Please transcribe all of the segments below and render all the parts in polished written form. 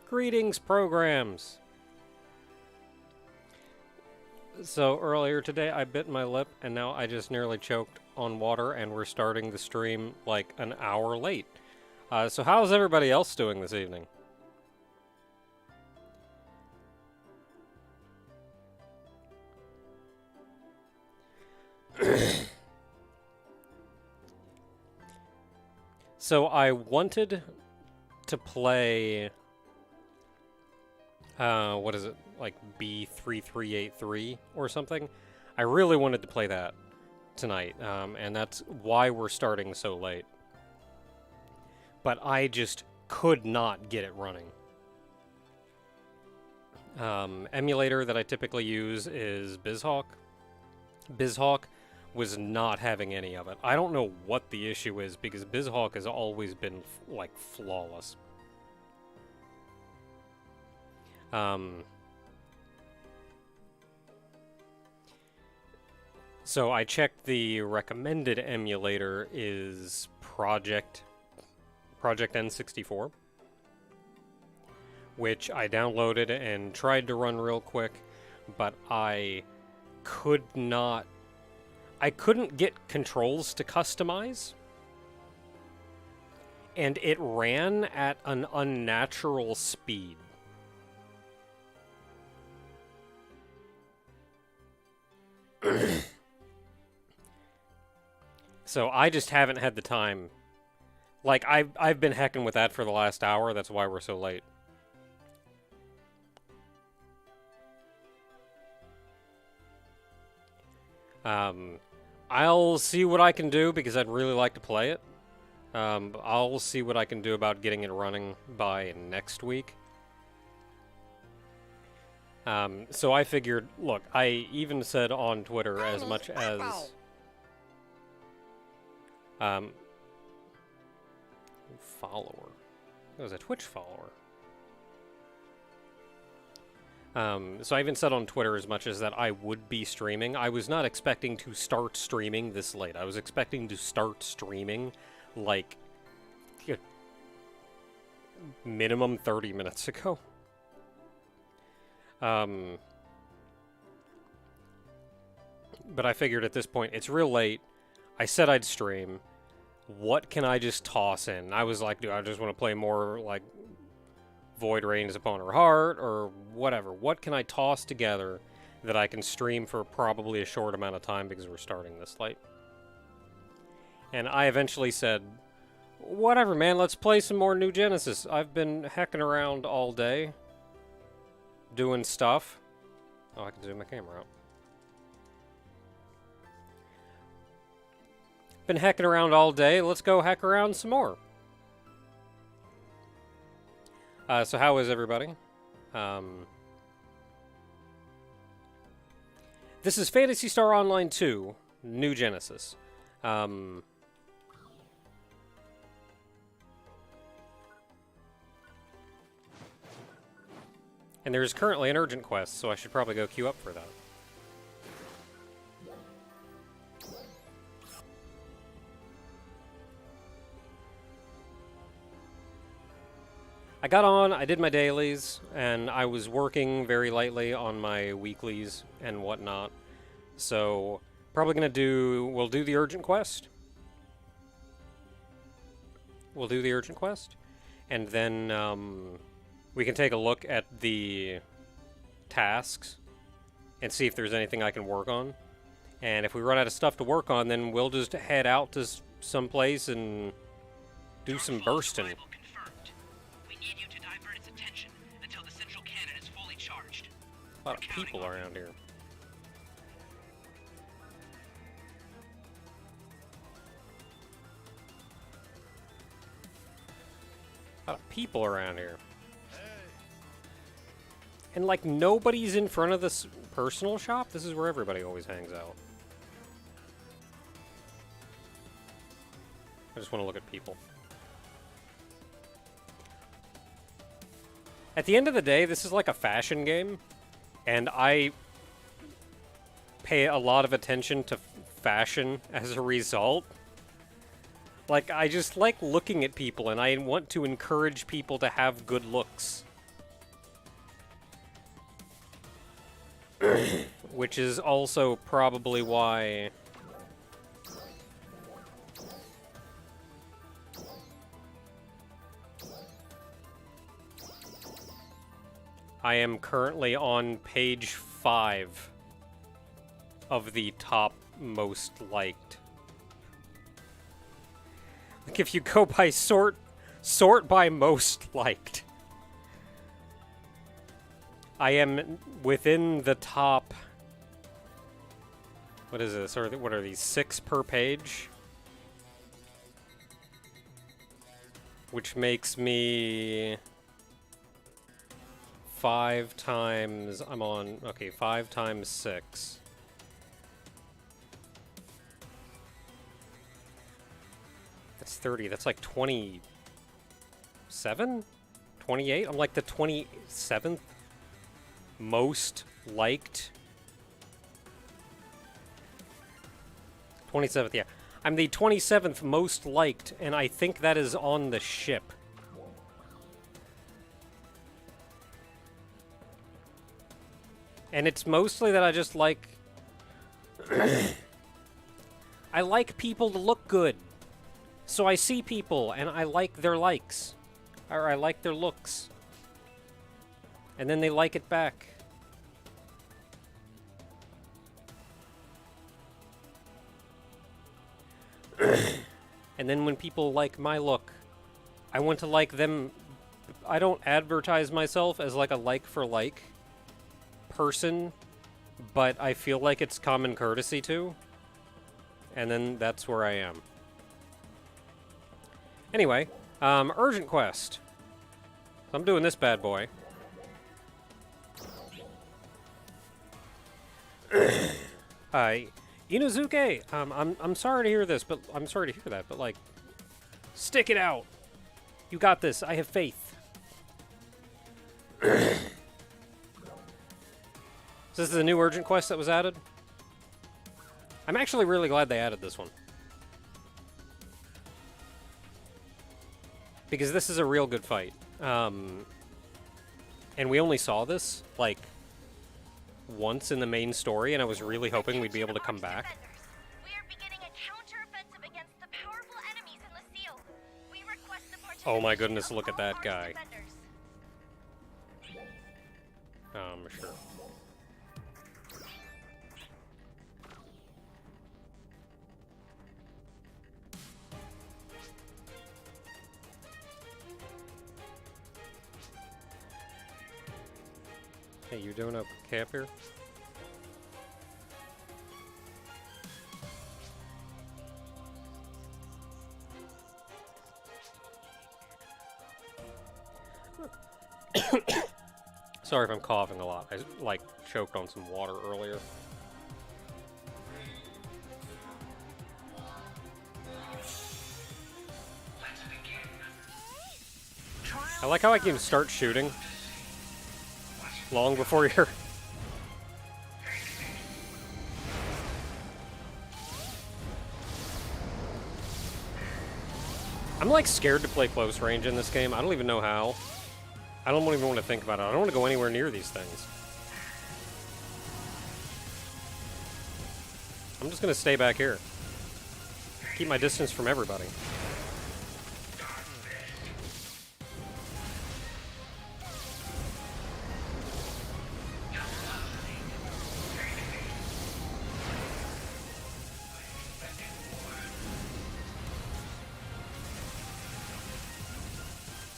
Greetings, programs! So earlier today I bit my lip and now I just nearly choked on water and we're starting the stream like an hour late. So how's everybody else doing this evening? So I wanted to play, what is it, like B3383 or something? I really wanted to play that tonight, and that's why we're starting so late. But I just could not get it running. Emulator that I typically use is BizHawk. BizHawk was not having any of it. I don't know what the issue is because BizHawk has always been like flawless. So I checked the recommended emulator is Project N64, which I downloaded and tried to run real quick, but I couldn't get controls to customize, and it ran at an unnatural speed. So I just haven't had the time. Like, I've been hecking with that for the last hour, that's why we're so late. I'll see what I can do because I'd really like to play it. I'll see what I can do about getting it running by next week. So I figured, look, I even said on Twitter as much as... follower. It was a Twitch follower. So I even said on Twitter as much as that I would be streaming. I was not expecting to start streaming this late. I was expecting to start streaming, like, minimum 30 minutes ago. But I figured at this point, it's real late. I said I'd stream. What can I just toss in? I was like, do I just want to play more, like, Void Reigns Upon Her Heart, or whatever. What can I toss together that I can stream for probably a short amount of time because we're starting this late? And I eventually said, whatever, man, let's play some more New Genesis. I've been hecking around all day, doing stuff. Oh, I can zoom my camera out. Been hecking around all day, let's go heck around some more. So how is everybody? This is Phantasy Star Online 2, New Genesis. And there is currently an urgent quest, so I should probably go queue up for that. I got on, I did my dailies, and I was working very lightly on my weeklies and whatnot. So, probably we'll do the urgent quest. We'll do the urgent quest. And then, we can take a look at the tasks and see if there's anything I can work on. And if we run out of stuff to work on, then we'll just head out to some place and do some bursting. A lot of people around here. A lot of people around here. And like nobody's in front of this personal shop? This is where everybody always hangs out. I just want to look at people. At the end of the day, this is like a fashion game. And I pay a lot of attention to fashion as a result. Like, I just like looking at people, and I want to encourage people to have good looks. Which is also probably why I am currently on page 5 of the top most liked. Like if you go by sort by most liked. I am within the top. What is this? Or what are these? 6 per page? Which makes me 5 times. I'm on. Okay, 5 times 6. That's 30. That's like 27? 28? I'm like the 27th most liked. 27th, yeah. I'm the 27th most liked, and I think that is on the ship. And it's mostly that I just like... I like people to look good. So I see people, and I like their likes. Or I like their looks. And then they like it back. And then when people like my look, I want to like them. I don't advertise myself as like a like-for-like person, but I feel like it's common courtesy to. And then that's where I am. Anyway, urgent quest. I'm doing this bad boy. Inuzuke, I'm sorry to hear this, but I'm sorry to hear that, but like, stick it out. You got this. I have faith. So this is a new urgent quest that was added. I'm actually really glad they added this one. Because this is a real good fight. And we only saw this, like, once in the main story, and I was really hoping we'd be able to come back. We are beginning a counter-offensive against the powerful enemies in the seal. We request the Oh my goodness, look at that guy. Sure. Hey, you doing a camp here? Sorry if I'm coughing a lot. I, like, choked on some water earlier. I like how I can start shooting long before you're... I'm, like, scared to play close range in this game. I don't even know how. I don't even want to think about it. I don't want to go anywhere near these things. I'm just going to stay back here. Keep my distance from everybody.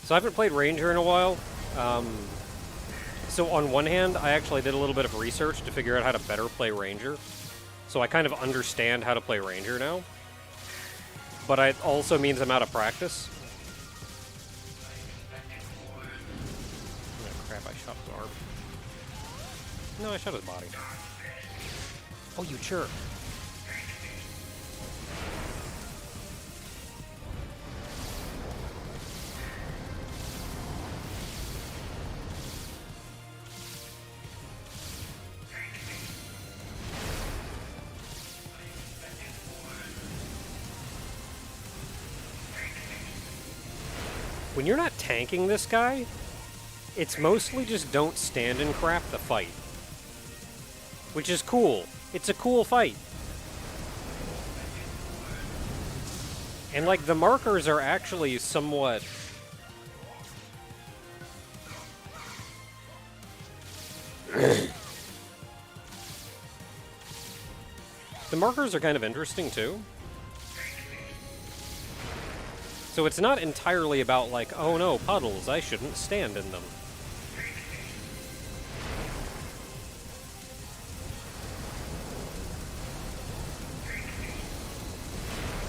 So I haven't played Ranger in a while. So on one hand, I actually did a little bit of research to figure out how to better play Ranger. So I kind of understand how to play Ranger now. But it also means I'm out of practice. Oh crap, I shot his arm. No, I shot his body. Oh, you jerk. When you're not tanking this guy, it's mostly just don't stand and crap the fight. which is cool. It's a cool fight. And, like, the markers are actually somewhat... The markers are kind of interesting, too. So it's not entirely about, like, oh no, puddles, I shouldn't stand in them.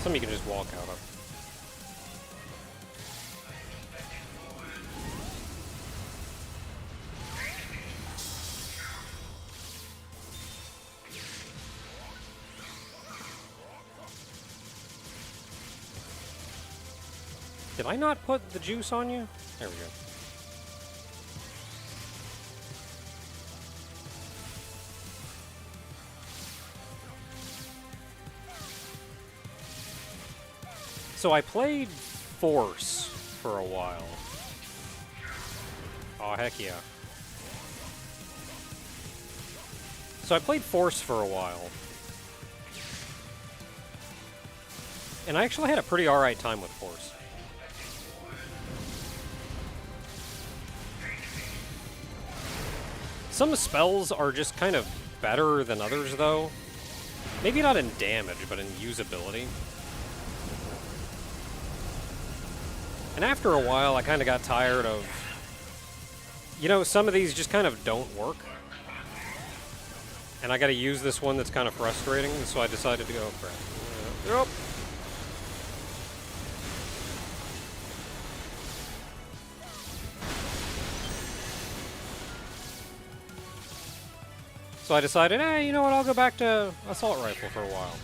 Some you can just walk out of. Did I not put the juice on you? There we go. So I played Force for a while. Oh, heck yeah. So I played Force for a while. And I actually had a pretty alright time with Force. Some spells are just kind of better than others, though. Maybe not in damage, but in usability. And after a while, I kind of got tired of... You know, some of these just kind of don't work. And I gotta use this one that's kind of frustrating, so I decided to go for it. Yep. So I decided, hey, you know what, I'll go back to Assault Rifle for a while.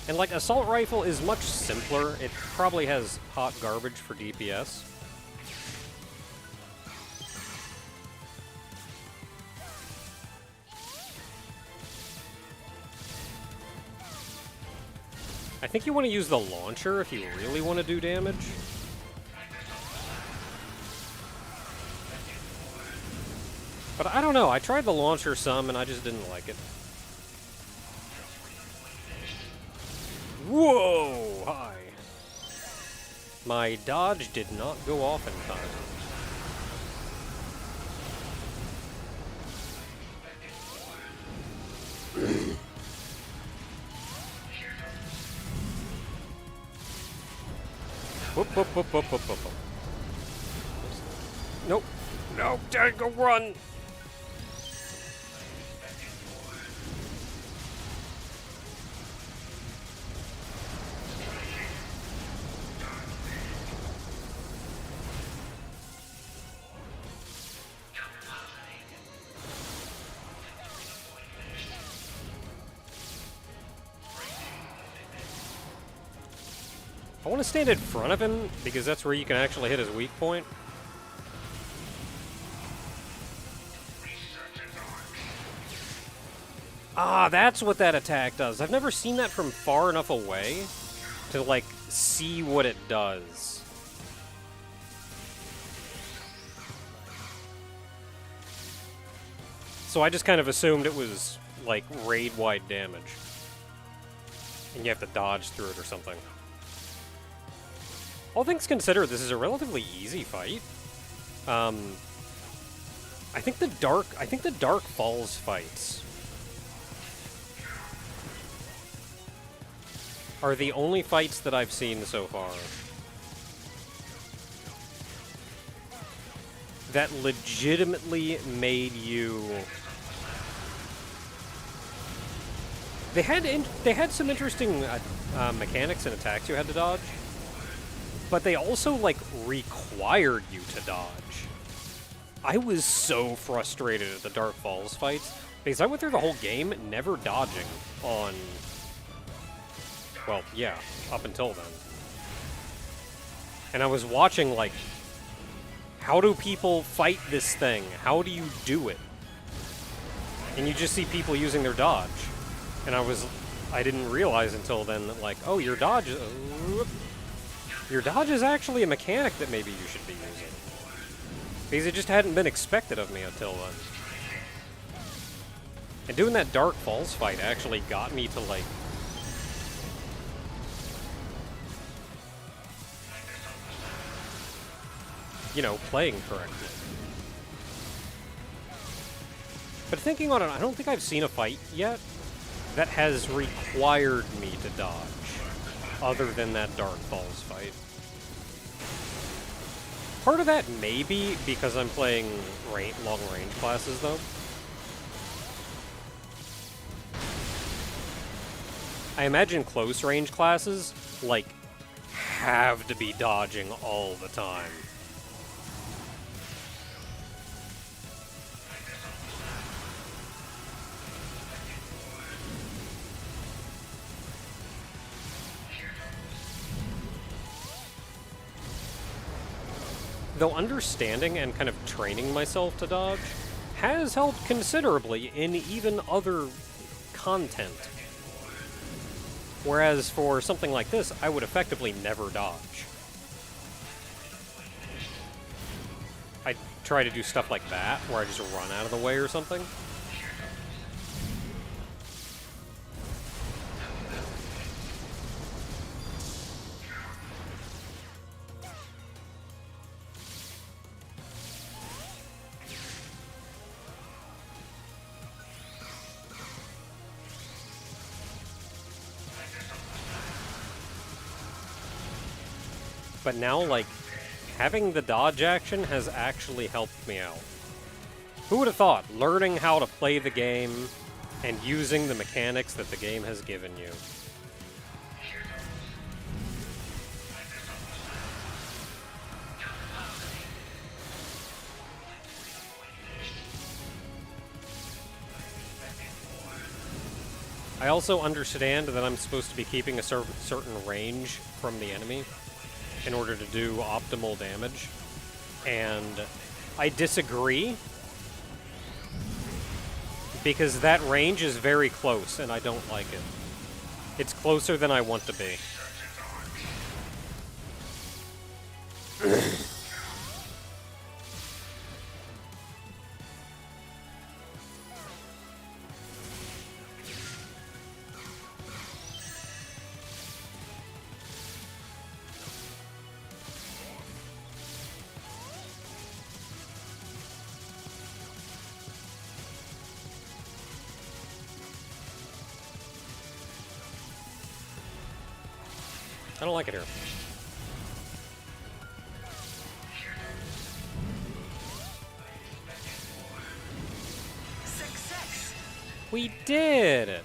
And, like, Assault Rifle is much simpler. It probably has hot garbage for DPS. I think you want to use the launcher if you really want to do damage. But I don't know, I tried the launcher some and I just didn't like it. Whoa! Hi. My dodge did not go off in time. Whoop, whoop, whoop, whoop, whoop, whoop, whoop. Nope. No, Dad, go run! I want to stand in front of him, because that's where you can actually hit his weak point. Ah, that's what that attack does. I've never seen that from far enough away to, like, see what it does. So I just kind of assumed it was, like, raid-wide damage. And you have to dodge through it or something. All things considered, this is a relatively easy fight. I think the Dark Falls fights are the only fights that I've seen so far that legitimately made you... They had some interesting mechanics and attacks you had to dodge. But they also, like, required you to dodge. I was so frustrated at the Dark Falls fights, because I went through the whole game never dodging on... Well, yeah, up until then. And I was watching, like, how do people fight this thing? How do you do it? And you just see people using their dodge. And I didn't realize until then that, like, oh, your dodge is actually a mechanic that maybe you should be using. Because it just hadn't been expected of me until then. And doing that Dark Falls fight actually got me to, like, you know, playing correctly. But thinking on it, I don't think I've seen a fight yet that has required me to dodge, other than that Dark Falls fight. Part of that may be because I'm playing long-range classes, though. I imagine close-range classes, like, have to be dodging all the time. Though understanding and kind of training myself to dodge has helped considerably in even other content. Whereas for something like this, I would effectively never dodge. I'd try to do stuff like that, where I just run out of the way or something. But now, like, having the dodge action has actually helped me out. Who would have thought? Learning how to play the game and using the mechanics that the game has given you. I also understand that I'm supposed to be keeping a certain range from the enemy in order to do optimal damage, and I disagree, because that range is very close and I don't like it. It's closer than I want to be. I don't like it here. Success. We did it!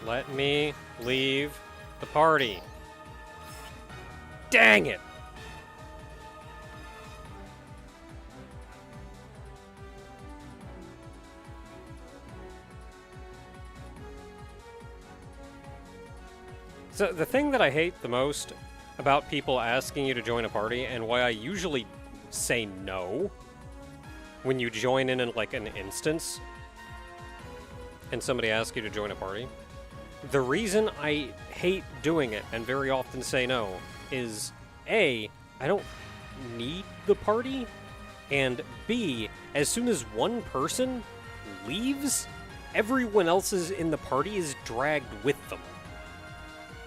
Let me leave the party. Dang it! So the thing that I hate the most about people asking you to join a party, and why I usually say no when you join in like an instance and somebody asks you to join a party, the reason I hate doing it and very often say no is A, I don't need the party, and B, as soon as one person leaves, everyone else in the party is dragged with them.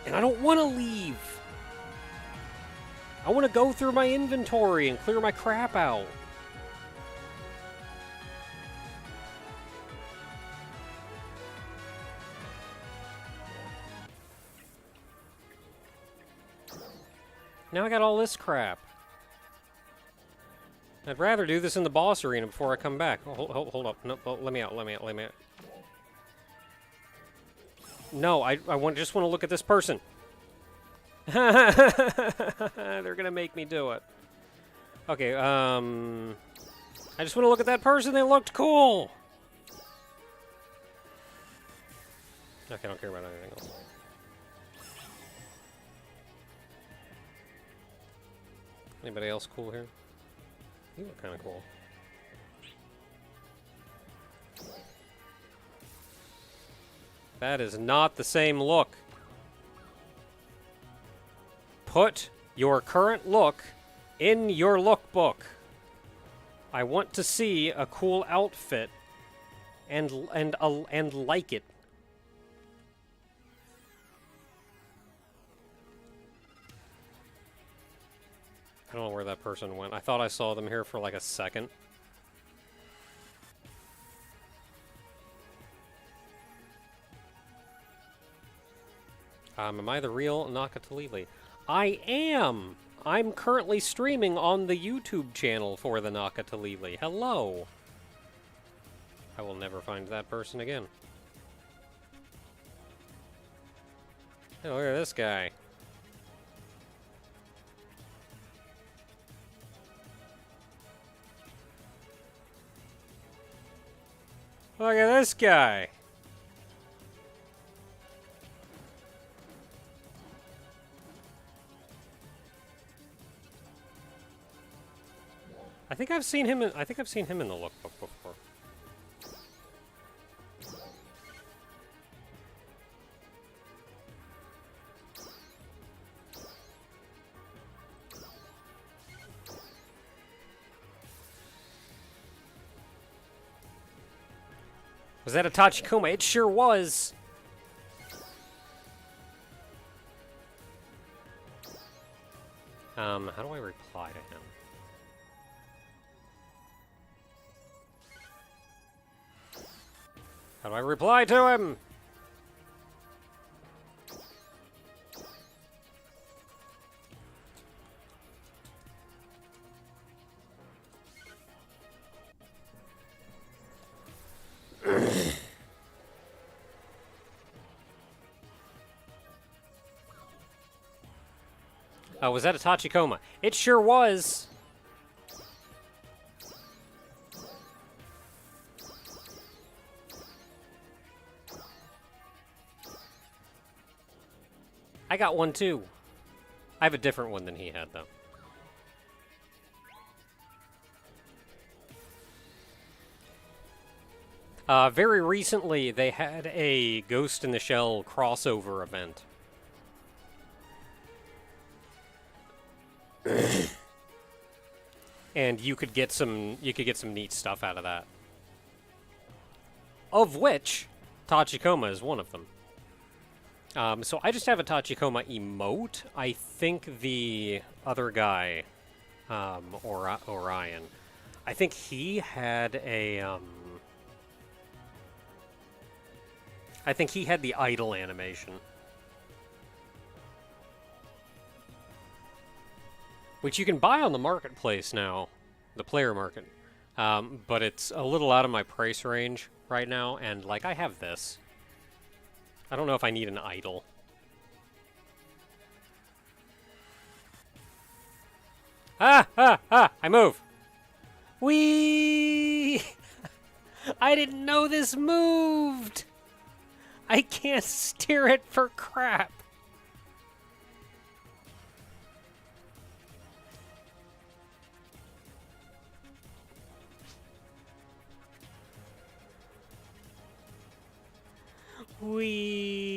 And I don't want to leave. I want to go through my inventory and clear my crap out. Now I got all this crap. I'd rather do this in the boss arena before I come back. Hold up. No, let me out. No, I just want to look at this person. They're gonna make me do it. Okay, I just want to look at that person. They looked cool. Okay, I don't care about anything else. Anybody else cool here? You look kind of cool. That is not the same look. Put your current look in your lookbook. I want to see a cool outfit and like it. I don't know where that person went. I thought I saw them here for like a second. Am I the real Nakatalili? I am! I'm currently streaming on the YouTube channel for the Nakatalili. Hello! I will never find that person again. Oh, look at this guy. Look at this guy. I think I've seen him in the lookbook before. Was that a Tachikoma? It sure was. How do I reply to him? How do I reply to him? Oh, was that a Tachikoma? It sure was. I got one too. I have a different one than he had, though. Very recently, they had a Ghost in the Shell crossover event. And you could get some neat stuff out of that. Of which Tachikoma is one of them. So I just have a Tachikoma emote. I think the other guy, Orion, I think he had a, I think he had the idle animation. Which you can buy on the marketplace now, the player market. But it's a little out of my price range right now, and like I have this. I don't know if I need an idol. Ah! Ah! Ah! I move! Whee! I didn't know this moved! I can't steer it for crap! Whee!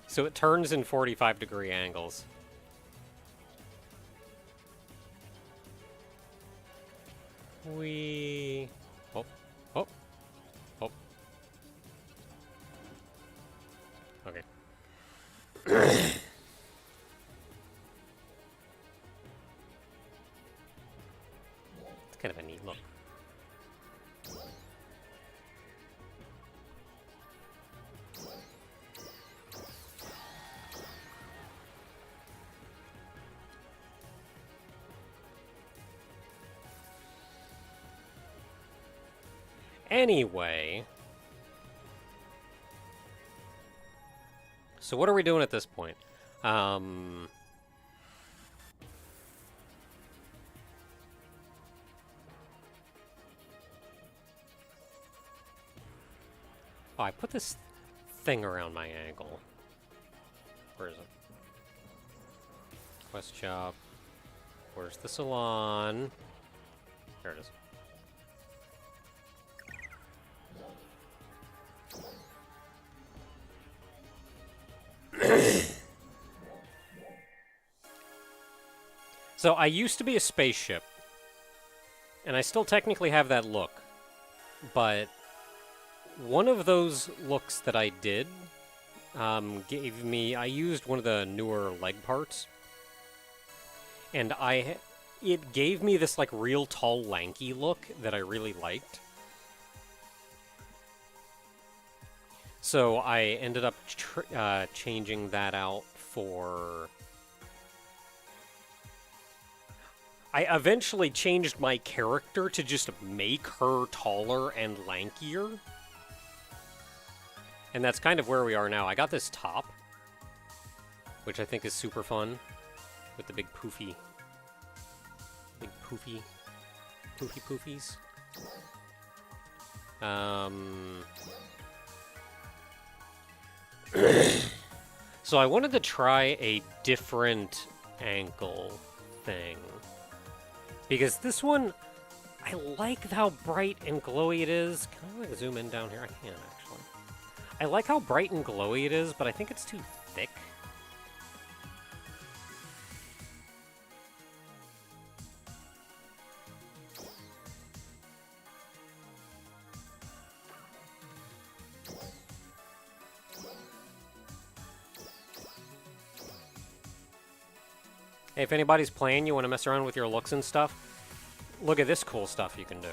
So it turns in 45-degree angles. Whee! Oh, oh, oh. Okay. It's kind of a neat look. Anyway, so what are we doing at this point? Oh, Oh, I put this thing around my ankle. Where is it? Quest shop. Where's the salon? There it is. So I used to be a spaceship, and I still technically have that look, but one of those looks that I did gave me, I used one of the newer leg parts, and it gave me this like real tall, lanky look that I really liked. So I ended up changing that out for... I eventually changed my character to just make her taller and lankier. And that's kind of where we are now. I got this top, which I think is super fun, with the big poofies. So I wanted to try a different ankle thing. Because this one, I like how bright and glowy it is. Can I like zoom in down here? I can, actually. I like how bright and glowy it is, but I think it's too thick. Hey, if anybody's playing, you want to mess around with your looks and stuff, look at this cool stuff you can do.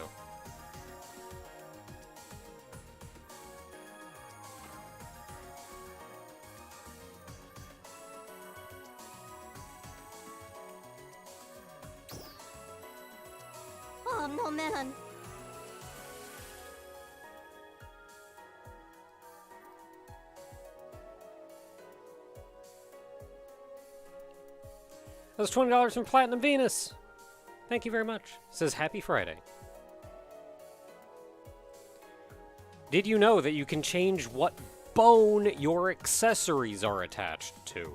Oh, no, man. That was $20 from Platinum Venus. Thank you very much. Says Happy Friday. Did you know that you can change what bone your accessories are attached to?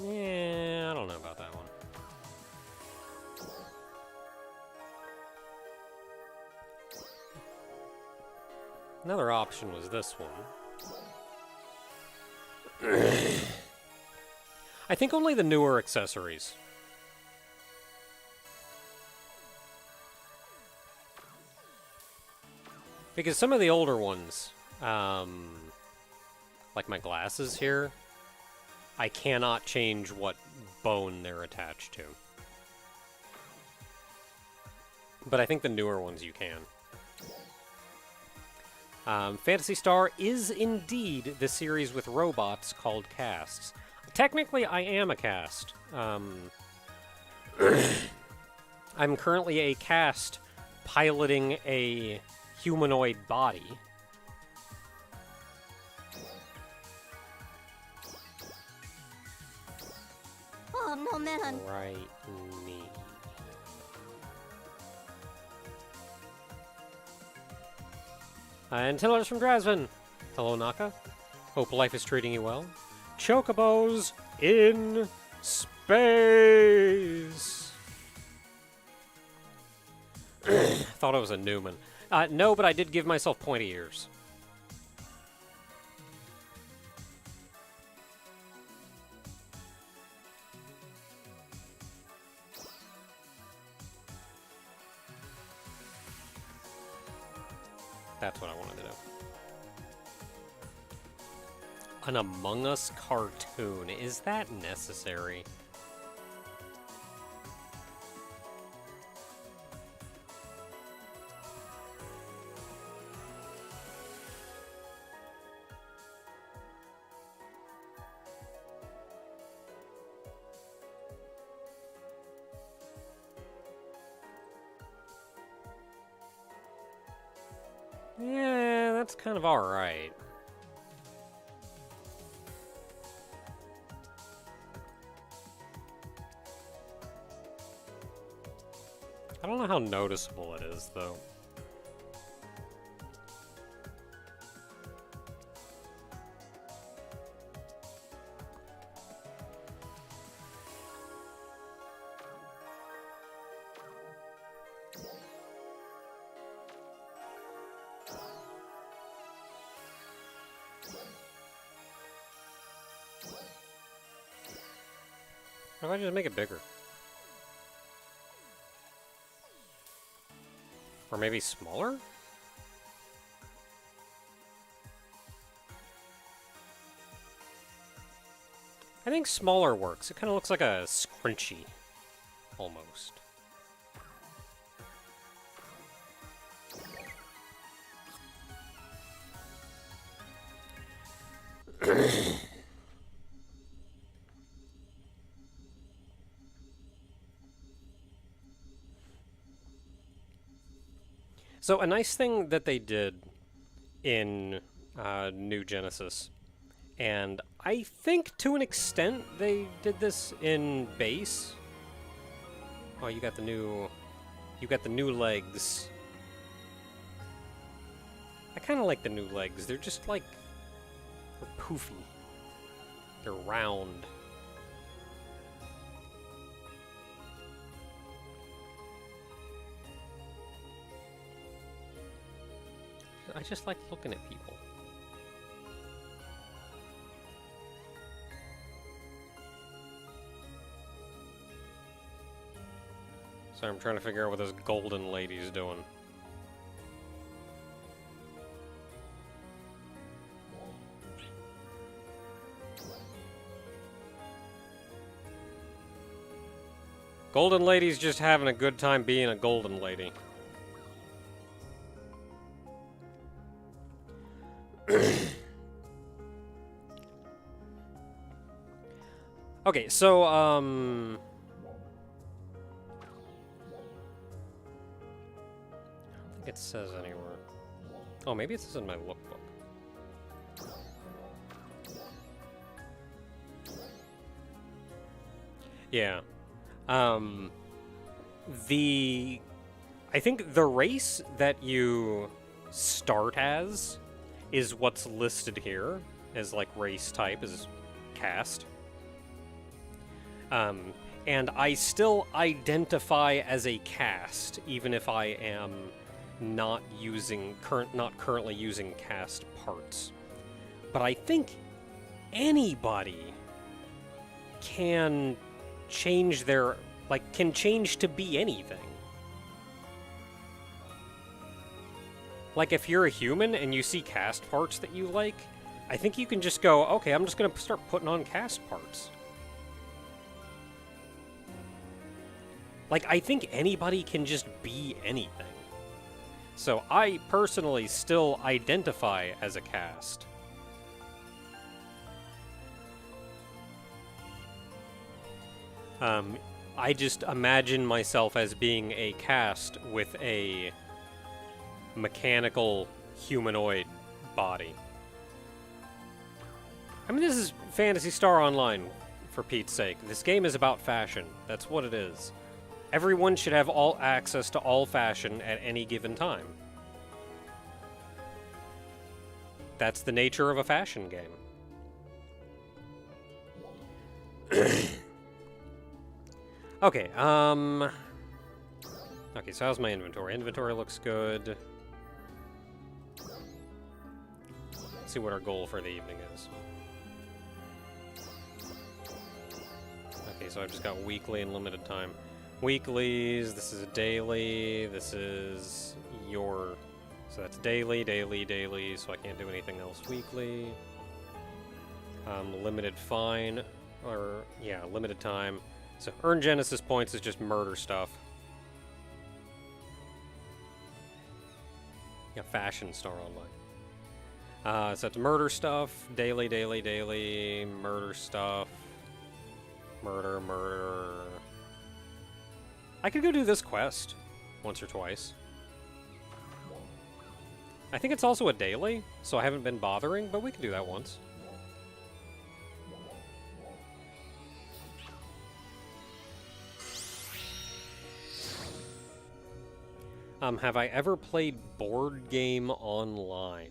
Yeah, I don't know about that one. Another option was this one. I think only the newer accessories. Because some of the older ones, like my glasses here, I cannot change what bone they're attached to. But I think the newer ones you can. Phantasy Star is indeed the series with robots called casts. Technically, I am a cast. I'm currently a cast piloting a humanoid body. Oh, no, man. Right knee. And $10 from Drazvin. Hello, Naka. Hope life is treating you well. Chocobos in space. Thought it was a Newman. No, but I did give myself pointy ears. That's what I wanted to do. An Among Us cartoon. Is that necessary? Yeah, that's kind of alright. don't know how noticeable it is, though. How about I just make it bigger? Or maybe smaller? I think smaller works. It kind of looks like a scrunchie, almost. So a nice thing that they did in New Genesis, and I think to an extent they did this in base. Oh, you got the new legs. I kind of like the new legs. They're just like, they're poofy. They're round. I just like looking at people. Sorry, I'm trying to figure out what this golden lady's doing. Golden lady's just having a good time being a golden lady. Okay, so, I don't think it says anywhere. Oh, maybe it says in my lookbook. Yeah. I think the race that you start as is what's listed here as, like, race type, is caste. And I still identify as a caste, even if I am not currently using caste parts. But I think anybody can change can change to be anything. Like, if you're a human and you see caste parts that you like, I think you can just go, okay, I'm just gonna start putting on caste parts. Like, I think anybody can just be anything. So I personally still identify as a caste. I just imagine myself as being a caste with a mechanical humanoid body. I mean, this is Phantasy Star Online, for Pete's sake. This game is about fashion. That's what it is. Everyone should have all access to all fashion at any given time. That's the nature of a fashion game. Okay, okay, so how's my inventory? Inventory looks good. Let's see what our goal for the evening is. Okay, so I've just got weekly and limited time. Weeklies, this is a daily, this is your... So that's daily, daily, daily, so I can't do anything else weekly. Limited fine, or, yeah, limited time. So earn Genesis points is just murder stuff. Yeah, Fashion Star Online. So that's murder stuff, daily, daily, daily, murder stuff, murder, murder. I could go do this quest once or twice. I think it's also a daily, so I haven't been bothering, but we could do that once. Have I ever played board game online?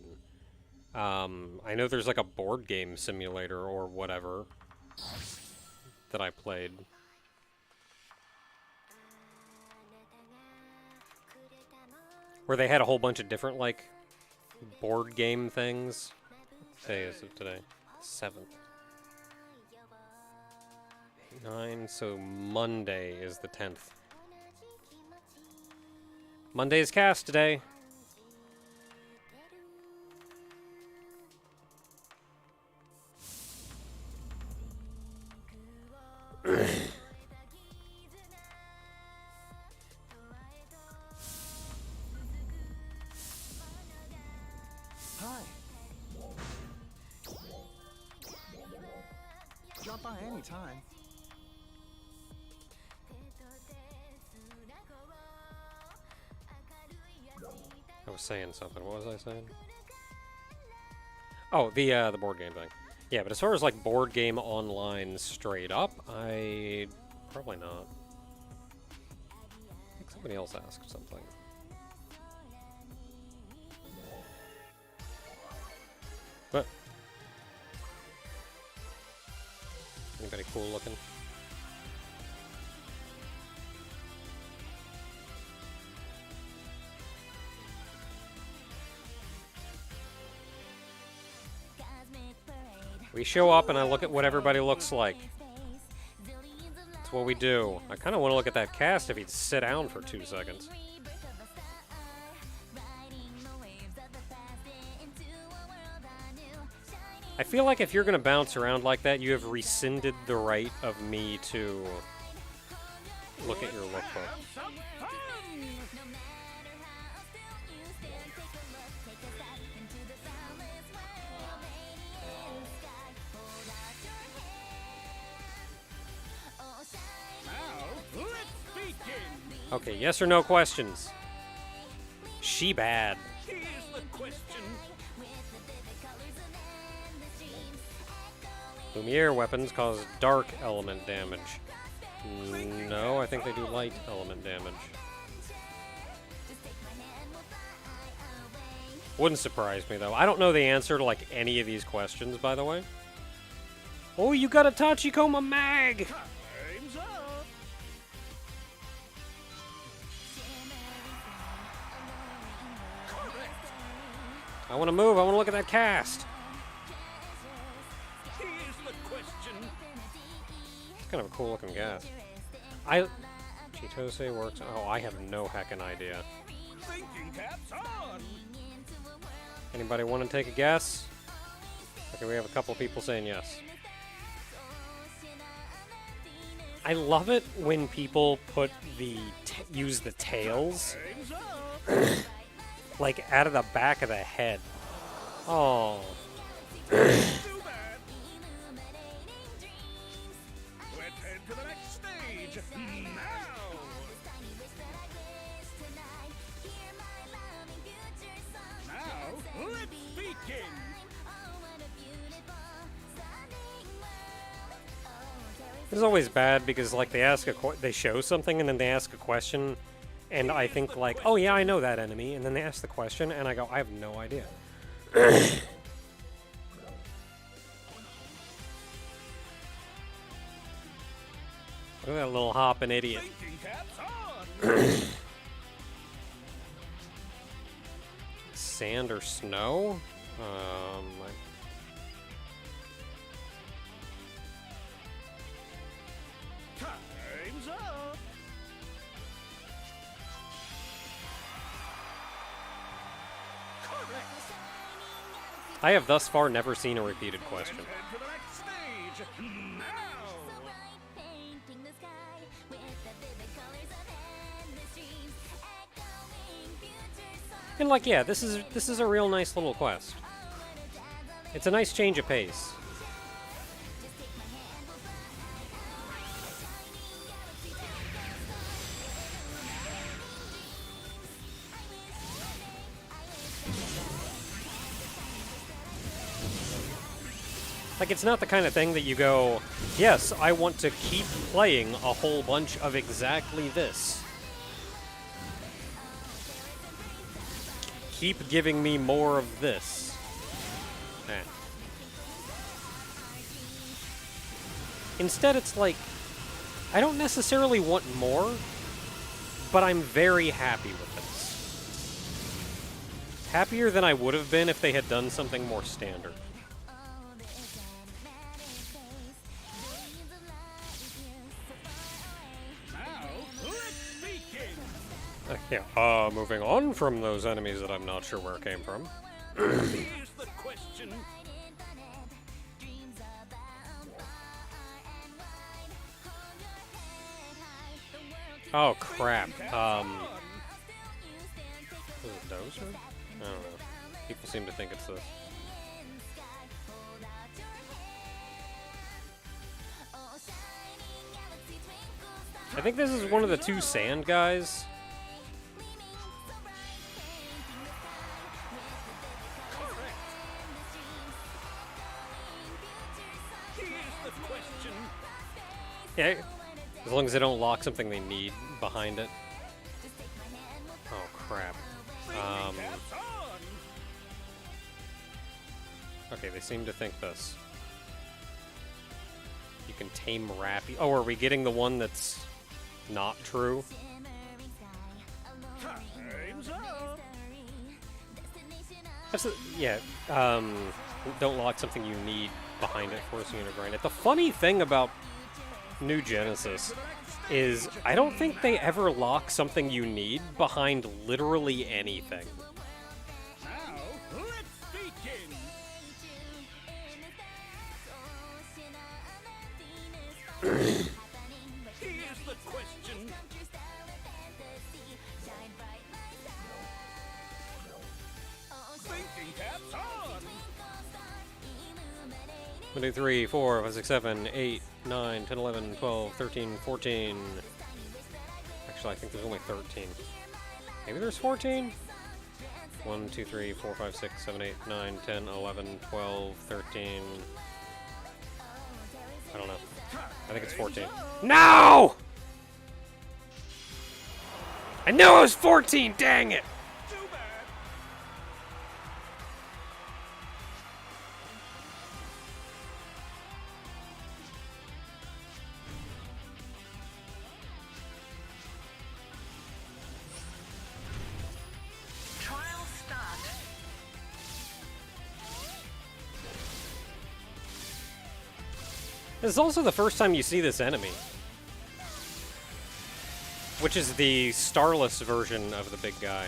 I know there's like a board game simulator or whatever that I played. Where they had a whole bunch of different, like, board game things. What day is it today? 7th. 9, so Monday is the 10th. Monday's cast today. Hi. Drop by anytime. I was saying something. What was I saying? Oh, the board game thing. Yeah, but as far as like board game online straight up, I probably not. I think somebody else asked something. But anybody cool looking? We show up and I look at what everybody looks like. That's what we do. I kind of want to look at that cast if he'd sit down for 2 seconds. I feel like if you're going to bounce around like that, you have rescinded the right of me to look at your lookbook. Okay, yes or no questions. She bad. Here's the question. Lumiere weapons cause dark element damage. No, I think they do light element damage. Wouldn't surprise me, though. I don't know the answer to, like, any of these questions, by the way. Oh, you got a Tachikoma mag! Time's up. I want to move. I want to look at that cast. Here's the question. It's kind of a cool looking cast. Chitose works. Oh, I have no heckin' idea. Thinking caps on. Anybody want to take a guess? Okay, we have a couple people saying yes. I love it when people put use the tails Time's up. like out of the back of the head. Oh. Too bad. Let's head to the next stage. Now. Now, let's begin. This is always bad because like they show something and then they ask a question and I think like, oh yeah, I know that enemy, and then they ask the question and I go, I have no idea. Look at that little hopping idiot. Thinking caps on. Sand or snow? Time's up. Correct. I have thus far never seen a repeated question. Let's head to the next stage. Now. And like, yeah, this is a real nice little quest. It's a nice change of pace. Like, it's not the kind of thing that you go, yes, I want to keep playing a whole bunch of exactly this. keep giving me more of this. Eh. Instead, it's like, I don't necessarily want more, but I'm very happy with this. Happier than I would have been if they had done something more standard. Yeah, moving on from those enemies that I'm not sure where it came from. Here's the question. Oh, crap. Was it Dozer? I don't know. People seem to think it's this. I think this is one of the two sand guys. Here's the question. Yeah, as long as they don't lock something they need behind it. Oh, crap. Caps on. Okay, they seem to think this. You can tame Rappy. Oh, are we getting the one that's not true? Time's up. That's yeah, don't lock something you need behind it, forcing you to grind it. The funny thing about New Genesis is I don't think they ever lock something you need behind literally anything. Now, let's begin. Here's the question. Thinking caps on. 1, 2, 3, 4, 5, 6, 7, 8, 9, 10, 11, 12, 13, 14. Actually, I think there's only 13. Maybe there's 14? 1, 2, 3, 4, 5, 6, 7, 8, 9, 10, 11, 12, 13. I don't know. I think it's 14. No! I knew it was 14, dang it! Too bad. Trial start. This is also the first time you see this enemy. Which is the starless version of the big guy.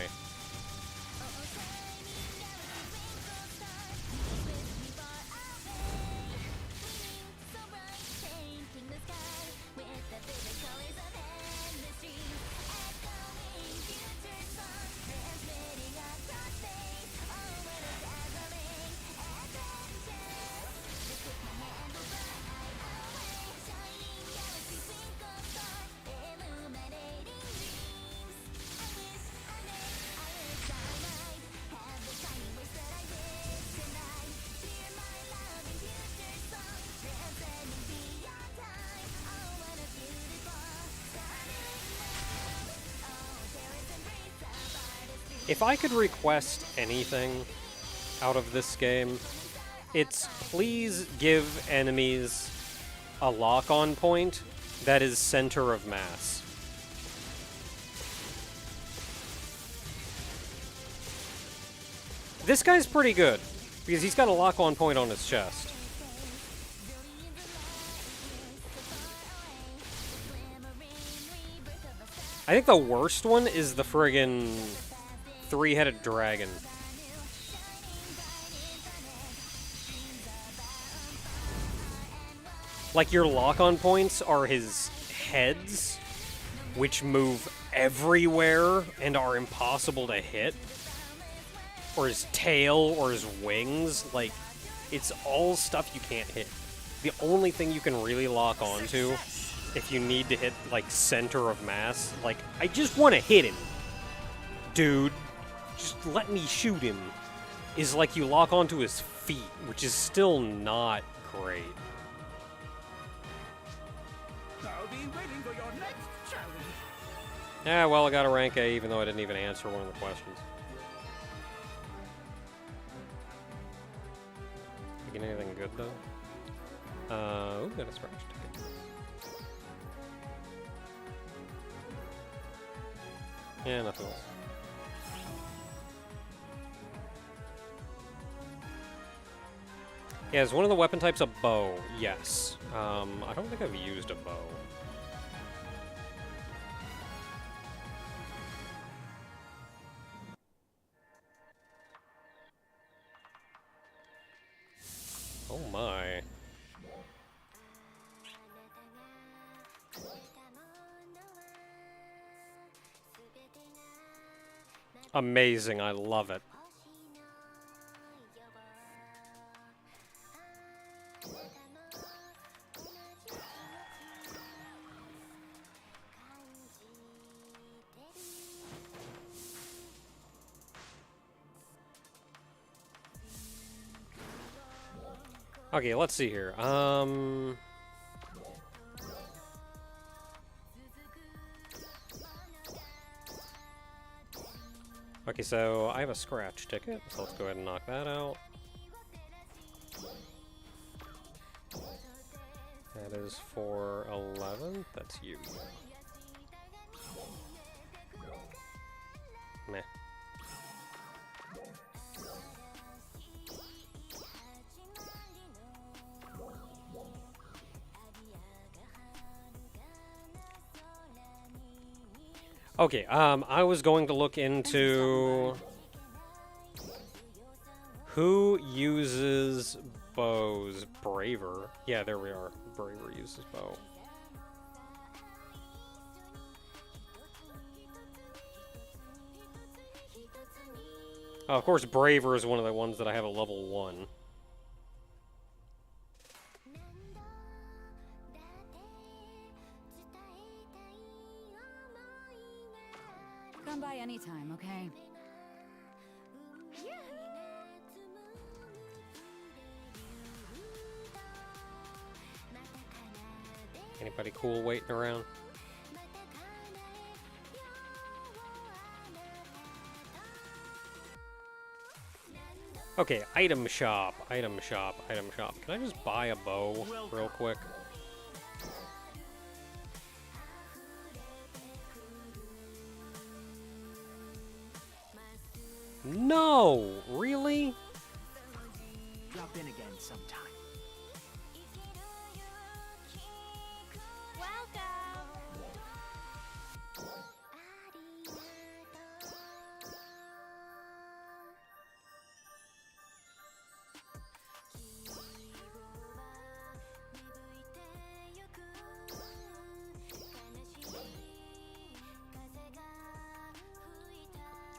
If I could request anything out of this game, it's please give enemies a lock-on point that is center of mass. This guy's pretty good, because he's got a lock-on point on his chest. I think the worst one is the friggin' three-headed dragon. Like, your lock-on points are his heads, which move everywhere and are impossible to hit. Or his tail, or his wings. Like, it's all stuff you can't hit. The only thing you can really lock onto, if you need to hit, like, center of mass, like, I just want to hit him. Dude, just let me shoot him, is like you lock onto his feet, which is still not great. I'll be waiting for your next challenge. Yeah, well, I got a rank A, even though I didn't even answer one of the questions. Get anything good though? Ooh, got a scratch ticket. Yeah, nothing else. Yeah, is one of the weapon types a bow? Yes. I don't think I've used a bow. Oh my. Amazing, I love it. Okay, let's see here. Okay, so I have a scratch ticket, so let's go ahead and knock that out. That is for 11. That's you. Meh. Okay, I was going to look into who uses bows. Braver. Yeah, there we are. Braver uses bow. Oh, of course, Braver is one of the ones that I have at level 1. Come by anytime, okay? Anybody cool waiting around? Okay, item shop, item shop, item shop. Can I just buy a bow real quick? No! Really? Drop in again sometime.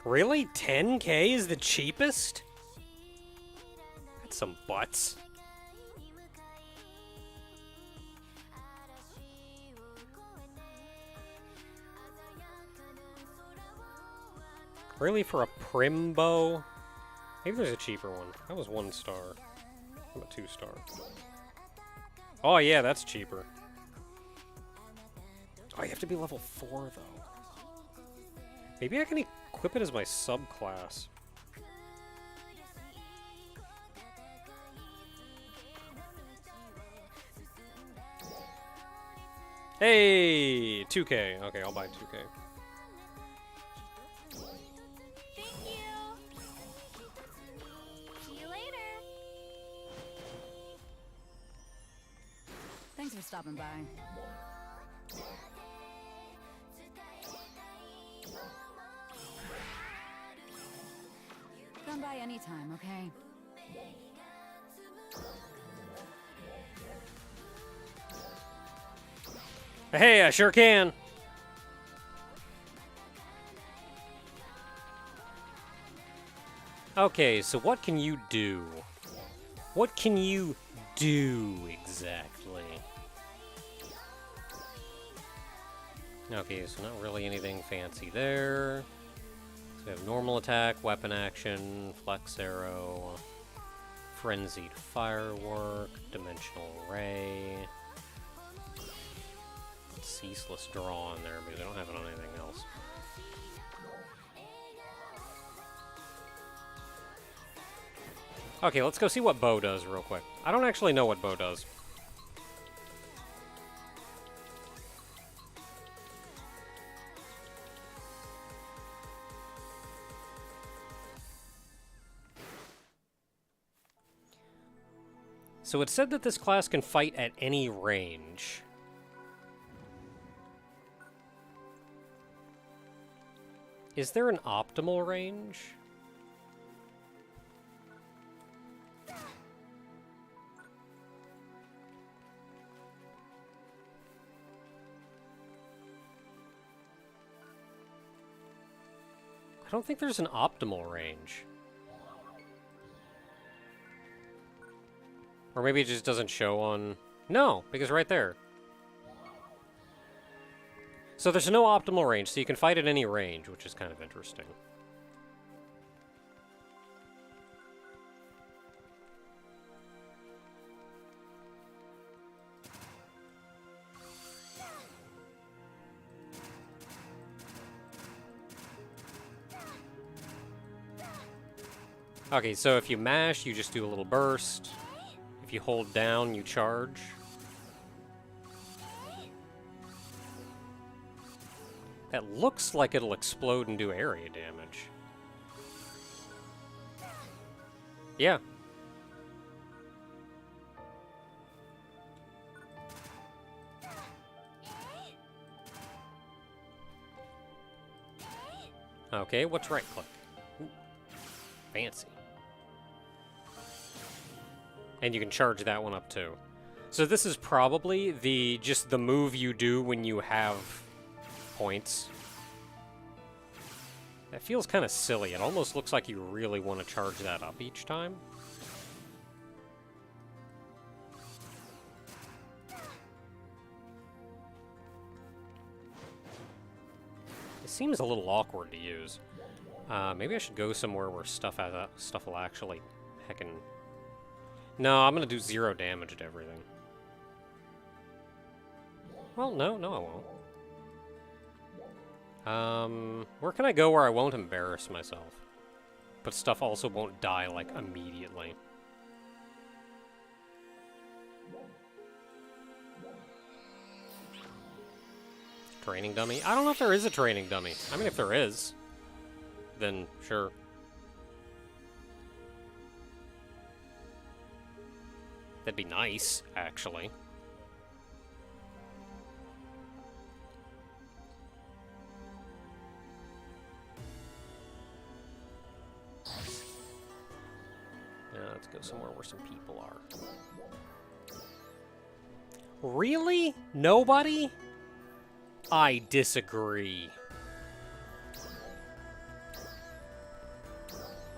Really? 10k is the cheapest? That's some butts. Really, for a prim bow? Maybe there's a cheaper one. That was 1 star. How about 2 star? Oh yeah, that's cheaper. Oh, you have to be level 4 though. Maybe I can equip it as my subclass. Hey, 2k. Okay, I'll buy 2k. Thank you. See you later. Thanks for stopping by. Come by anytime, okay? Hey, I sure can. Okay, so what can you do? What can you do exactly? Okay, so not really anything fancy there. So we have normal attack, weapon action, flex arrow, frenzied firework, dimensional ray. Ceaseless draw in there because I don't have it on anything else. Okay, let's go see what Bo does real quick. I don't actually know what Bo does. So it said that this class can fight at any range. Is there an optimal range? I don't think there's an optimal range. Or maybe it just doesn't show on... No, because right there. So there's no optimal range, so you can fight at any range, which is kind of interesting. Okay, so if you mash, you just do a little burst. If you hold down, you charge. That looks like it'll explode and do area damage. Yeah. Okay, what's right click? Ooh, fancy. And you can charge that one up too. So this is probably just the move you do when you have points. That feels kind of silly. It almost looks like you really want to charge that up each time. It seems a little awkward to use. Maybe I should go somewhere where stuff will actually heckin'... No, I'm gonna do 0 damage to everything. Well, no, I won't. Where can I go where I won't embarrass myself? But stuff also won't die, like, immediately. Training dummy? I don't know if there is a training dummy. I mean, if there is, then sure. That'd be nice, actually. Yeah, let's go somewhere where some people are. Really? Nobody? I disagree.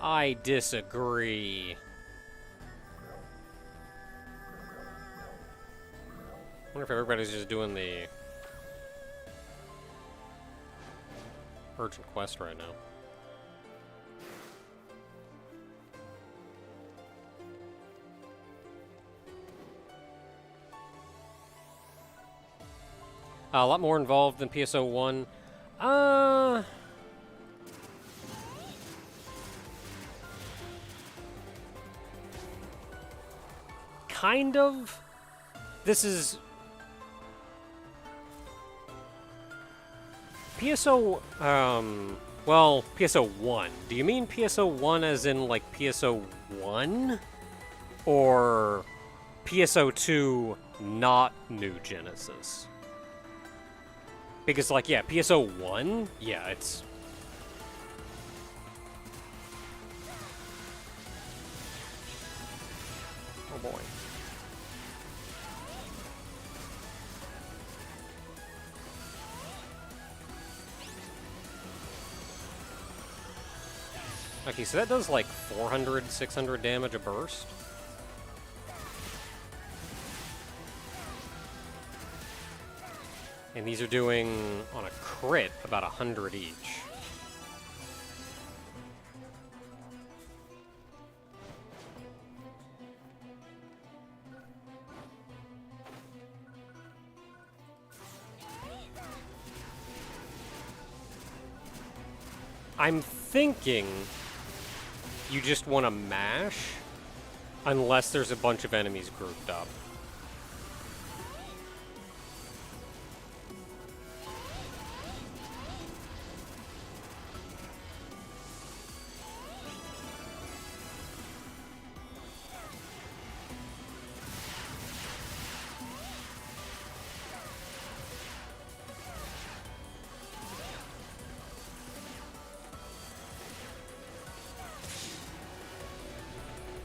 I disagree. I wonder if everybody's just doing the urgent quest right now. A lot more involved than PSO1. Kind of. This is... PSO, well, PSO1. Do you mean PSO1 as in, like, PSO1? Or PSO2 not New Genesis? Because, like, yeah, PSO1, yeah, it's... Oh boy. Okay, so that does like 400, 600 damage a burst. And these are doing, on a crit, about 100 each. I'm thinking you just want to mash Unless there's a bunch of enemies grouped up.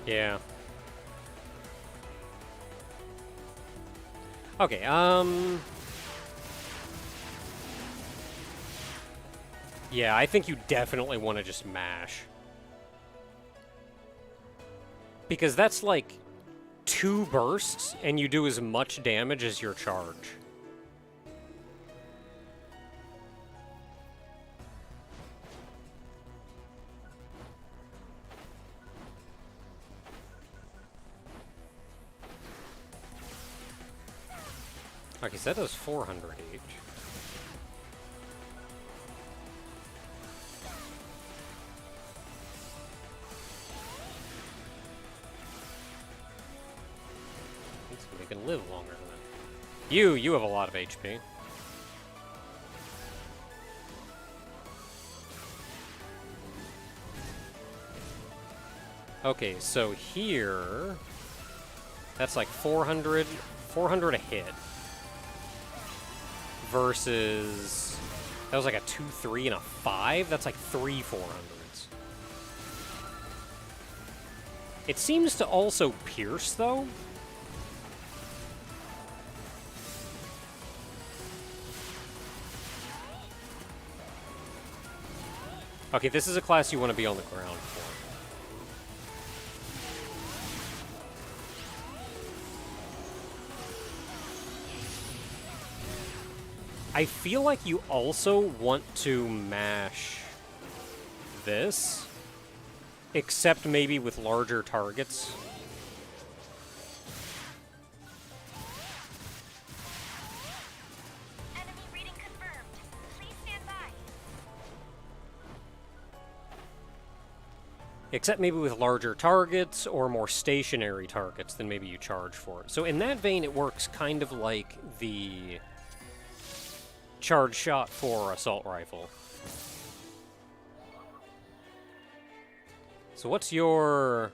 Yeah. Okay, yeah, I think you definitely want to just mash. Because that's like 2 bursts, and you do as much damage as your charge. Okay, so that does 400 each. So they can live longer than that. You have a lot of HP. Okay, so here... That's like 400 a hit. Versus... That was like a 2, 3, and a 5? That's like 3 400s. It seems to also pierce, though. Okay, this is a class you want to be on the ground for. I feel like you also want to mash this, except maybe with larger targets. Enemy reading confirmed. Please stand by. Except maybe with larger targets or more stationary targets than maybe you charge for it. So in that vein, it works kind of like the charge shot for assault rifle. So what's your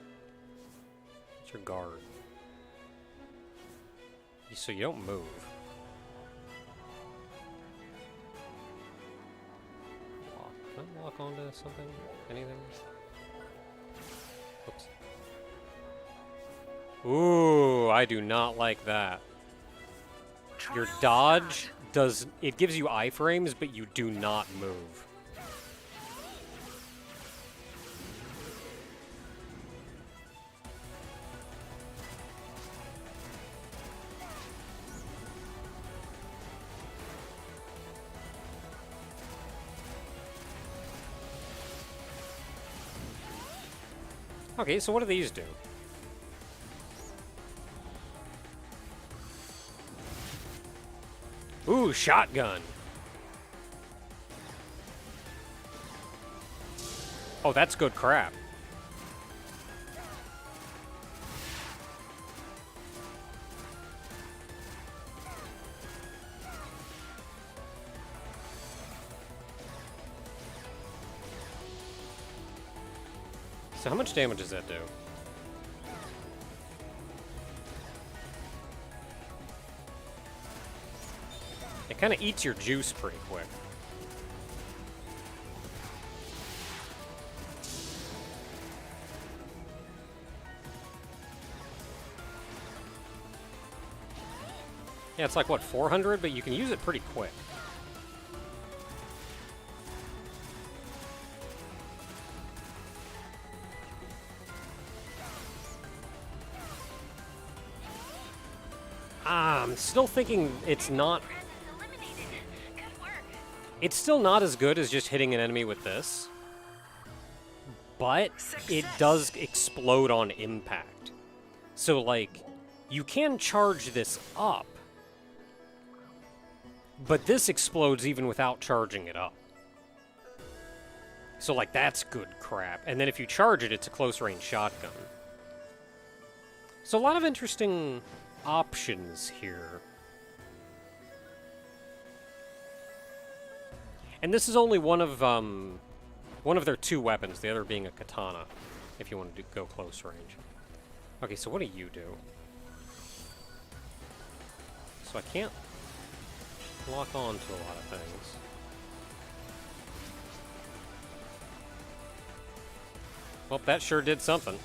guard? So you don't move. Lock. Can I lock onto something? Anything? Oops. Ooh, I do not like that. Your dodge it gives you iframes, but you do not move. Okay, so what do these do? Ooh, shotgun. Oh, that's good crap. So how much damage does that do? It kind of eats your juice pretty quick. Yeah, it's like, what, 400? But you can use it pretty quick. I'm still thinking it's not... It's still not as good as just hitting an enemy with this, but it does explode on impact. So, like, you can charge this up, but this explodes even without charging it up. So, like, that's good crap. And then if you charge it, it's a close-range shotgun. So a lot of interesting options here. And this is only one of their 2 weapons, the other being a katana, if you want to go close range. Okay, so what do you do? So I can't lock on to a lot of things. Well, that sure did something.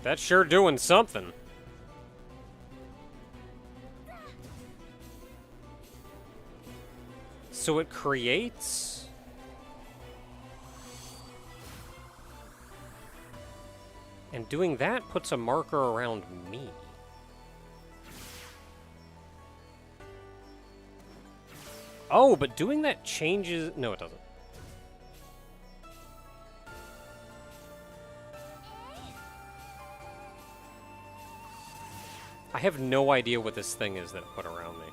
That's sure doing something. So it creates... And doing that puts a marker around me. Oh, but doing that changes... No, it doesn't. I have no idea what this thing is that it put around me.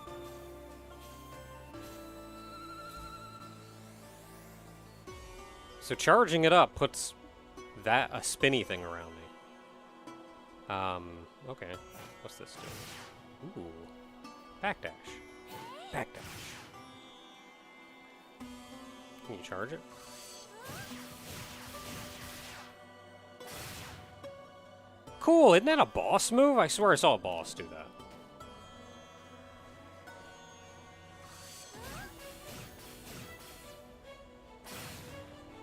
So charging it up puts a spinny thing around me. Okay. What's this do? Ooh. Backdash. Backdash. Can you charge it? Cool, isn't that a boss move? I swear I saw a boss do that.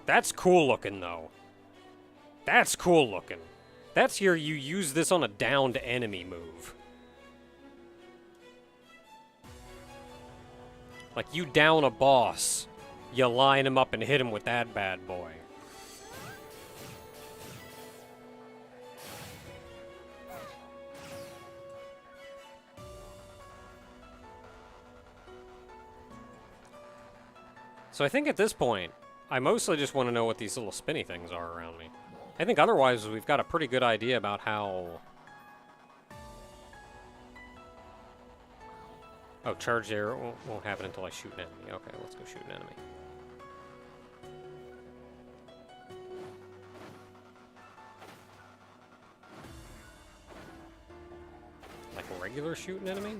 That's cool looking, though. That's cool looking. That's you use this on a downed enemy move. Like, you down a boss, you line him up and hit him with that bad boy. So I think at this point, I mostly just want to know what these little spinny things are around me. I think otherwise we've got a pretty good idea about how... Oh, charge there won't happen until I shoot an enemy. Okay, let's go shoot an enemy. Like a regular shoot an enemy?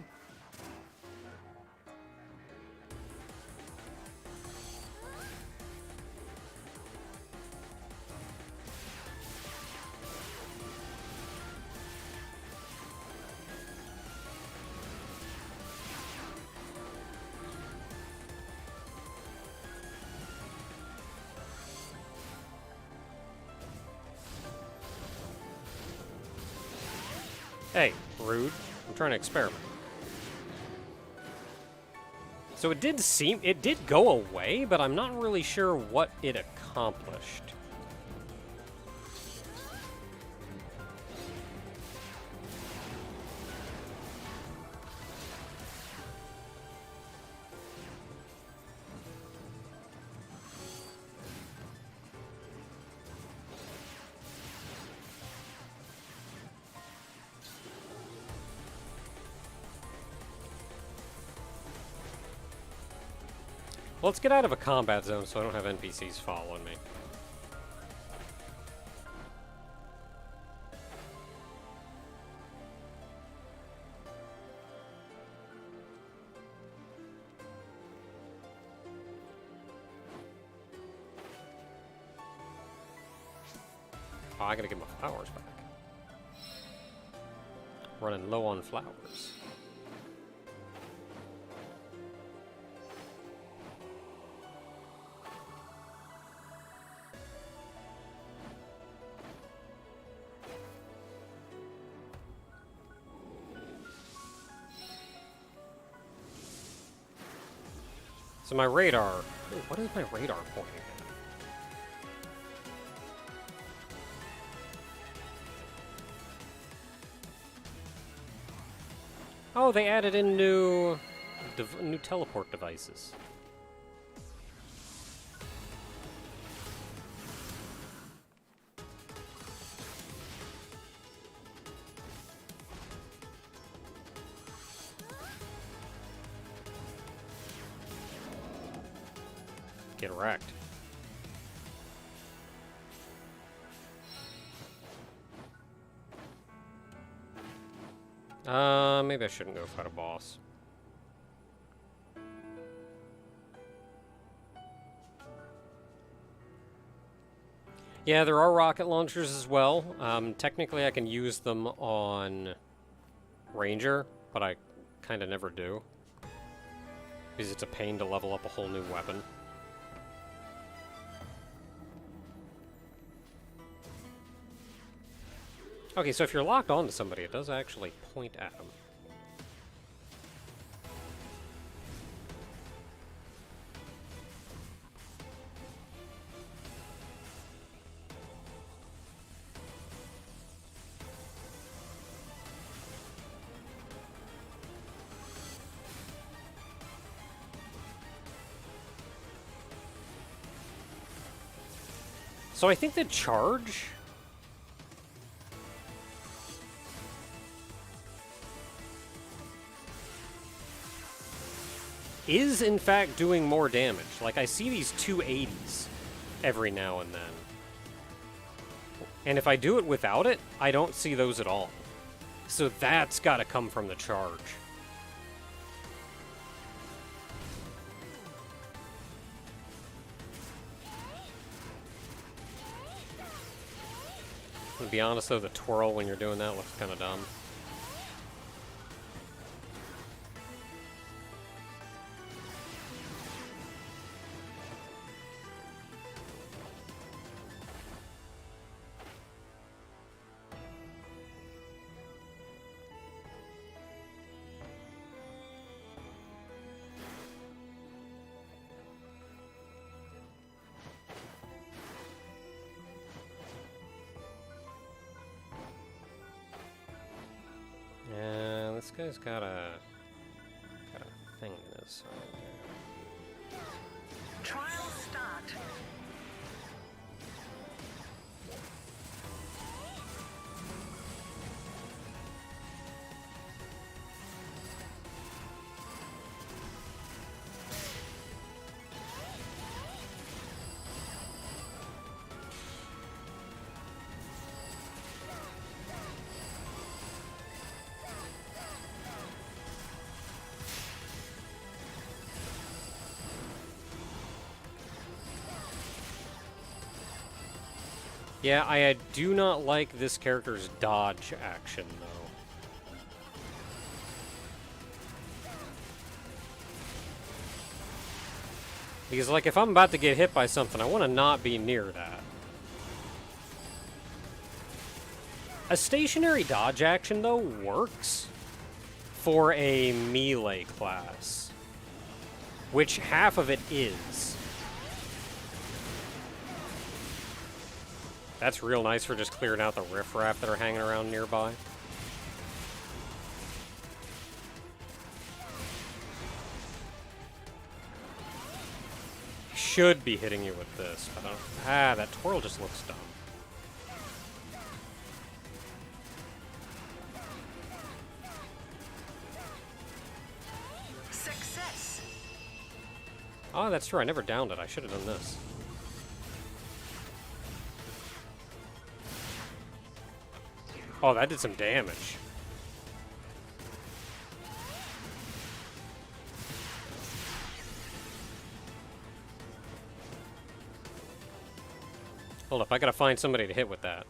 Hey, rude. I'm trying to experiment. So it did go away, but I'm not really sure what it accomplished. Well, let's get out of a combat zone so I don't have NPCs following me. Oh, I gotta get my flowers back. Running low on flowers. So my radar... Ooh, what is my radar pointing at? Oh, they added in new teleport devices. get wrecked. Maybe I shouldn't go fight a boss. Yeah, there are rocket launchers as well. Technically, I can use them on Ranger, but I kind of never do. Because it's a pain to level up a whole new weapon. Okay, so if you're locked onto somebody, it does actually point at them. So I think the charge is in fact doing more damage. Like, I see these 280s every now and then. And if I do it without it, I don't see those at all. So that's got to come from the charge. To be honest though, the twirl when you're doing that looks kind of dumb. Yeah, this guy's got a thing in his side there. Trial start. Yeah, I do not like this character's dodge action, though. Because, like, if I'm about to get hit by something, I want to not be near that. A stationary dodge action, though, works for a melee class, which half of it is. That's real nice for just clearing out the riffraff that are hanging around nearby. Should be hitting you with this, but I don't. That twirl just looks dumb. Success. Oh, that's true. I never downed it. I should have done this. Oh, that did some damage. Hold up, I gotta find somebody to hit with that.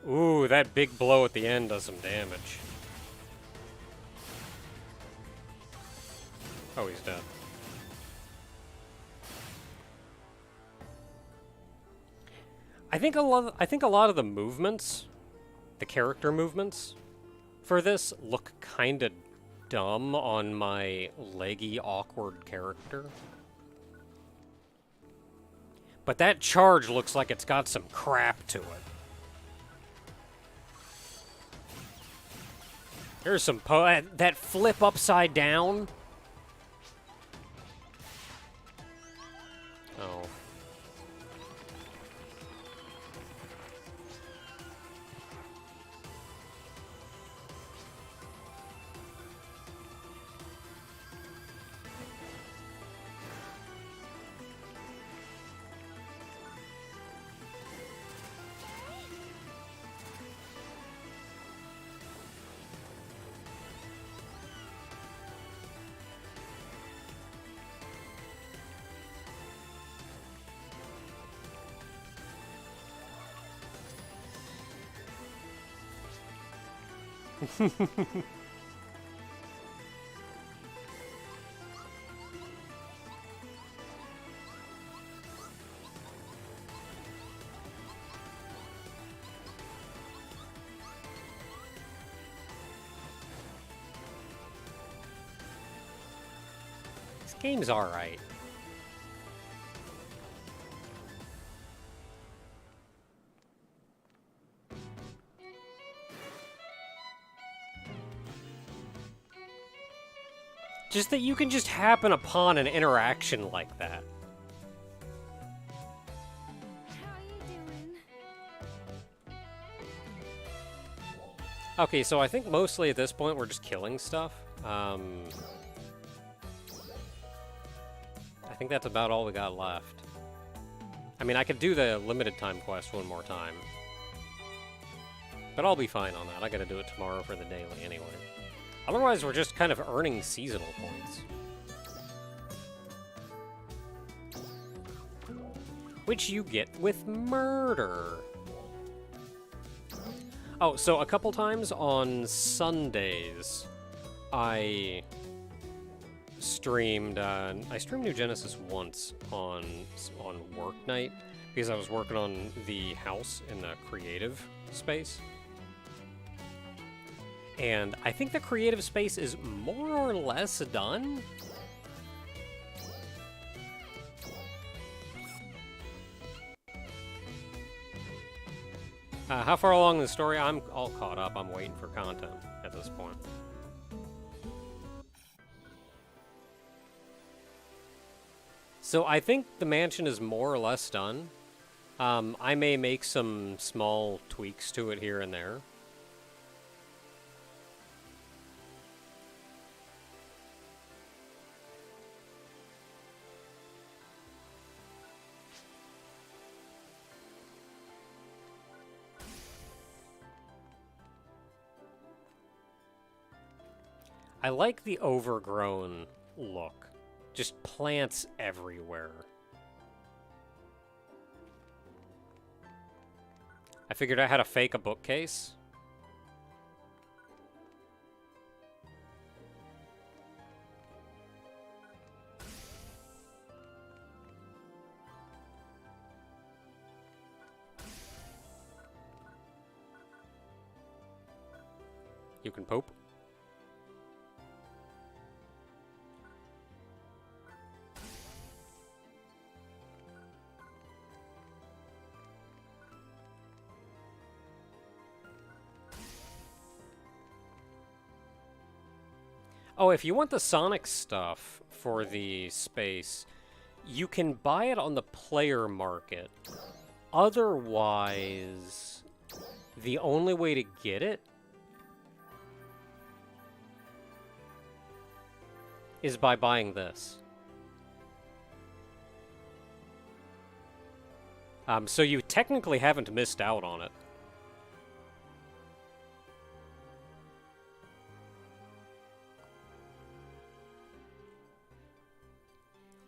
Ooh, that big blow at the end does some damage. Oh, he's dead. I think a lot of the movements, the character movements for this look kind of dumb on my leggy, awkward character. But that charge looks like it's got some crap to it. There's some that flip upside down This game's alright. Just that you can just happen upon an interaction like that. How you doing? Okay, so I think mostly at this point we're just killing stuff. I think that's about all we got left. I mean, I could do the limited time quest one more time. But I'll be fine on that. I gotta do it tomorrow for the daily anyway. Otherwise, we're just kind of earning seasonal points. Which you get with murder. Oh, so a couple times on Sundays, I streamed New Genesis once on work night because I was working on the house in the creative space. And I think the creative space is more or less done. How far along in the story? I'm all caught up. I'm waiting for content at this point. So I think the mansion is more or less done. I may make some small tweaks to it here and there. I like the overgrown look. Just plants everywhere. I figured out how to fake a bookcase. You can poop. Oh, if you want the Sonic stuff for the space, you can buy it on the player market. Otherwise, the only way to get it is by buying this. So you technically haven't missed out on it.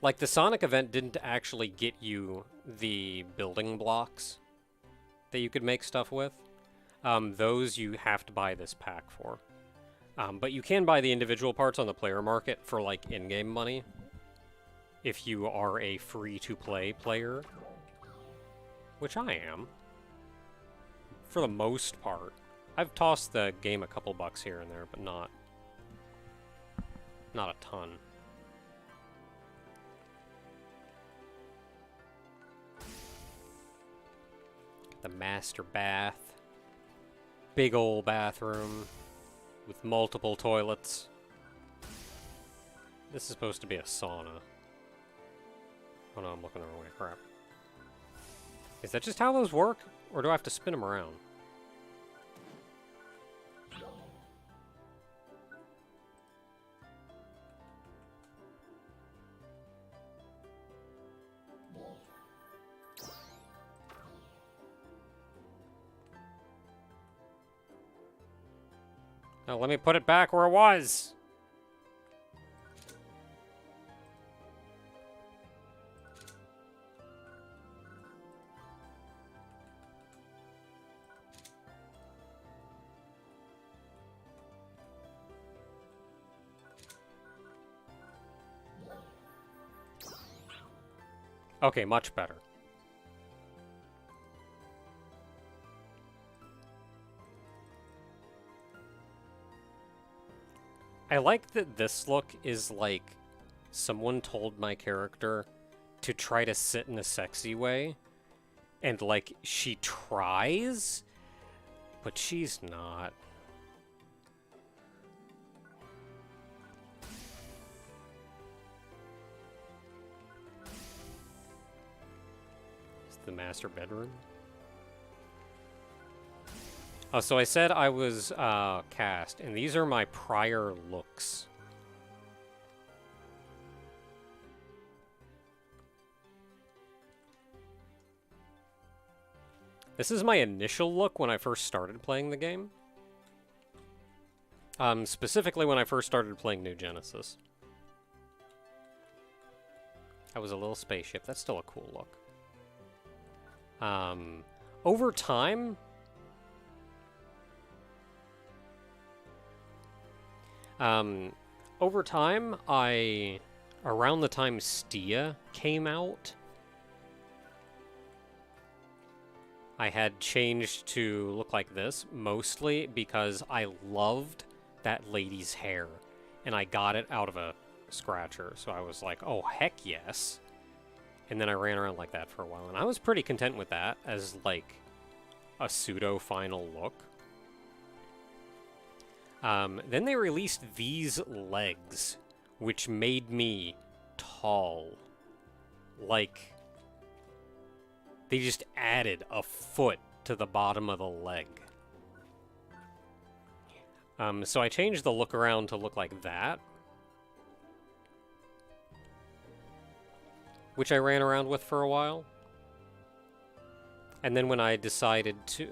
Like, the Sonic event didn't actually get you the building blocks that you could make stuff with. Those you have to buy this pack for. But you can buy the individual parts on the player market for, like, in-game money. If you are a free-to-play player. Which I am. For the most part. I've tossed the game a couple bucks here and there, but not a ton. The master bath. Big old bathroom with multiple toilets. This is supposed to be a sauna. Oh no, I'm looking the wrong way. Crap. Is that just how those work? Or do I have to spin them around? Now let me put it back where it was. Okay, much better. I like that this look is like someone told my character to try to sit in a sexy way, and like she tries, but she's not. It's the master bedroom. Oh, so I said I was cast, and these are my prior looks. This is my initial look when I first started playing the game. Specifically when I first started playing New Genesis. I was a little spaceship. That's still a cool look. Over time... over time, around the time Stia came out, I had changed to look like this, mostly because I loved that lady's hair, and I got it out of a scratcher, so I was like, oh, heck yes. And then I ran around like that for a while, and I was pretty content with that as, like, a pseudo-final look. Then they released these legs, which made me tall. Like, they just added a foot to the bottom of the leg. So I changed the look around to look like that, which I ran around with for a while. And then when I decided to...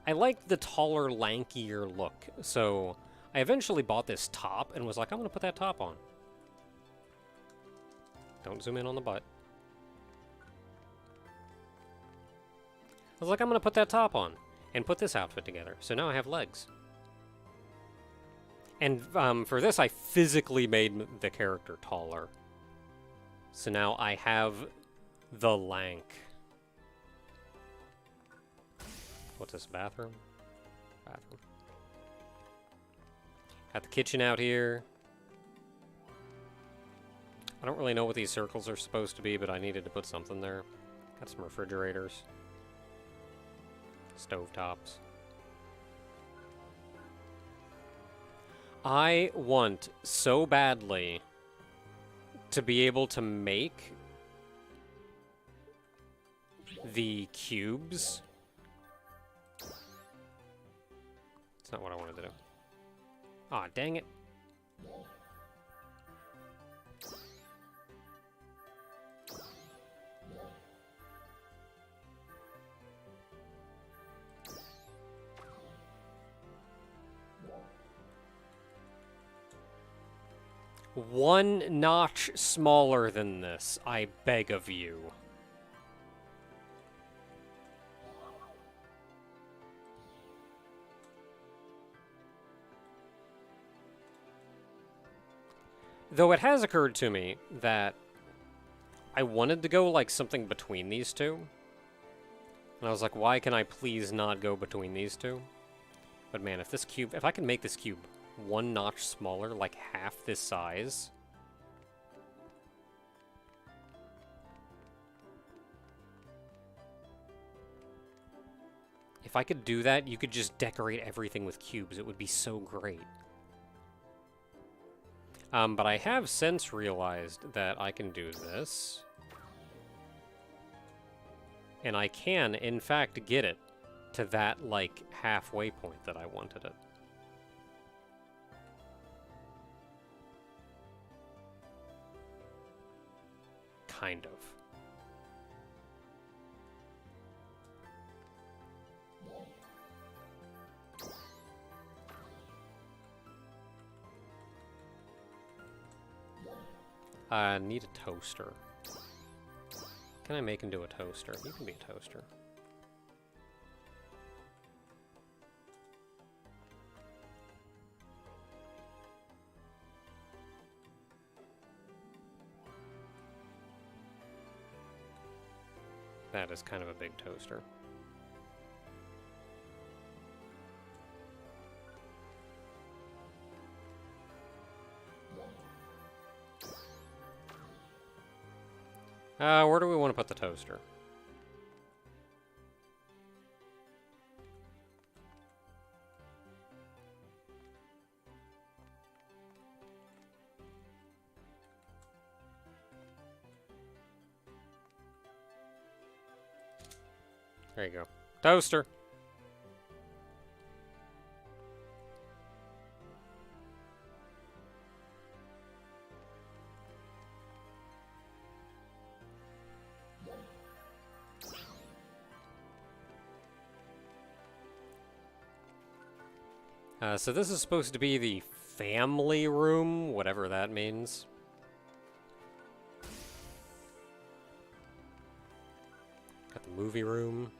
I liked the taller, lankier look, so I eventually bought this top and was like, I'm going to put that top on. Don't zoom in on the butt. I was like, I'm going to put that top on and put this outfit together. So now I have legs. And for this, I physically made the character taller. So now I have the lank. What's this, bathroom? Bathroom. Got the kitchen out here. I don't really know what these circles are supposed to be, but I needed to put something there. Got some refrigerators. Stovetops. I want so badly to be able to make the cubes. That's not what I wanted to do. Aw, dang it. One notch smaller than this, I beg of you. Though it has occurred to me that I wanted to go like something between these two. And I was like, why can I please not go between these two? But man, if I can make this cube one notch smaller, like half this size. If I could do that, you could just decorate everything with cubes. It would be so great. But I have since realized that I can do this. And I can, in fact, get it to that, like, halfway point that I wanted it. Kind of. I need a toaster. Can I make into a toaster? You can be a toaster. That is kind of a big toaster. Where do we want to put the toaster? There you go. Toaster! So this is supposed to be the family room, whatever that means. Got the movie room.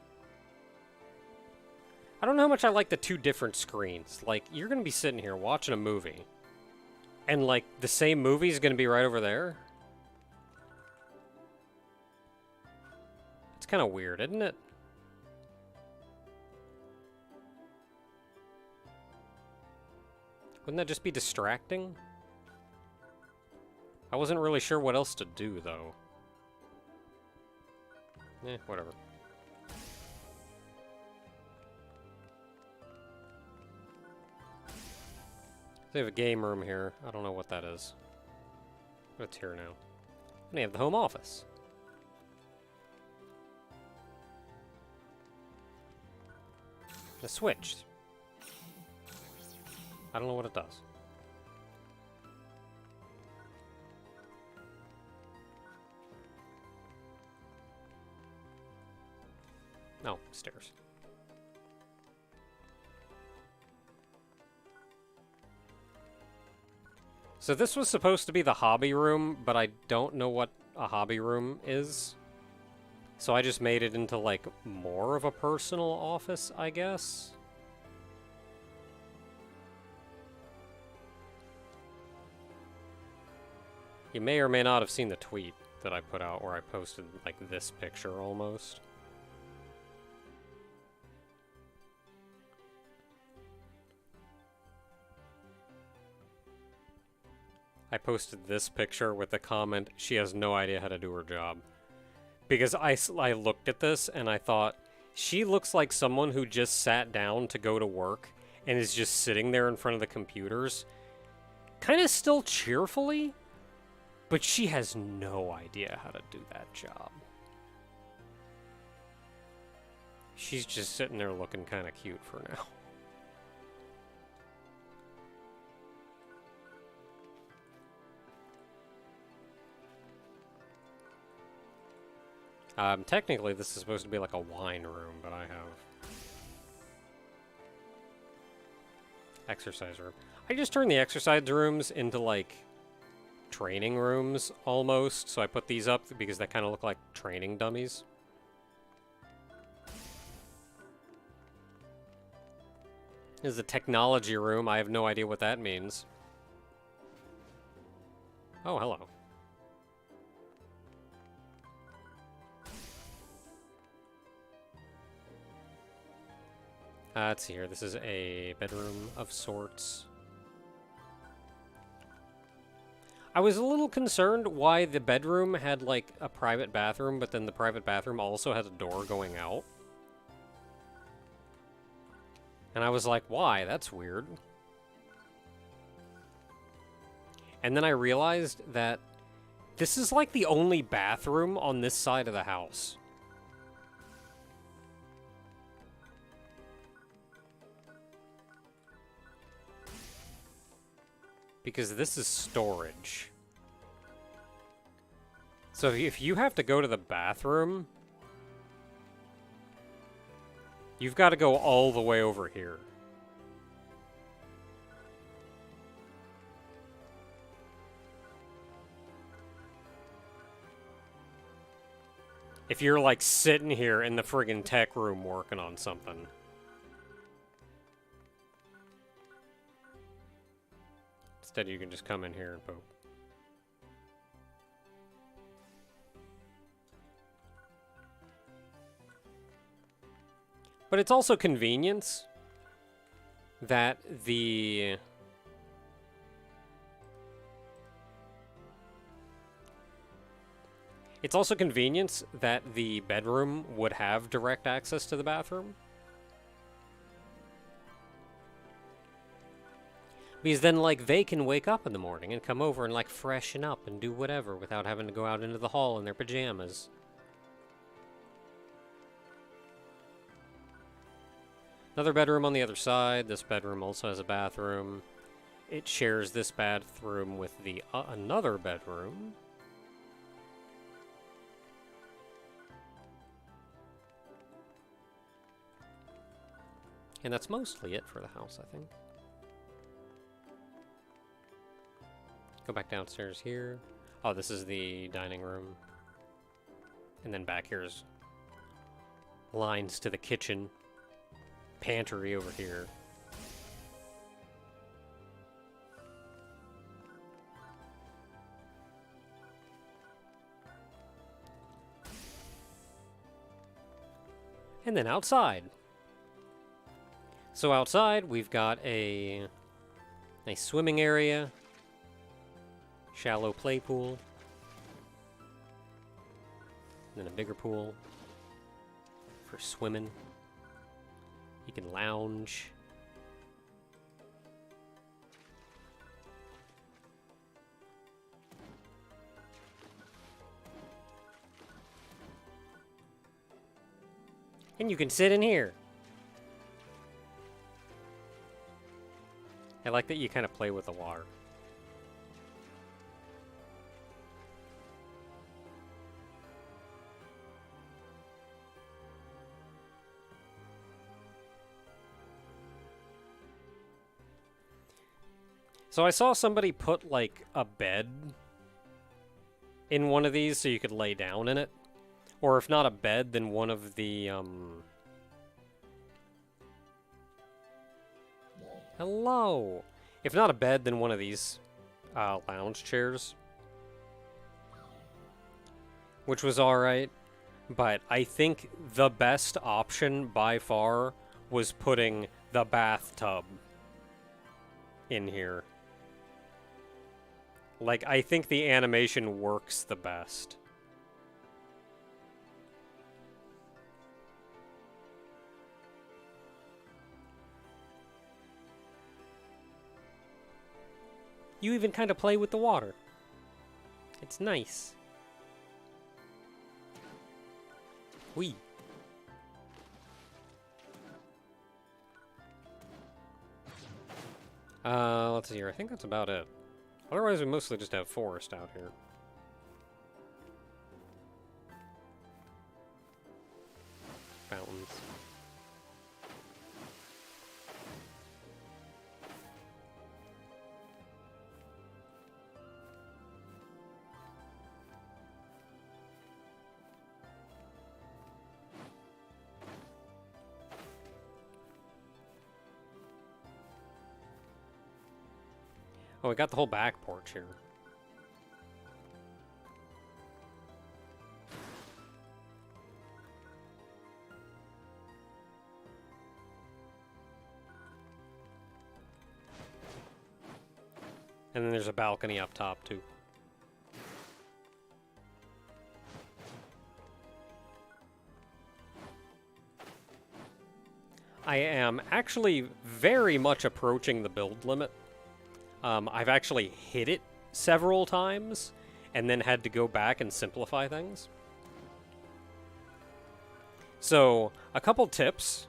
I don't know how much I like the two different screens. Like, you're going to be sitting here watching a movie, and, like, the same movie is going to be right over there? It's kind of weird, isn't it? Wouldn't that just be distracting? I wasn't really sure what else to do, though. Whatever. They have a game room here. I don't know what that is. But it's here now. And they have the home office. The switch. I don't know what it does. No, stairs. So this was supposed to be the hobby room, but I don't know what a hobby room is. So I just made it into, like, more of a personal office, I guess. You may or may not have seen the tweet that I put out where I posted, like, this picture almost. I posted this picture with the comment, she has no idea how to do her job. Because I looked at this and I thought, she looks like someone who just sat down to go to work and is just sitting there in front of the computers, kind of still cheerfully, but she has no idea how to do that job. She's just sitting there looking kind of cute for now. Technically, this is supposed to be like a wine room, but I have exercise room. I just turned the exercise rooms into, like, training rooms, almost. So I put these up because they kind of look like training dummies. This is a technology room. I have no idea what that means. Oh, hello. Let's see here. This is a bedroom of sorts. I was a little concerned why the bedroom had, like, a private bathroom, but then the private bathroom also had a door going out. And I was like, why? That's weird. And then I realized that this is, like, the only bathroom on this side of the house. Because this is storage. So if you have to go to the bathroom, you've got to go all the way over here. If you're, like, sitting here in the friggin' tech room working on something. Instead, you can just come in here and poop. But it's also convenience that the... It's also convenience that the bedroom would have direct access to the bathroom. Because then, like, they can wake up in the morning and come over and, like, freshen up and do whatever without having to go out into the hall in their pajamas. Another bedroom on the other side. This bedroom also has a bathroom. It shares this bathroom with the another bedroom. And that's mostly it for the house, I think. Go back downstairs here. Oh, this is the dining room. And then back here's lines to the kitchen. Pantry over here. And then outside. So outside, we've got a nice swimming area. Shallow play pool. And then a bigger pool for swimming. You can lounge. And you can sit in here. I like that you kind of play with the water. So I saw somebody put, like, a bed in one of these so you could lay down in it. Or if not a bed, then one of the, Hello! If not a bed, then one of these, lounge chairs. Which was alright. But I think the best option, by far, was putting the bathtub in here. Like, I think the animation works the best. You even kind of play with the water. It's nice. Whee. Let's see here. I think that's about it. Otherwise, we mostly just have forest out here. Fountains. Oh, we got the whole back porch here. And then there's a balcony up top, too. I am actually very much approaching the build limit. I've actually hit it several times and then had to go back and simplify things. So, a couple tips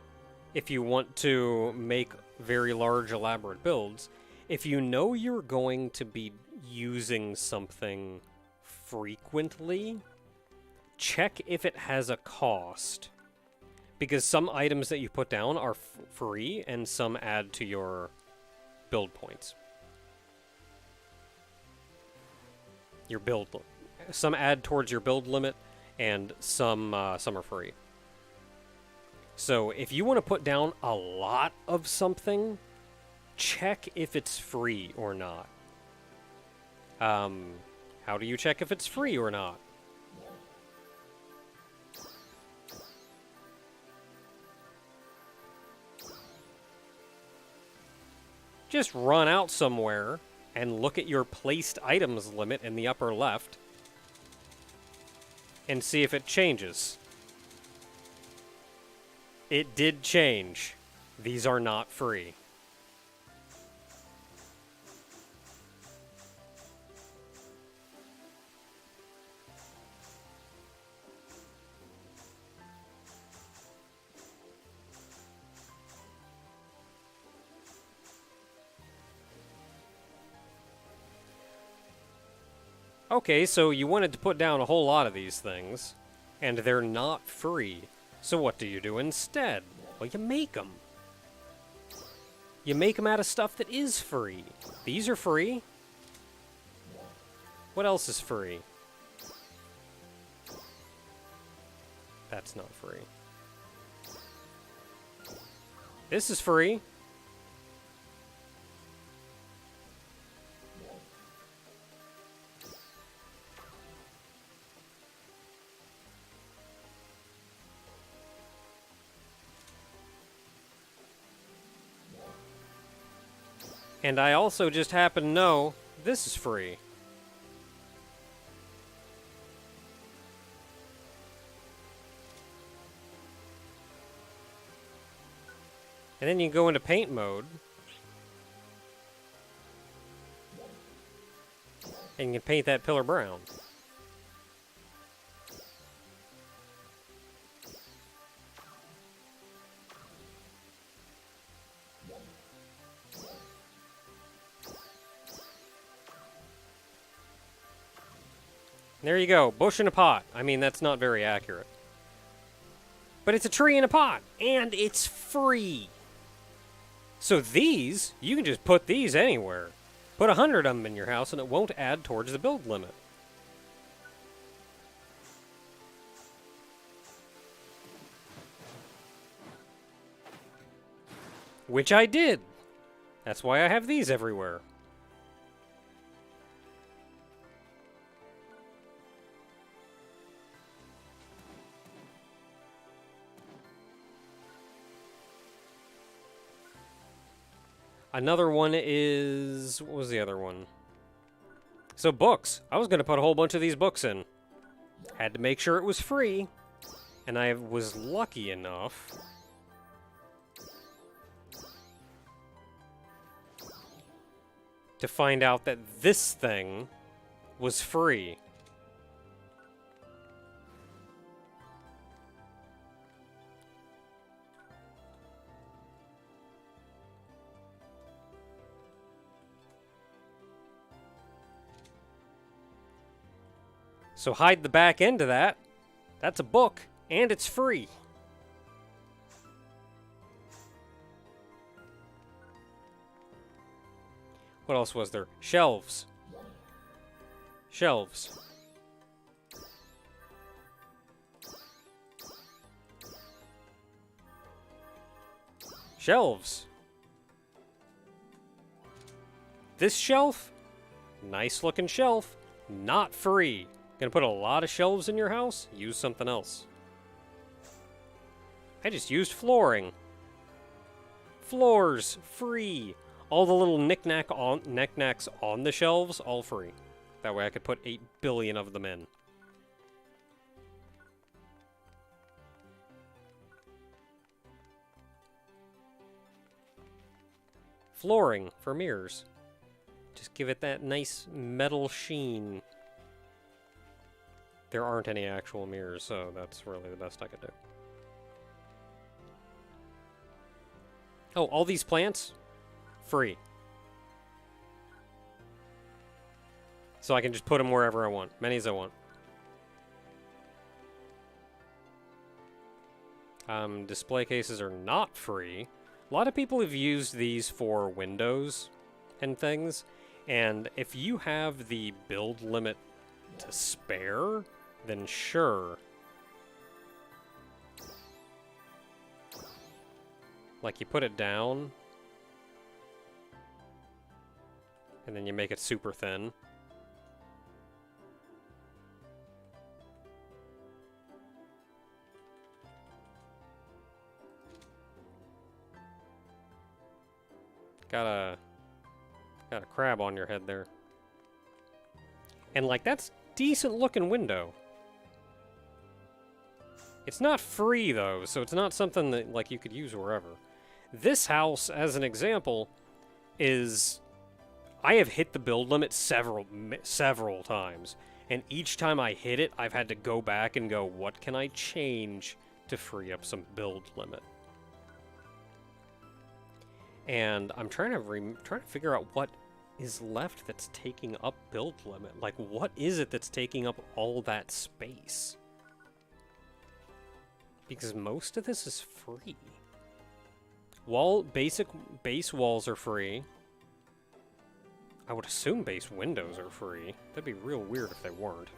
if you want to make very large, elaborate builds. If you know you're going to be using something frequently, check if it has a cost. Because some items that you put down are free and some add to your build points. Your build, some add towards your build limit, and some are free. So if you want to put down a lot of something, check if it's free or not. How do you check if it's free or not? just run out somewhere and look at your placed items limit in the upper left and see if it changes. It did change. These are not free. Okay, so you wanted to put down a whole lot of these things, and they're not free. So what do you do instead? Well, you make them. You make them out of stuff that is free. These are free. What else is free? That's not free. This is free. And I also just happen to know this is free. And then you go into paint mode. And you can paint that pillar brown. There you go, bush in a pot. I mean, that's not very accurate. But it's a tree in a pot, and it's free. So these, you can just put these anywhere. Put 100 of them in your house, and it won't add towards the build limit. Which I did. That's why I have these everywhere. Another one is... what was the other one? So books. I was going to put a whole bunch of these books in. Had to make sure it was free. And I was lucky enough to find out that this thing was free. So hide the back end of that. That's a book, and it's free. What else was there? Shelves. Shelves. Shelves. This shelf, nice looking shelf, not free. Gonna put a lot of shelves in your house? Use something else. I just used flooring. Floors, free. All the little knickknacks on the shelves, all free. That way I could put 8 billion of them in. Flooring for mirrors. Just give it that nice metal sheen. There aren't any actual mirrors, so that's really the best I could do. Oh, all these plants? Free. So I can just put them wherever I want. Many as I want. Display cases are not free. A lot of people have used these for windows and things. And if you have the build limit to spare, then sure. Like you put it down, and then you make it super thin. Gotta Got a crab on your head there. And, like, that's decent looking window. It's not free, though, so it's not something that, like, you could use wherever. This house, as an example, is... I have hit the build limit several times. And each time I hit it, I've had to go back and go, what can I change to free up some build limit? And I'm trying to figure out what is left that's taking up build limit. Like, what is it that's taking up all that space? Because most of this is free. Base walls are free. I would assume base windows are free. That'd be real weird if they weren't.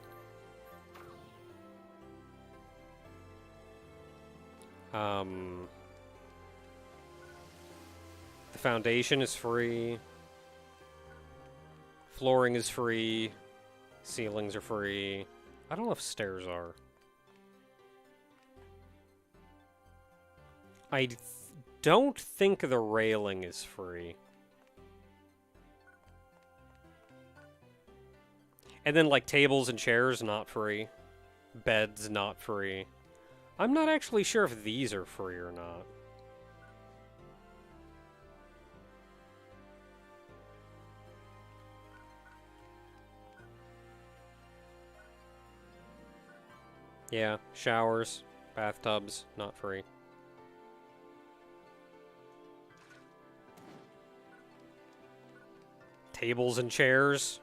The foundation is free. Flooring is free. Ceilings are free. I don't know if stairs are. I don't think the railing is free. And then, like, tables and chairs, not free. Beds, not free. I'm not actually sure if these are free or not. Yeah, showers, bathtubs, not free. Tables and chairs.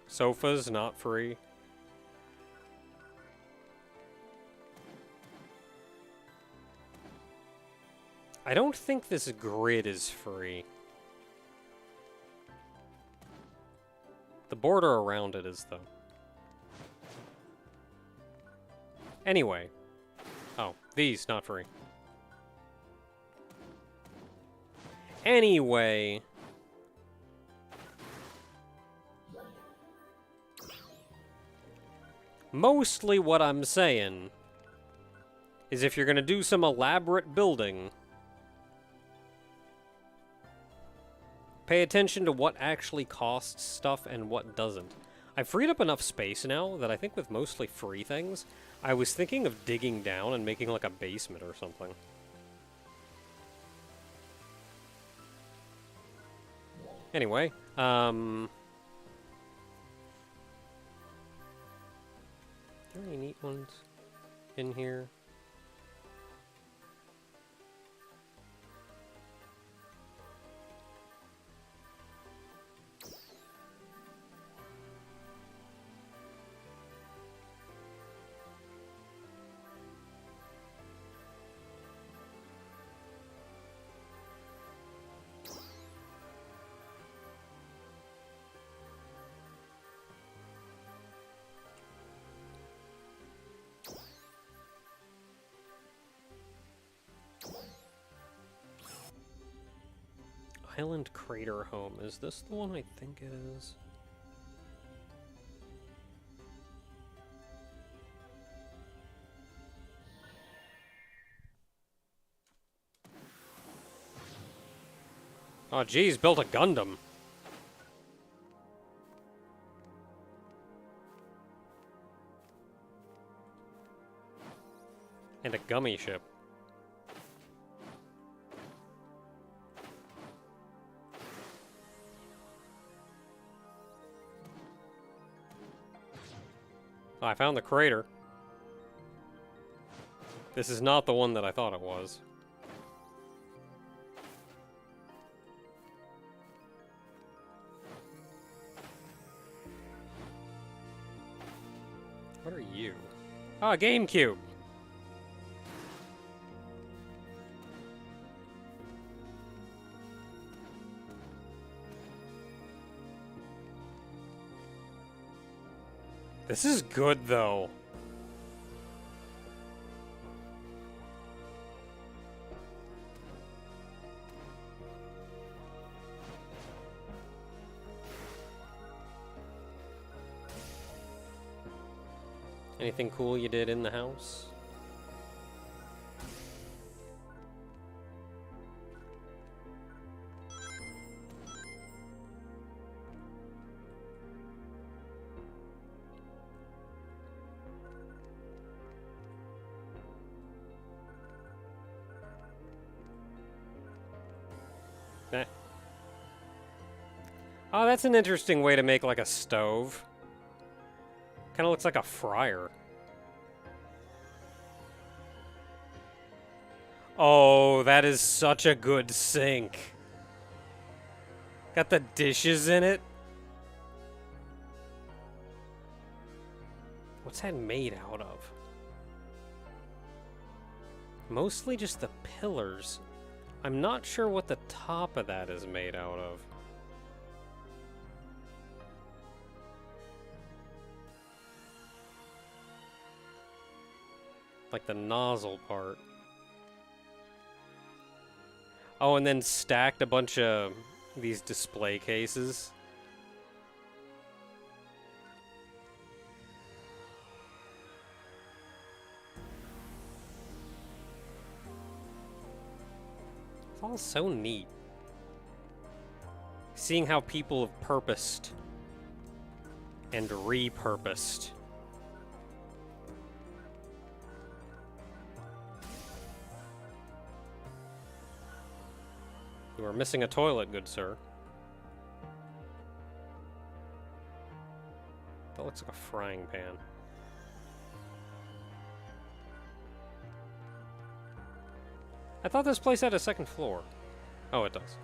Sofas, not free. I don't think this grid is free. The border around it is, though. Anyway. Oh, these, not free. Anyway. Mostly what I'm saying is if you're going to do some elaborate building, pay attention to what actually costs stuff and what doesn't. I've freed up enough space now that I think with mostly free things, I was thinking of digging down and making like a basement or something. Anyway, are there any neat ones in here? Island Crater Home. Is this the one I think it is? Oh, geez, built a Gundam. And a gummy ship. Oh, I found the crater. This is not the one that I thought it was. What are you? Ah, GameCube! This is good, though. Anything cool you did in the house? Oh, that's an interesting way to make like a stove. Kind of looks like a fryer. Oh, that is such a good sink. Got the dishes in it. What's that made out of? Mostly just the pillars. I'm not sure what the top of that is made out of. Like the nozzle part. Oh, and then stacked a bunch of these display cases. It's all so neat. Seeing how people have purposed and repurposed. You are missing a toilet, good sir. That looks like a frying pan. I thought this place had a second floor. Oh, it does.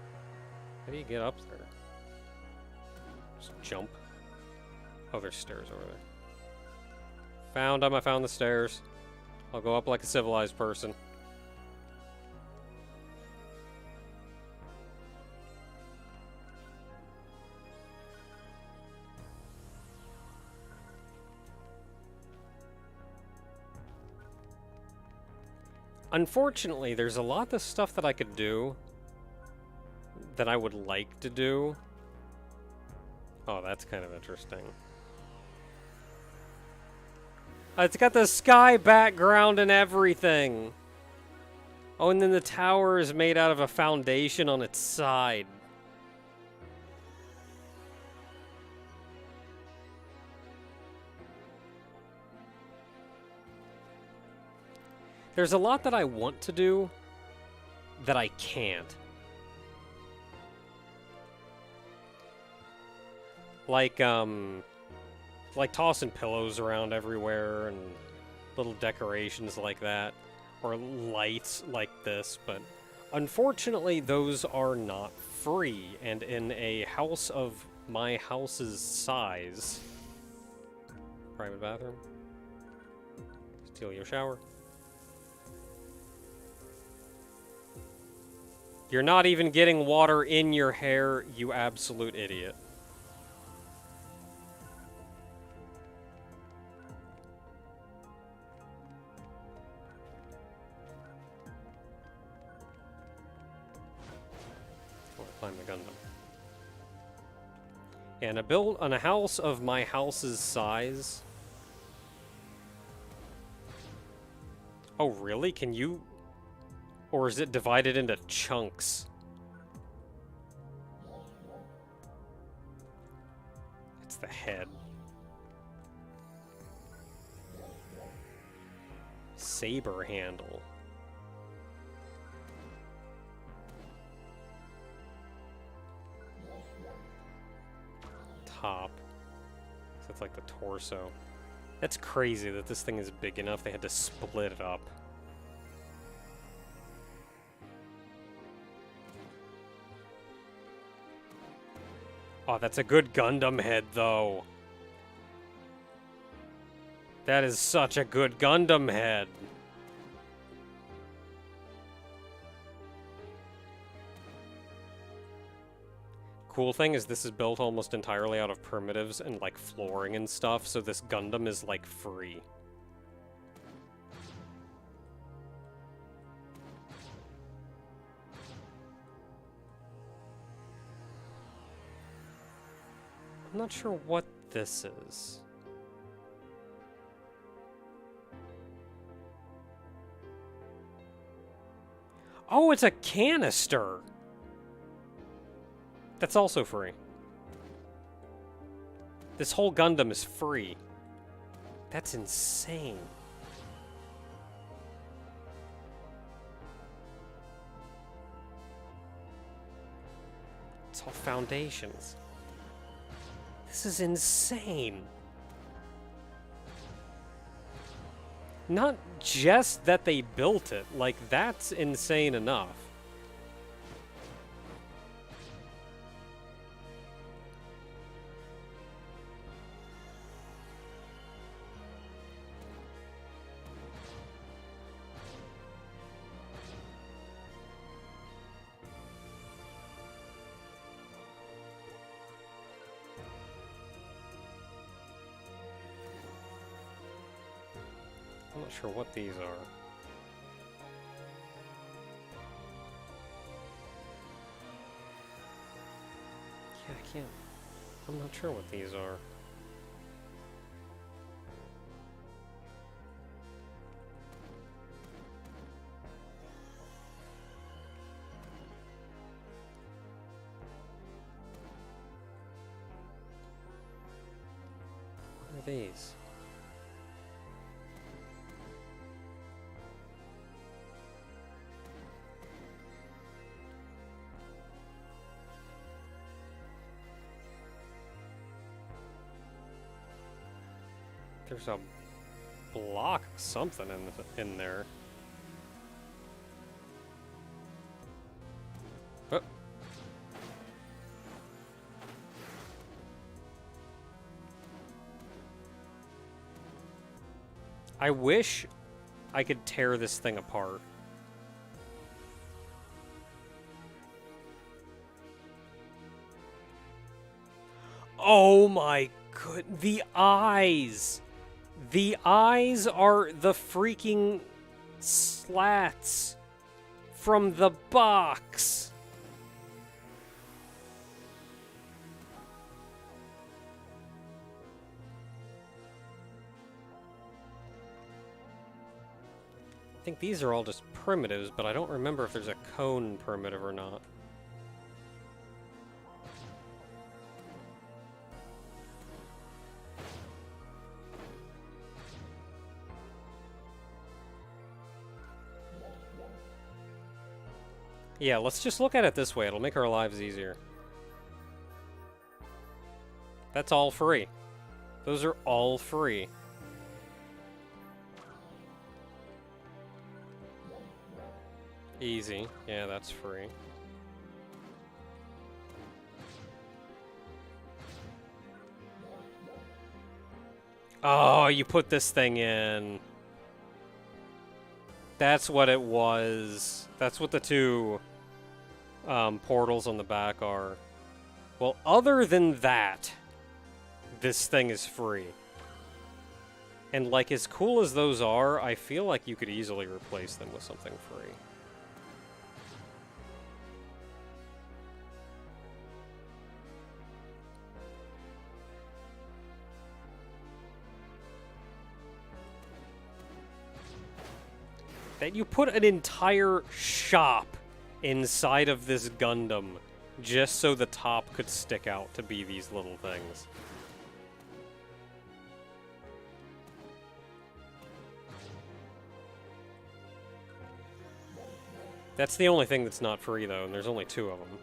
How do you get up there? Just jump. Oh, there's stairs over there. Found them. I found the stairs. I'll go up like a civilized person. Unfortunately, there's a lot of stuff that I could do that I would like to do. Oh, that's kind of interesting. It's got the sky background and everything. Oh, and then the tower is made out of a foundation on its side. There's a lot that I want to do that I can't. Like tossing pillows around everywhere and little decorations like that. Or lights like this, but unfortunately those are not free. And in a house of my house's size... Private bathroom. Steal your shower. You're not even getting water in your hair, you absolute idiot. Oh, I climbed the Gundam. And on a house of my house's size. Oh, really? Can you... Or is it divided into chunks? It's the head. Saber handle. Top. So it's like the torso. That's crazy that this thing is big enough they had to split it up. Oh, that's a good Gundam head, though. That is such a good Gundam head. Cool thing is this is built almost entirely out of primitives and, like, flooring and stuff, so this Gundam is, like, free. I'm not sure what this is. Oh, it's a canister! That's also free. This whole Gundam is free. That's insane. It's all foundations. This is insane. Not just that they built it, like, that's insane enough. I'm not sure what these are. Yeah, I can't. I'm not sure what these are. What are these? There's a block of something in there. Oh. I wish I could tear this thing apart. Oh my good, the eyes! The eyes are the freaking slats from the box. I think these are all just primitives, but I don't remember if there's a cone primitive or not. Yeah, let's just look at it this way. It'll make our lives easier. That's all free. Those are all free. Easy. Yeah, that's free. Oh, you put this thing in. That's what it was. That's what the two portals on the back are. Well, other than that, this thing is free. And like, as cool as those are, I feel like you could easily replace them with something free. That you put an entire shop inside of this Gundam just so the top could stick out to be these little things. That's the only thing that's not free, though, and there's only two of them.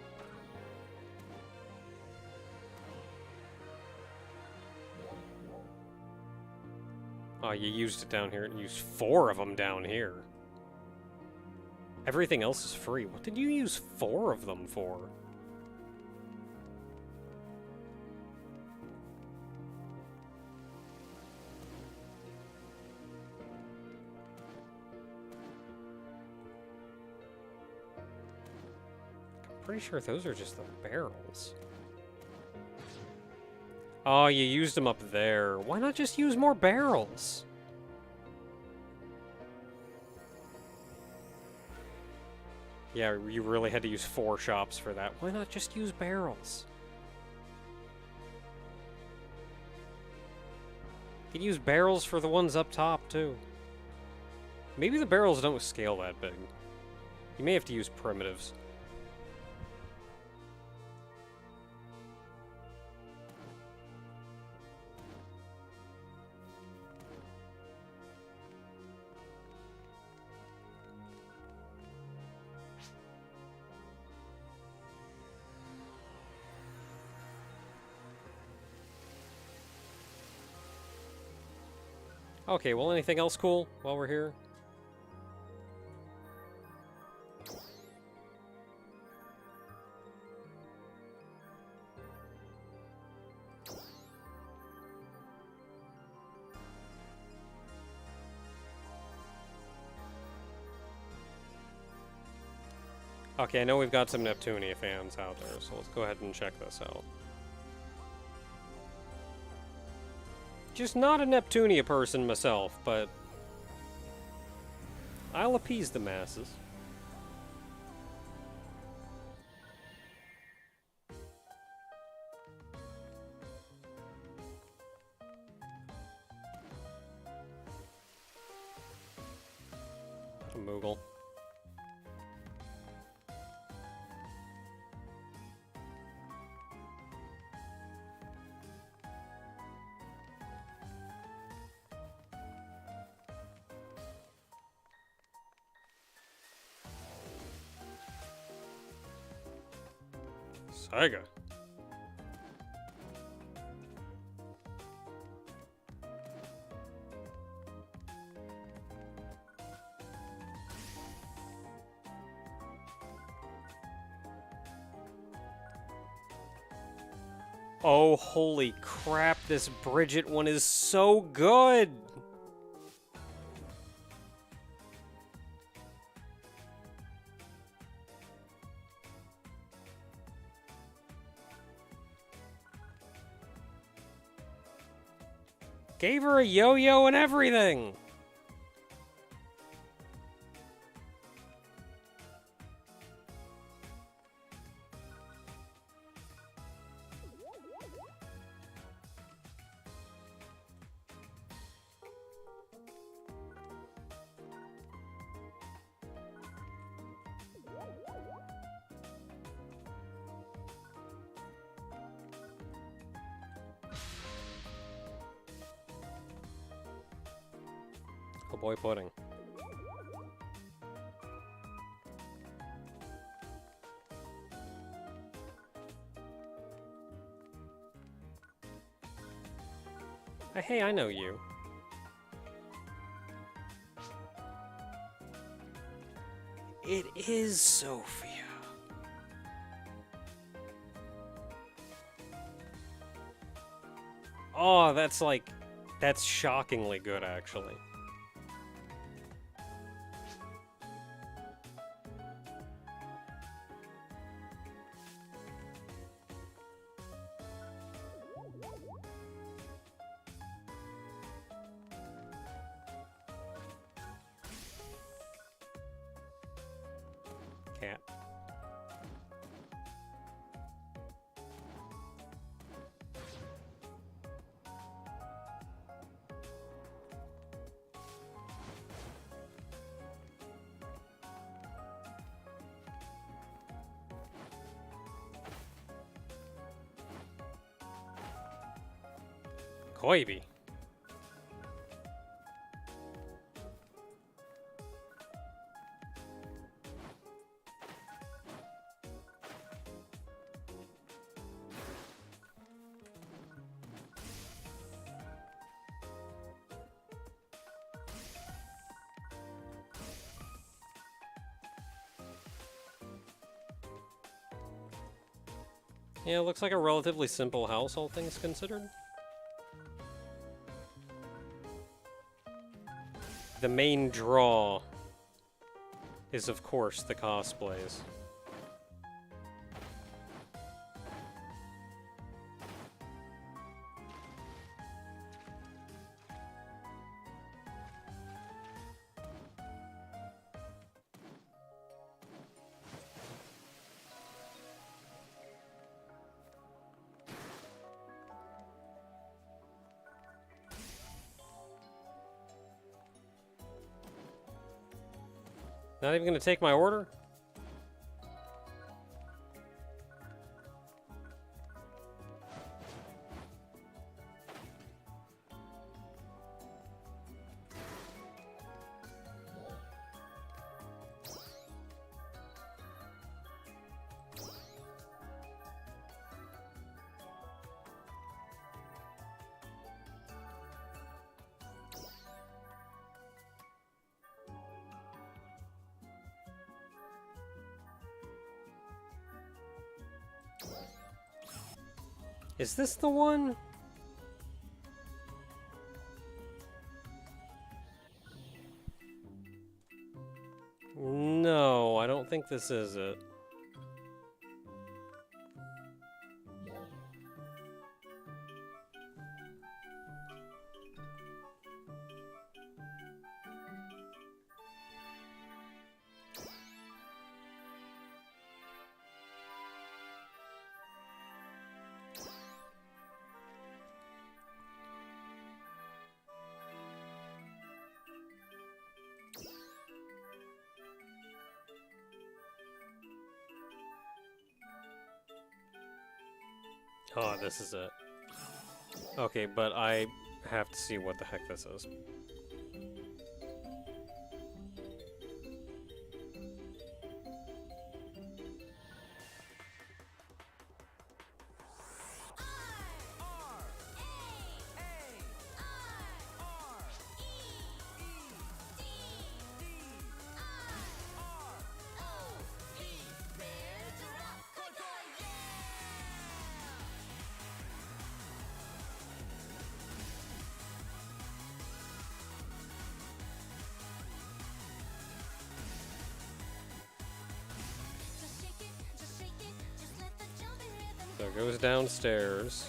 Oh, you used it down here and used 4 of them down here. Everything else is free. What did you use 4 of them for? I'm pretty sure those are just the barrels. Oh, you used them up there. Why not just use more barrels? Yeah, you really had to use 4 shops for that. Why not just use barrels? You could use barrels for the ones up top, too. Maybe the barrels don't scale that big. You may have to use primitives. Okay, well, anything else cool while we're here? Okay, I know we've got some Neptunia fans out there, so let's go ahead and check this out. Just not a Neptunia person myself, but I'll appease the masses. A Moogle. Sega. Oh, holy crap, this Bridget one is so good! Gave her a yo-yo and everything! Oh boy, pudding. Hey, I know you. It is Sophia. Oh, that's shockingly good, actually. Cat. Koibi. Yeah, it looks like a relatively simple house, all things considered. The main draw is, of course, the cosplays. Not even gonna take my order? Is this the one? No, I don't think this is it. Oh, this is it. Okay, but I have to see what the heck this is. So it goes downstairs.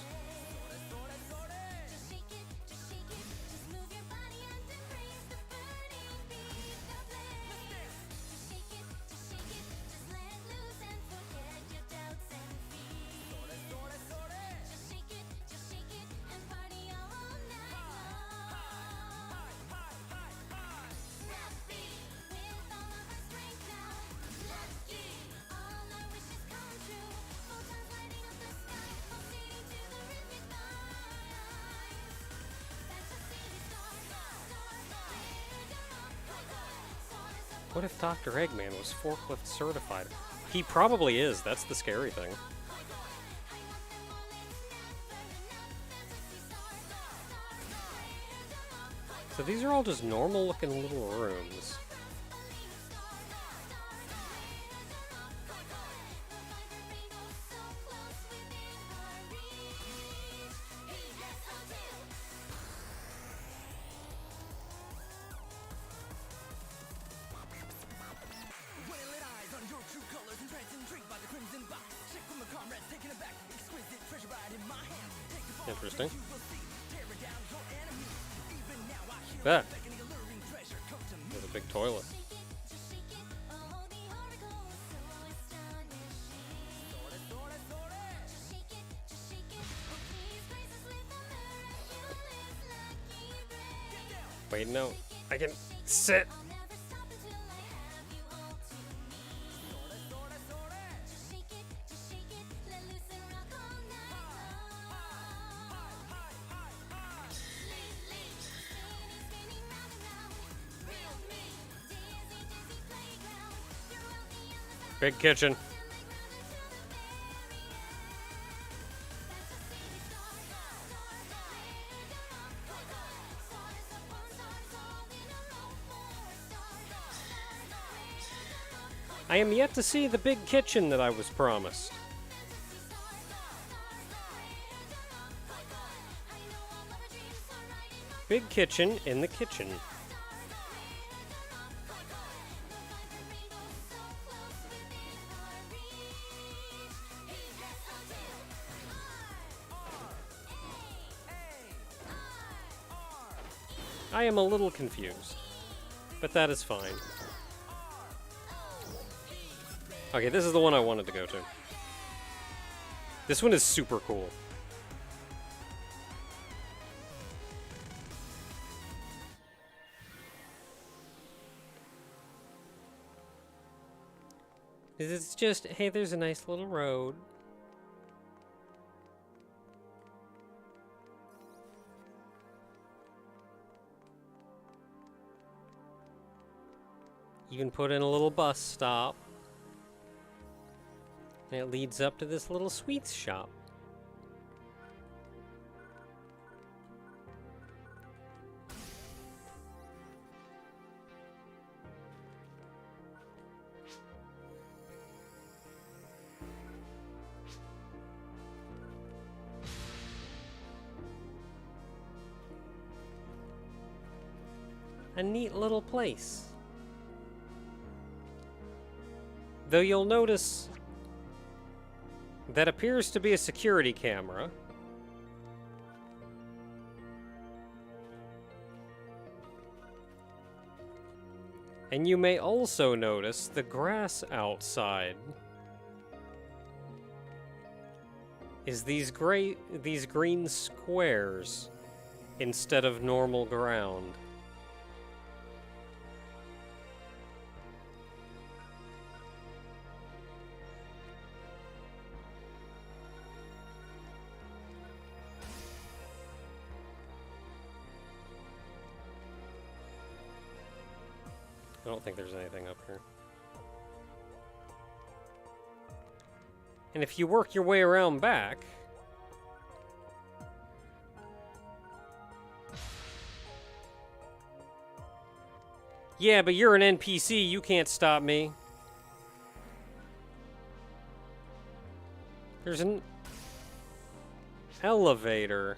What if Dr. Eggman was forklift certified? He probably is. That's the scary thing. So these are all just normal looking little rooms. Interesting. That. There's a big toilet. Wait, no. I can sit. Big kitchen. I am yet to see the big kitchen that I was promised. Big kitchen in the kitchen. I am a little confused, but that is fine. Okay, this is the one I wanted to go to. This one is super cool. It's just, hey, there's a nice little road. Even put in a little bus stop. And it leads up to this little sweets shop. a neat little place. Though you'll notice that appears to be a security camera. And you may also notice the grass outside is these green squares instead of normal ground. I don't think there's anything up here. And if you work your way around back, yeah, but you're an NPC, you can't stop me. There's an elevator.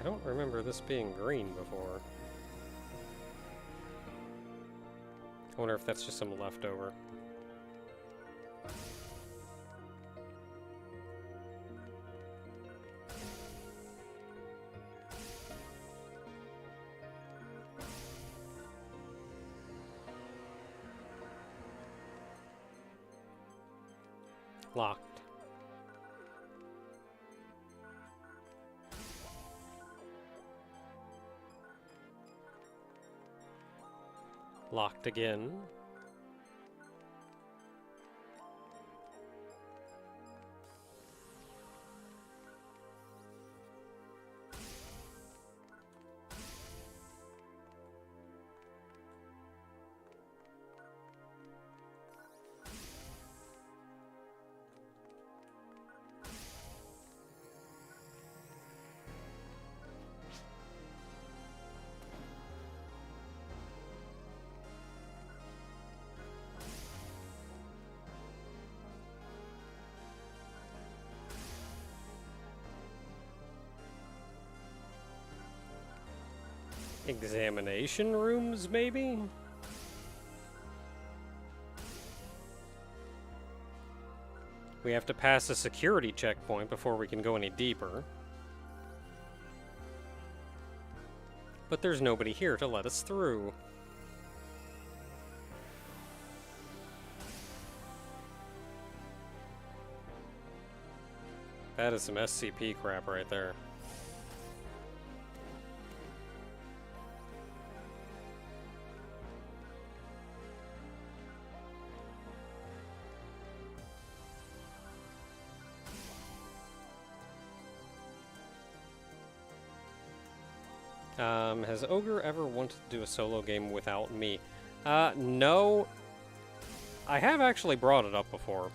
I don't remember this being green before. I wonder if that's just some leftover. Locked. Locked again. Examination rooms, maybe? We have to pass a security checkpoint before we can go any deeper. But there's nobody here to let us through. That is some SCP crap right there. Has Ogre ever wanted to do a solo game without me? No. I have actually brought it up before.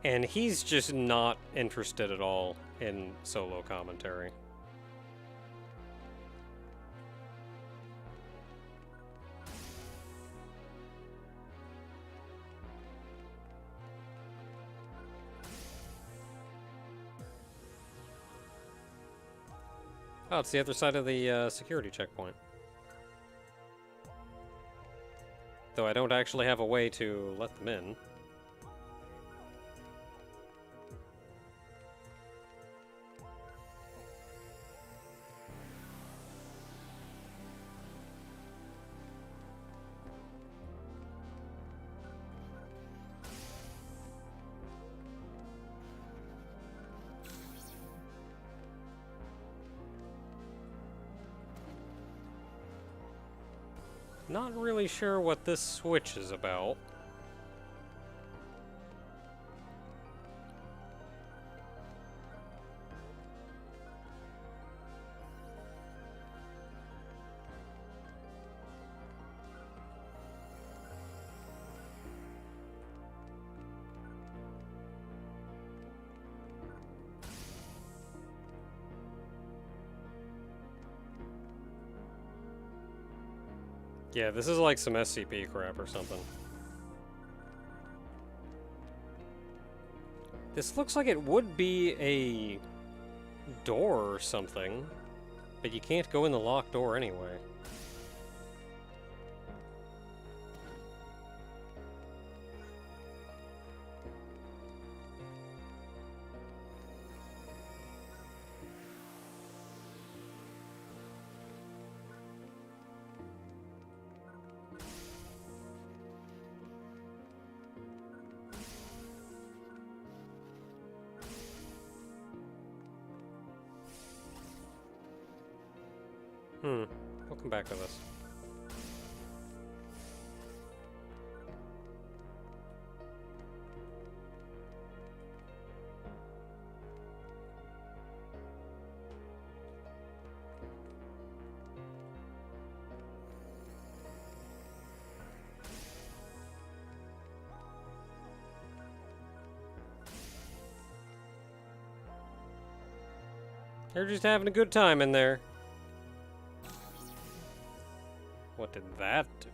And he's just not interested at all in solo commentary. Oh, it's the other side of the security checkpoint. Though I don't actually have a way to let them in. Not really sure what this switch is about. Yeah, this is like some SCP crap or something. This looks like it would be a door or something, but you can't go in the locked door anyway. We'll come back to this. They're just having a good time in there. What did that do?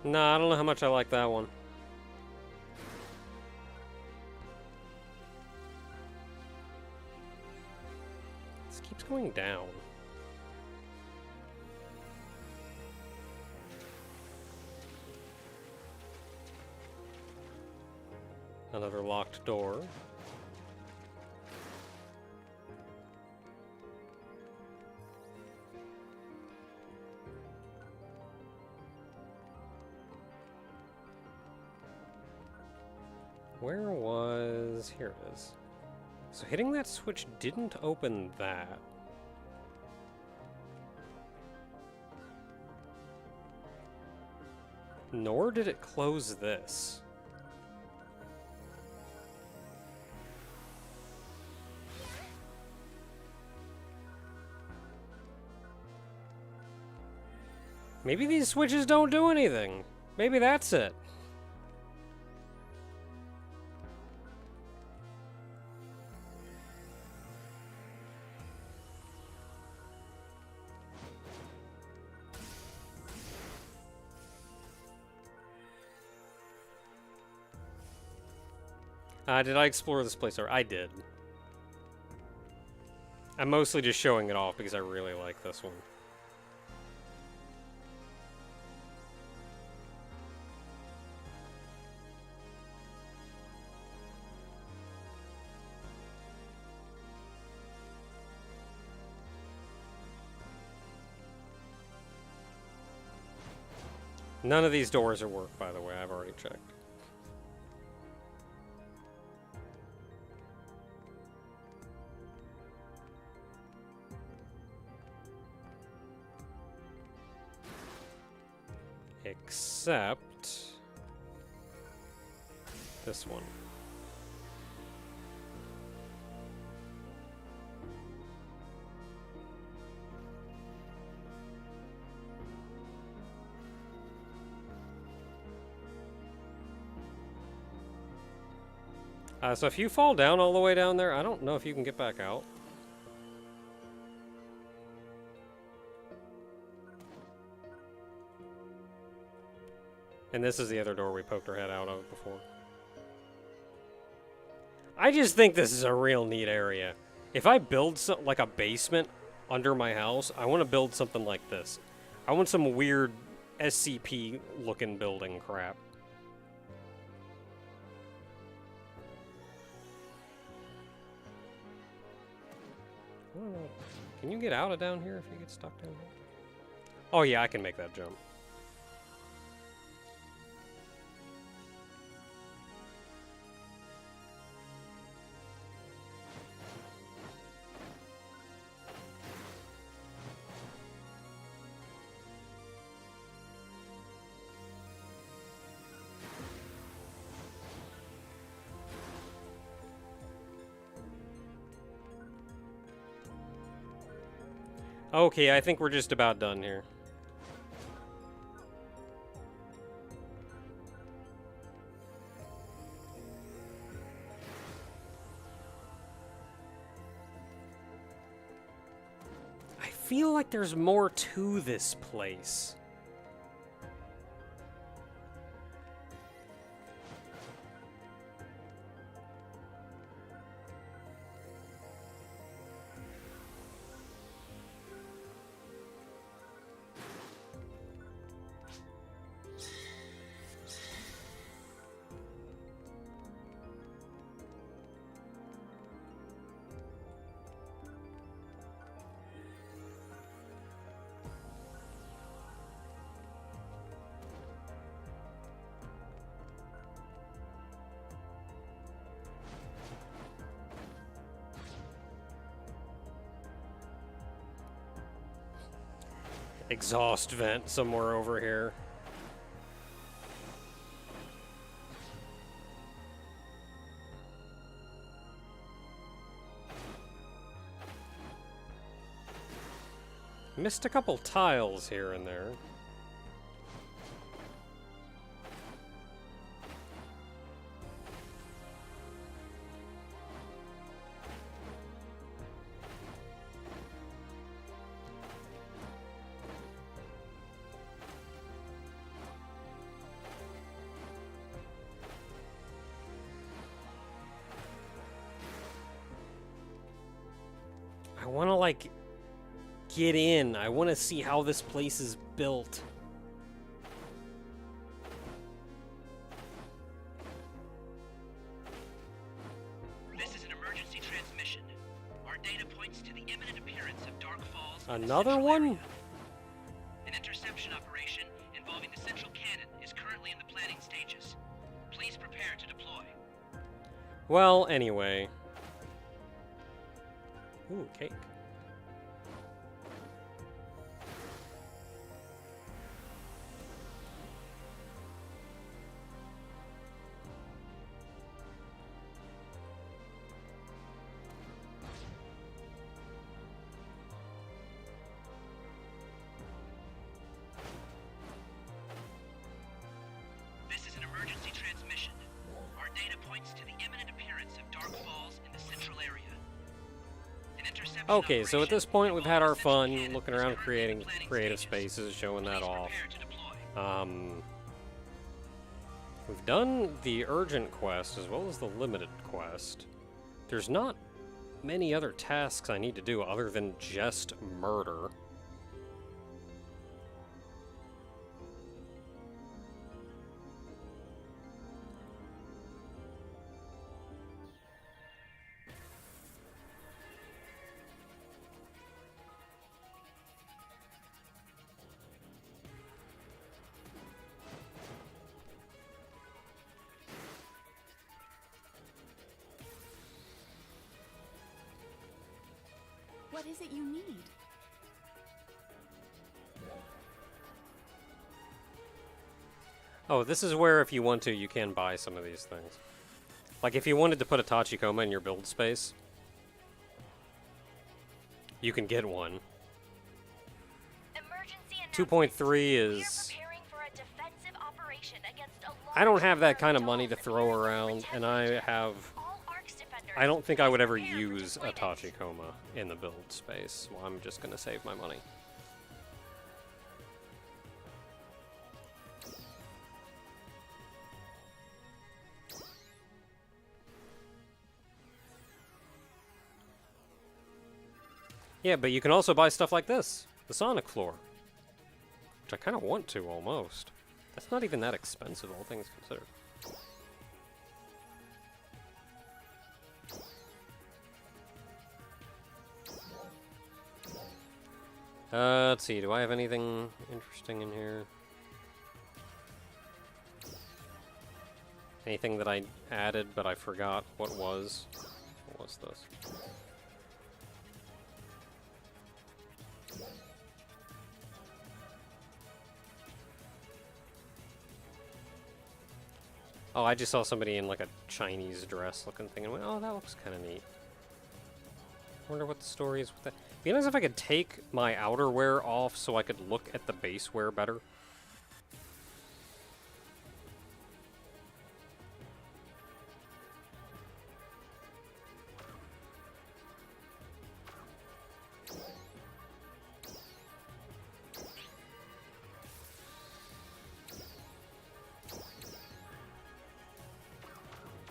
Nah, I don't know how much I like that one. This keeps going down. Another locked door. Where was... Here it is. So hitting that switch didn't open that. Nor did it close this. Maybe these switches don't do anything. Maybe that's it. Did I explore this place? Or I did. I'm mostly just showing it off because I really like this one. None of these doors are work, by the way. I've already checked. Except this one. So if you fall down all the way down there, I don't know if you can get back out. And this is the other door we poked our head out of before. I just think this is a real neat area. If I build like a basement under my house, I want to build something like this. I want some weird SCP looking building crap. I don't know. Can you get out of down here if you get stuck down here? Oh yeah, I can make that jump. Okay, I think we're just about done here. I feel like there's more to this place. Exhaust vent somewhere over here. Missed a couple tiles here and there. I want to, like, get in. I want to see how this place is built. This is an emergency transmission. Our data points to the imminent appearance of dark falls. in the Another central one? area. An interception operation involving the central cannon is currently in the planning stages. Please prepare to deploy. Well, anyway. Ooh, cake. This is an emergency transmission. Our data points to the imminent appearance of dark falls in the central area. An interception Okay, so at this point we've had our fun involving the looking central around cannon is creating currently in the creative planning stages. spaces, showing that Please off. prepare to deploy. We've done the urgent quest as well as the limited quest. There's not many other tasks I need to do other than just murder. What is it you need? Oh, this is where if you want to, you can buy some of these things. Like if you wanted to put a Tachikoma in your build space, you can get one. Emergency 2.3 We is... are preparing for a defensive operation against a I don't large have that number kind of of money to dolls throw and around, and I pretend have... all Arcs defenders. I don't think I would ever Prepare for use a deployment. Tachikoma in the build space. Well, I'm just gonna save my money. Yeah, but you can also buy stuff like this, the Sonic floor, which I kind of want to almost. That's not even that expensive, all things considered. Let's see, do I have anything interesting in here? Anything that I added but I forgot what was? What was this? Oh, I just saw somebody in like a Chinese dress looking thing and went, oh, that looks kind of neat. I wonder what the story is with that. Be nice if I could take my outerwear off so I could look at the basewear better.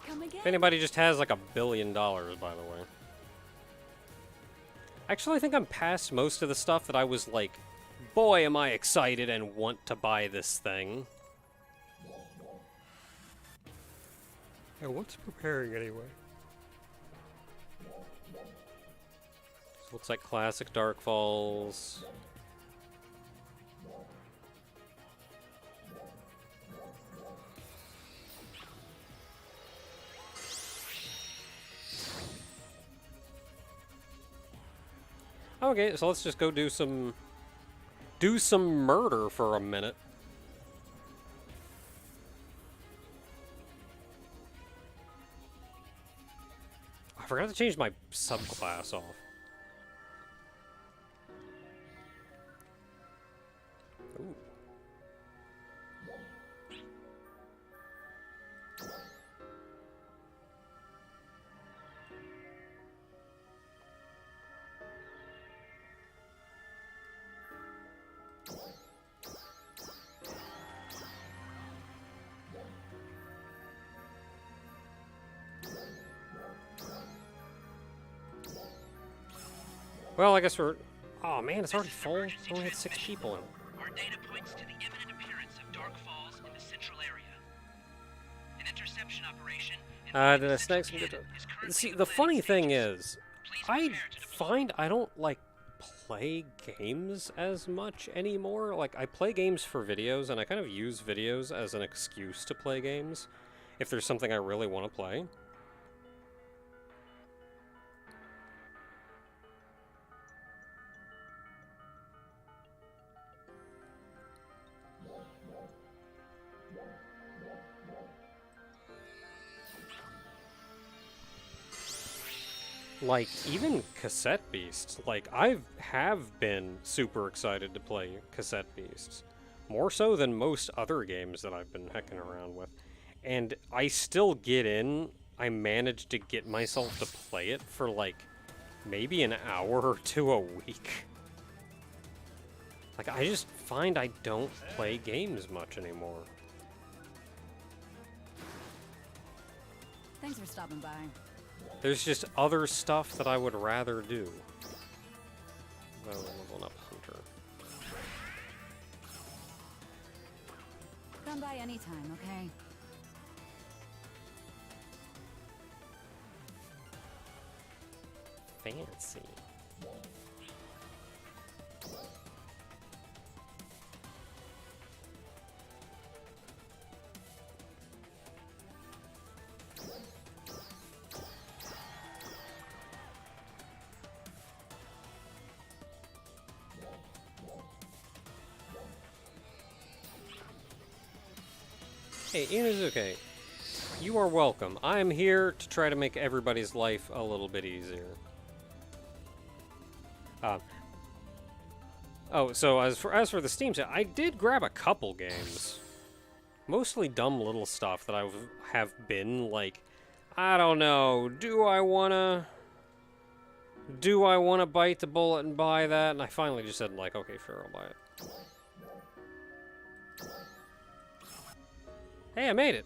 Come again. If anybody just has like $1 billion, by the way. Actually, I think I'm past most of the stuff that I was like, boy, am I excited and want to buy this thing. Yeah, what's preparing anyway? This looks like classic Dark Falls. Okay, so let's just go do some murder for a minute. I forgot to change my subclass off. Ooh. Well, I guess we're... Oh man, it's already full. It's only had 6 people in it. Our data points to the imminent appearance of dark falls in the central area. An interception operation. Then it's next. See, the funny thing is, I find I don't like play games as much anymore. Like, I play games for videos, and I kind of use videos as an excuse to play games if there's something I really want to play. Like, even Cassette Beasts, like, have been super excited to play Cassette Beasts. More so than most other games that I've been hecking around with. And I still get in, I managed to get myself to play it for, like, maybe an hour or 2 a week. Like, I just find I don't play games much anymore. Thanks for stopping by. There's just other stuff that I would rather do. Oh, level up Hunter. Come by anytime, okay? Fancy. Hey, Inuzuke, you are welcome. I'm here to try to make everybody's life a little bit easier. Oh, so as for the Steam set, I did grab a couple games. Mostly dumb little stuff that I have been like, I don't know, do I wanna bite the bullet and buy that? And I finally just said, like, okay, sure, I'll buy it. Hey, I made it.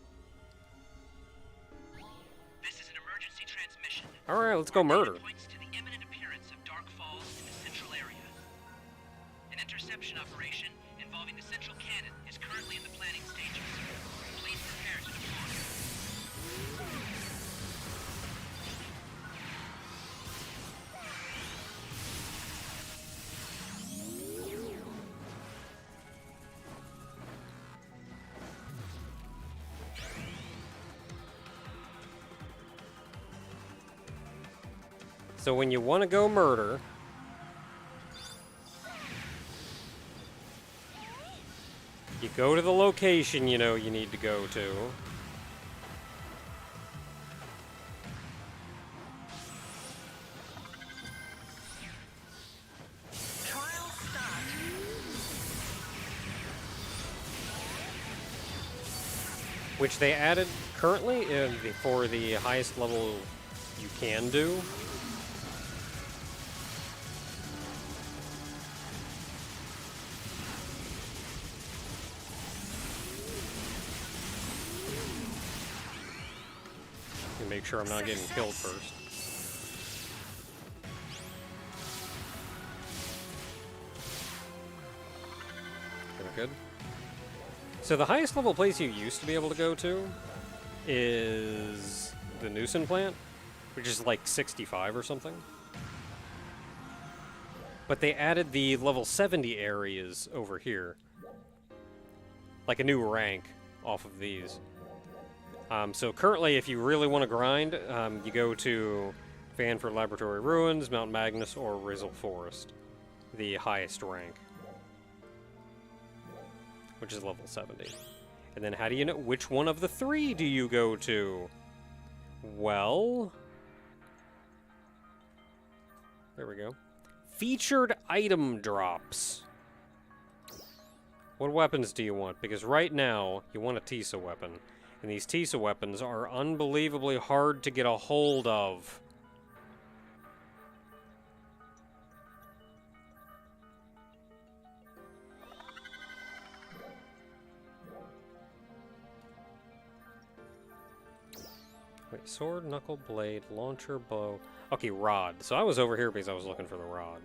This is an emergency transmission. All right, let's go murder. Points to the imminent appearance of dark falls in the central area. An interception operation involving the central cannon is currently in the planning stages. Please prepare to deploy. So when you want to go murder, you go to the location you know you need to go to. which they added currently for the highest level you can do. Let me make sure I'm not getting killed first. Good. So the highest level place you used to be able to go to is the Nuisance plant, which is like 65 or something. But they added the level 70 areas over here. Like a new rank off of these. So currently, if you really want to grind, you go to Fanford Laboratory Ruins, Mount Magnus, or Rizzle Forest. The highest rank. Which is level 70. And then how do you know which one of the three do you go to? Well, there we go. Featured item drops. What weapons do you want? Because right now, you want a Tisa weapon. And these Tisa weapons are unbelievably hard to get a hold of. Wait, sword, knuckle, blade, launcher, bow. Okay, rod. So I was over here because I was looking for the rod.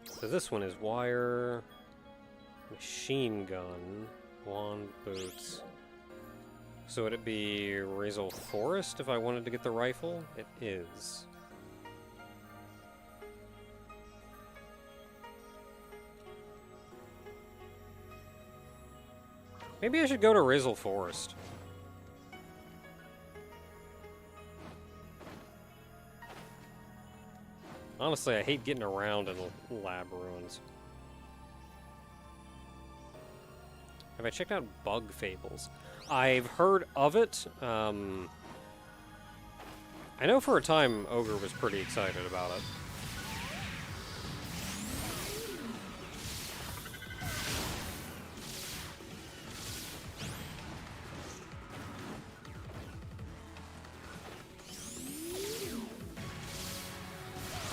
So this one is wire, machine gun, wand, boots. So would it be Rizzle Forest if I wanted to get the rifle? It is. Maybe I should go to Rizzle Forest. Honestly, I hate getting around in lab ruins. Have I checked out Bug Fables? I've heard of it. I know for a time Ogre was pretty excited about it.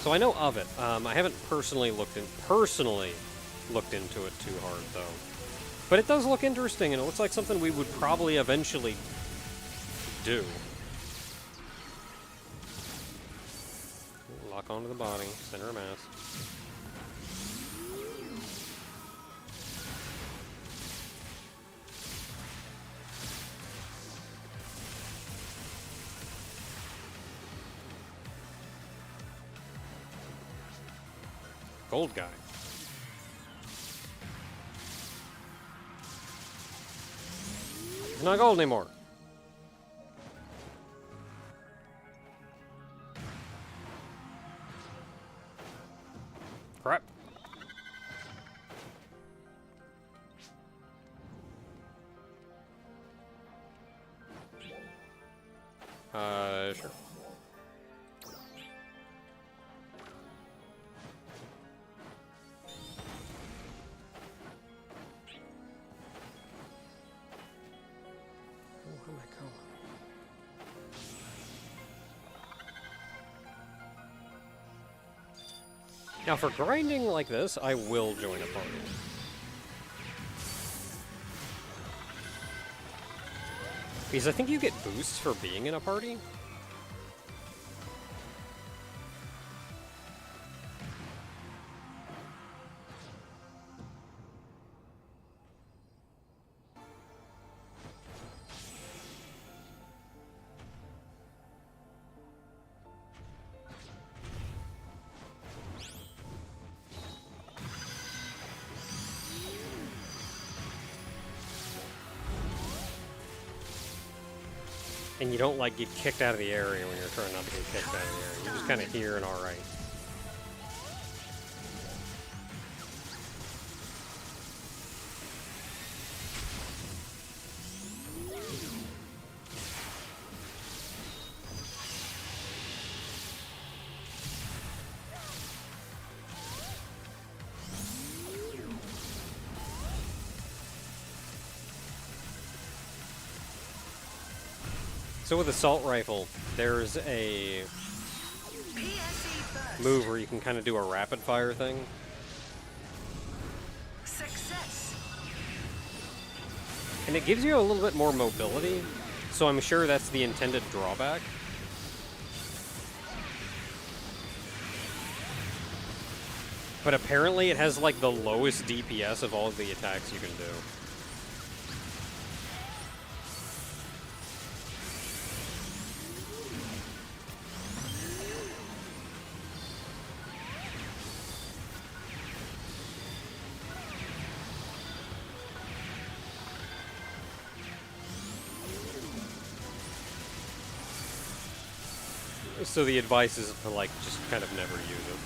So I know of it. I haven't personally looked into it too hard, though. But it does look interesting, and it looks like something we would probably eventually do. Lock onto the body, center of mass. Gold guy. He's not gold anymore. Crap. Sure. Now, for grinding like this, I will join a party. Because I think you get boosts for being in a party. And you don't, like, get kicked out of the area when you're trying not to get kicked out of the area. You're just kind of here and alright. So with assault rifle, there's a PSE first. move where you can kind of do a rapid fire thing. Success. And it gives you a little bit more mobility, so I'm sure that's the intended drawback. But apparently it has like the lowest DPS of all of the attacks you can do. So the advice is to like just kind of never use it.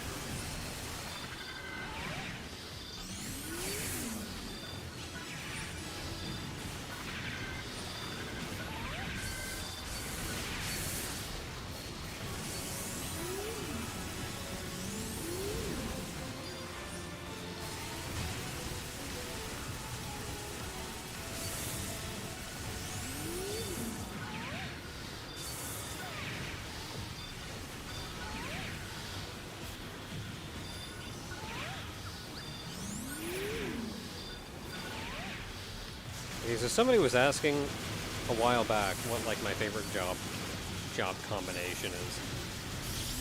Okay, so somebody was asking a while back what like my favorite job combination is.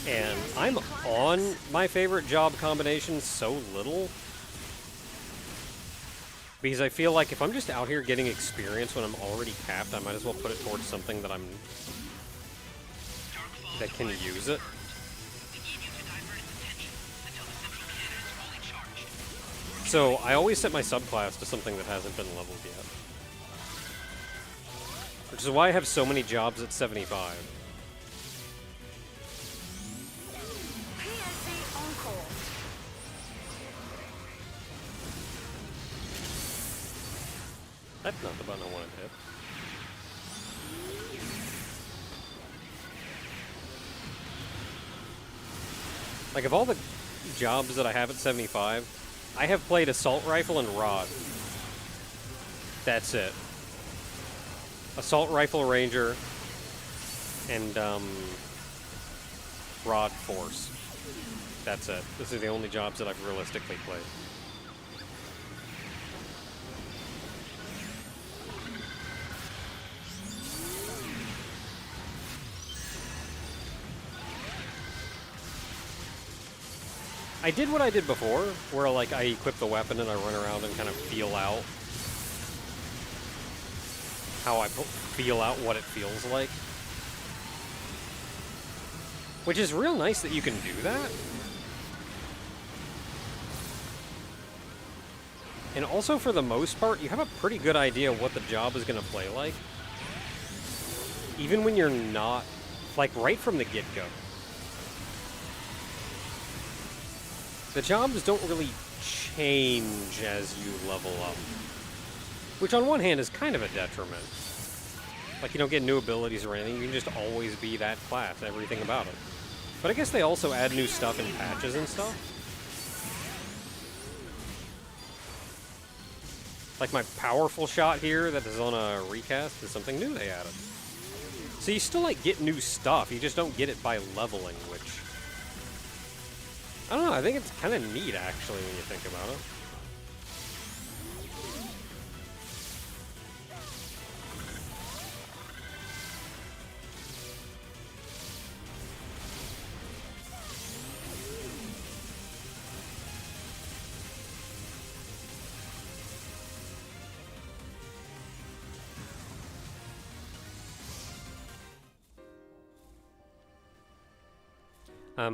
And I'm on my favorite job combination so little because I feel like if I'm just out here getting experience when I'm already capped, I might as well put it towards something that that can use it. So I always set my subclass to something that hasn't been leveled yet. Which is why I have so many jobs at 75. PSE encore. That's not the button I wanted to hit. Like, of all the jobs that I have at 75, I have played Assault Rifle and Rod. That's it. Assault Rifle Ranger and Rod Force. That's it. These are the only jobs that I've realistically played. I did what I did before, where like I equip the weapon and I run around and kind of feel out what it feels like. Which is real nice that you can do that. And also, for the most part, you have a pretty good idea what the job is going to play like. Even when you're not, like, right from the get-go. The jobs don't really change as you level up. Which on one hand is kind of a detriment. Like, you don't get new abilities or anything, you can just always be that class, everything about it. But I guess they also add new stuff in patches and stuff. Like my powerful shot here that is on a recast is something new they added. So you still, like, get new stuff, you just don't get it by leveling, which... I don't know, I think it's kind of neat, actually, when you think about it.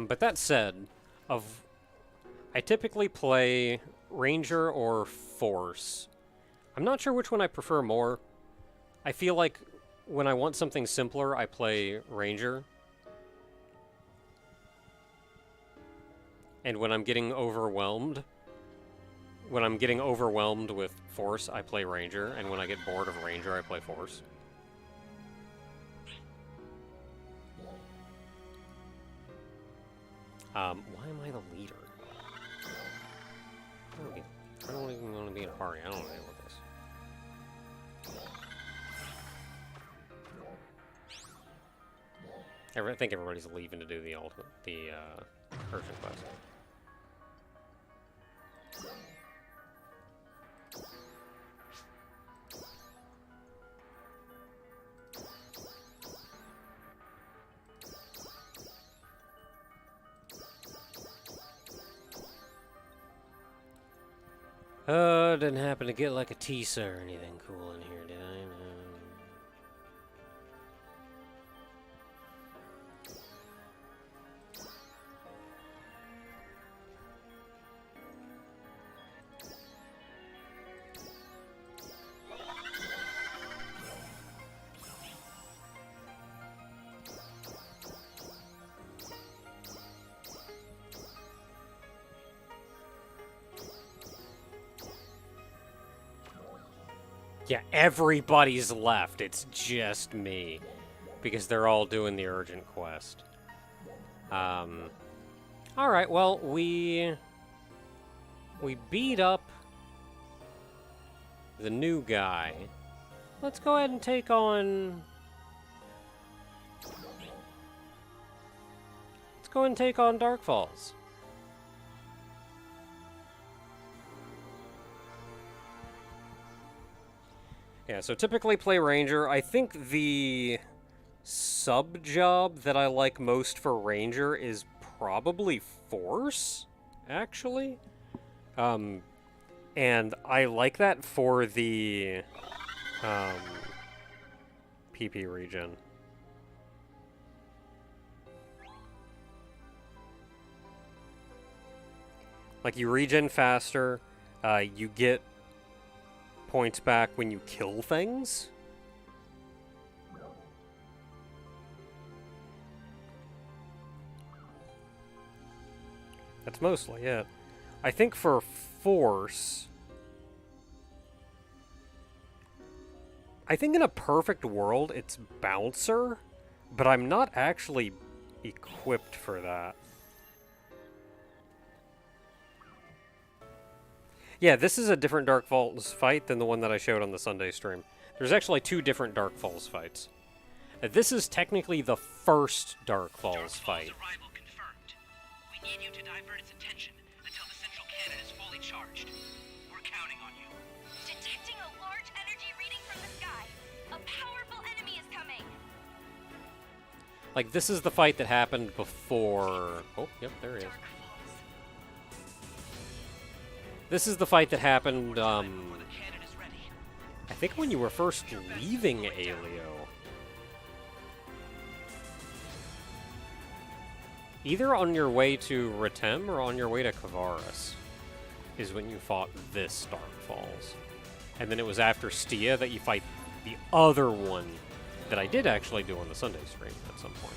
But that said, I typically play Ranger or Force. I'm not sure which one I prefer more. I feel like when I want something simpler, I play Ranger. And when I'm getting overwhelmed with Force, I play Ranger. And when I get bored of Ranger, I play Force. Why am I the leader? I don't even want to be in a party. I don't want to deal with this. I think everybody's leaving to do the urgent quest. Didn't happen to get like a Tisa or anything cool in here, did I? No. Yeah, everybody's left. It's just me. Because they're all doing the urgent quest. Alright, well, we beat up the new guy. Let's go ahead and take on... Let's go ahead and take on Dark Falls. Yeah, so typically play Ranger. I think the sub-job that I like most for Ranger is probably Force, actually. And I like that for the PP regen. Like, you regen faster, you get points back when you kill things. That's mostly it. I think for Force, I think in a perfect world it's Bouncer, but I'm not actually equipped for that. Yeah, this is a different Dark Falls fight than the one that I showed on the Sunday stream. There's actually 2 different Dark Falls fights. This is technically the first Dark Falls fight. Arrival confirmed. We need you to divert its attention until the central cannon is fully charged. We're counting on you. Detecting a large energy reading from the sky. A powerful enemy is coming. Like, this is the fight that happened before... Oh, yep, there he is. This is the fight that happened, I think when you were first leaving Aleo. Either on your way to Retem or on your way to Kavaris is when you fought this Dark Falls. And then it was after Stia that you fight the other one that I did actually do on the Sunday stream at some point.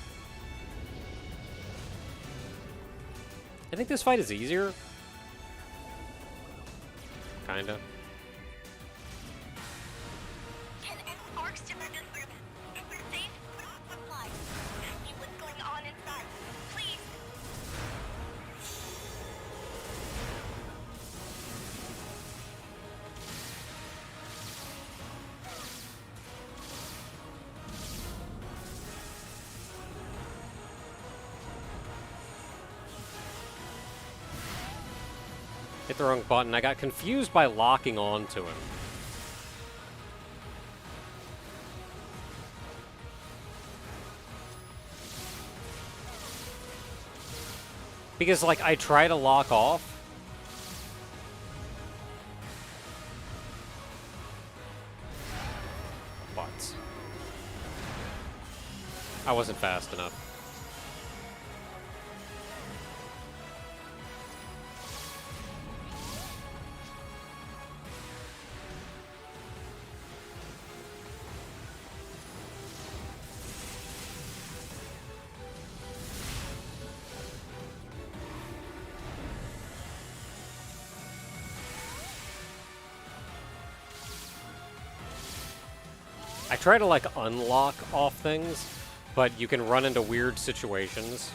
I think this fight is easier. Kinda. Can an arc stimmer this urban? If we're safe, supply. Ask me what's going on inside. Please. Hit the wrong button. I got confused by locking onto him. Because, like, I try to lock off. But I wasn't fast enough. I try to, like, unlock off things, but you can run into weird situations.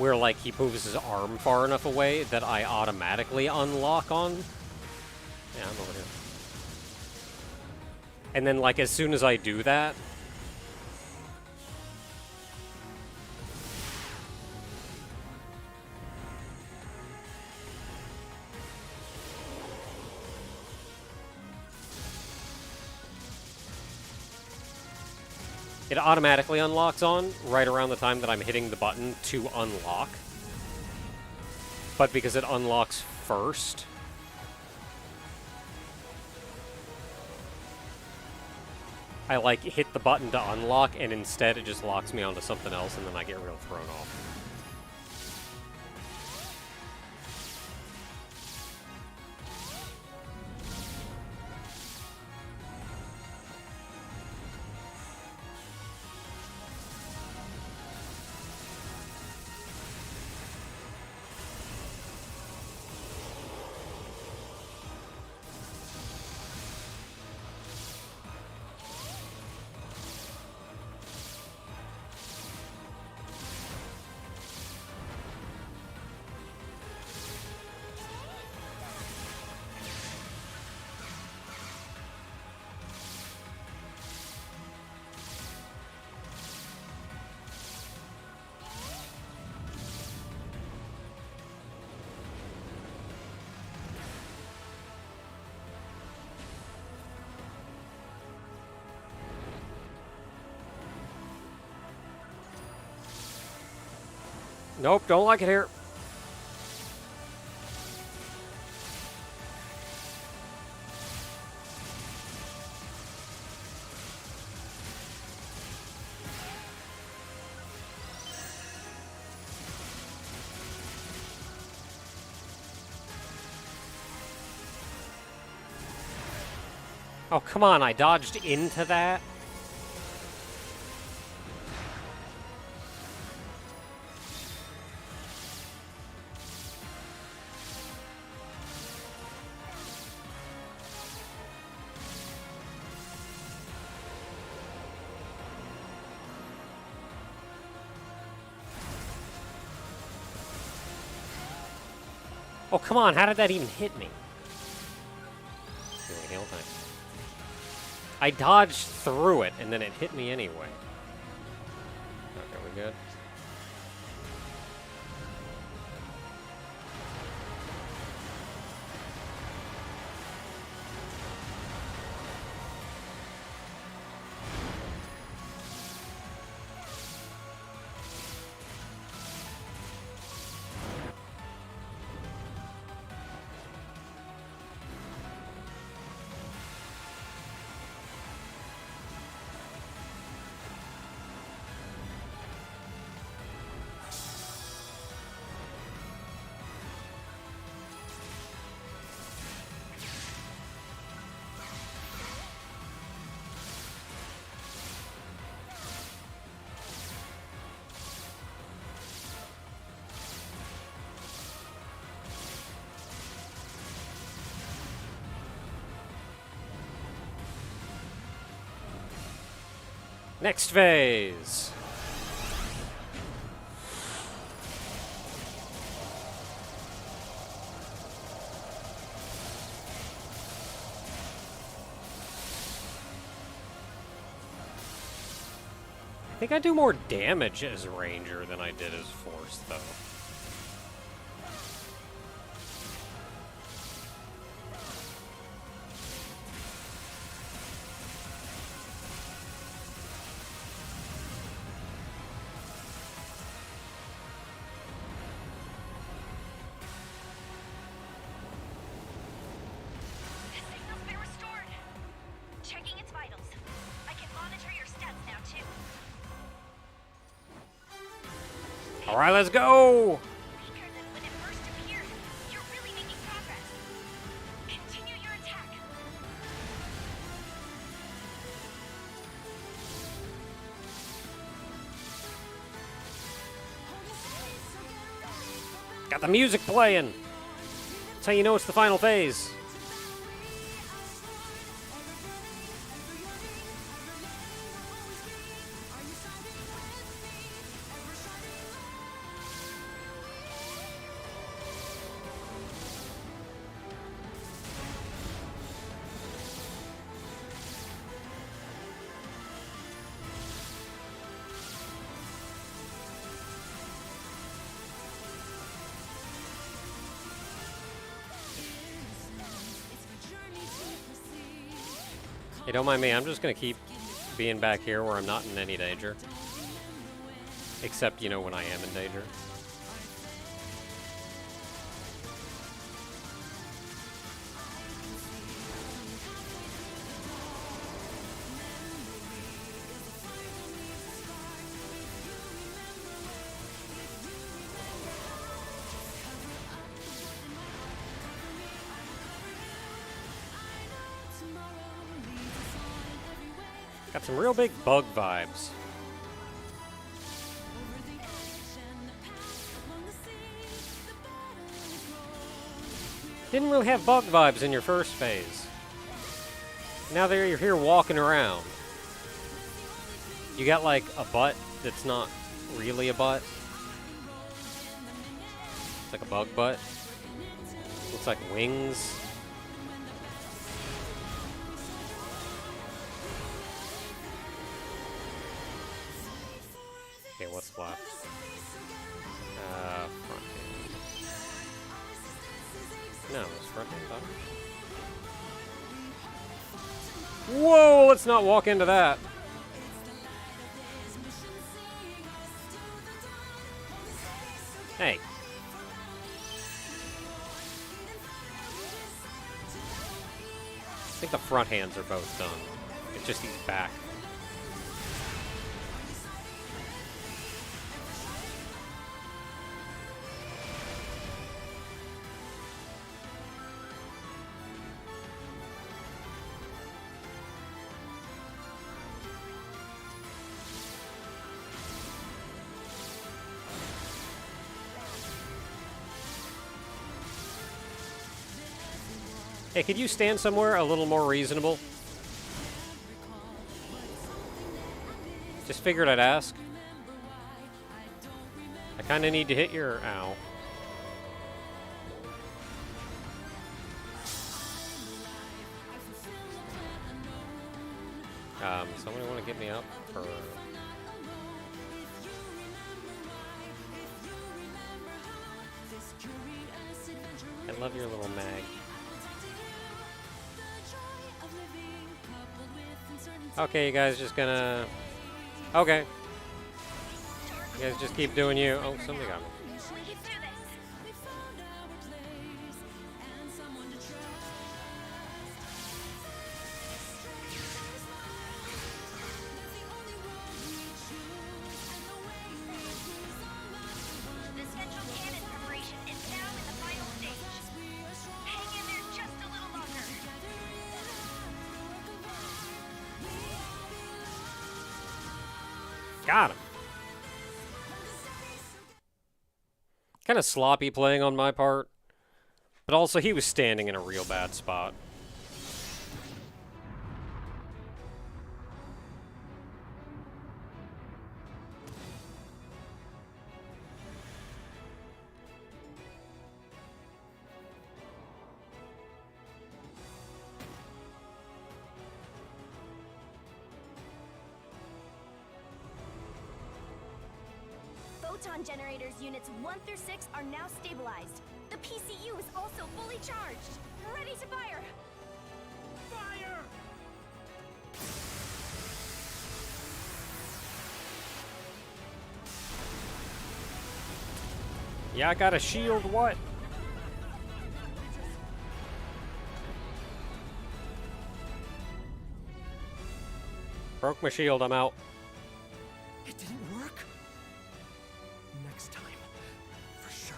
where like he moves his arm far enough away that I automatically unlock on. Yeah, I'm over here. And then like as soon as I do that, it automatically unlocks on right around the time that I'm hitting the button to unlock. But because it unlocks first, I like hit the button to unlock and instead it just locks me onto something else and then I get real thrown off. Nope, don't like it here. Oh, come on, I dodged into that? Oh, come on, how did that even hit me? Anyway, heal time. I dodged through it, and then it hit me anyway. Okay, we good? Next phase. I think I do more damage as Ranger than I did as Force, though. The signal's been restored. Checking its vitals. I can monitor your stats now, too. All right, let's go. Weaker than when it first appeared. You're really making progress. Continue your attack. Got the music playing. That's how you know it's the final phase. Hey, don't mind me. I'm just gonna keep being back here where I'm not in any danger. Except, you know, when I am in danger. Got some real big bug vibes. Didn't really have bug vibes in your first phase. Now that you're here walking around. You got like a butt that's not really a butt. It's like a bug butt. Looks like wings. Okay, what's left? Front hand. No, it's front hand. Whoa, let's not walk into that. Hey. I think the front hands are both done. It's just he's back. Hey, could you stand somewhere a little more reasonable? Just figured I'd ask. I kind of need to hit your... Ow. Somebody want to get me up? Or... I love your little mag. Okay, you guys just gonna... Okay. You guys just keep doing you. Oh, somebody got me. We can do this. The central cannon preparation is now in the final stage. Hang in there just a little longer. Got him. Kind of sloppy playing on my part, but also he was standing in a real bad spot. Photon generators units 1 through 6 are now stabilized. The PCU is also fully charged. Ready to fire. Fire! Yeah, I got a shield. What? Broke my shield. I'm out. It didn't work? Next time, for sure.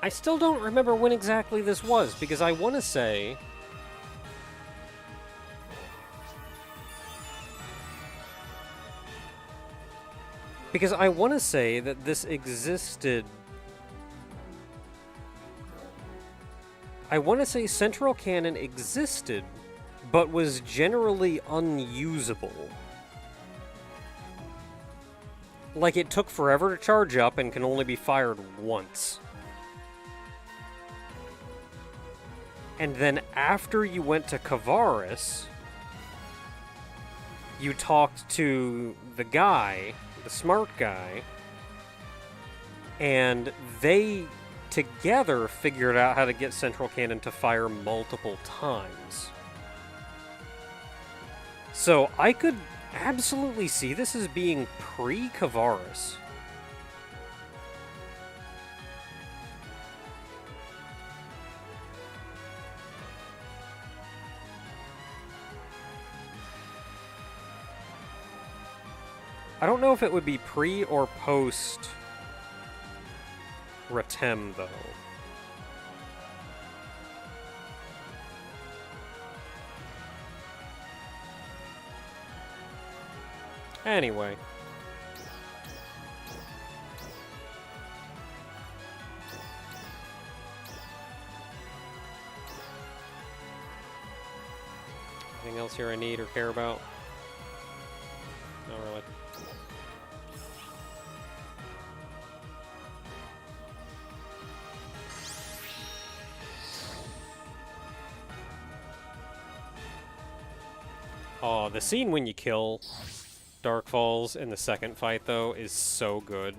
I still don't remember when exactly this was, because I want to say... Because I want to say that this existed... I want to say Central Cannon existed, but was generally unusable. Like, it took forever to charge up and can only be fired once. And then after you went to Kavaris, you talked to the guy, the smart guy, and they together figured out how to get Central Cannon to fire multiple times. So I could absolutely see this as being pre-Kavaris. I don't know if it would be pre or post Ratem, though. Anyway. Anything else here I need or care about? Not really. Oh, the scene when you kill Dark Falls in the second fight, though, is so good.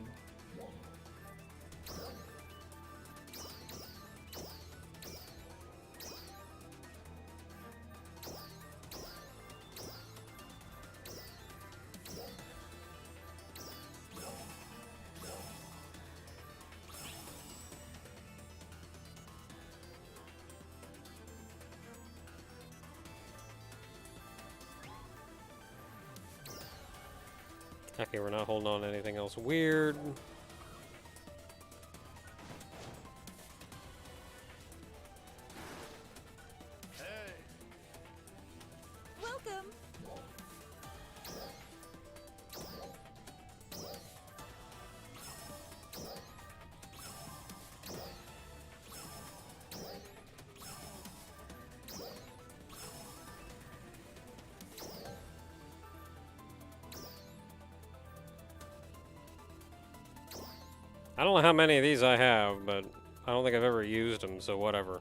Okay, we're not holding on to anything else weird. Welcome. I don't know how many of these I have, but I don't think I've ever used them, so whatever.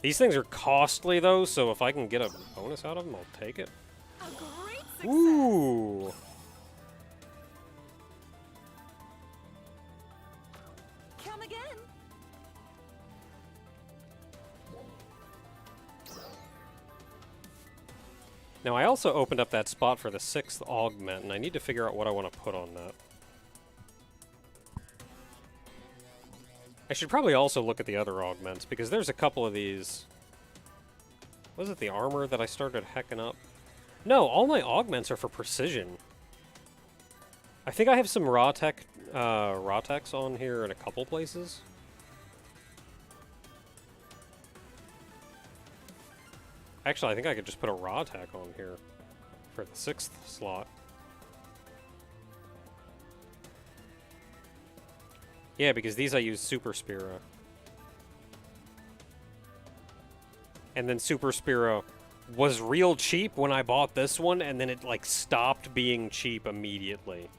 These things are costly, though, so if I can get a bonus out of them, I'll take it. A great success. Ooh! Come again. Now, I also opened up that spot for the 6th augment, and I need to figure out what I want to put on that. I should probably also look at the other augments, because there's a couple of these... Was it the armor that I started hecking up? No, all my augments are for precision. I think I have some Raw-Tex on here in a couple places. Actually, I think I could just put a Raw-Tex on here for the 6th slot. Yeah, because these I use Super Spira. And then Super Spira was real cheap when I bought this one, and then it, like, stopped being cheap immediately.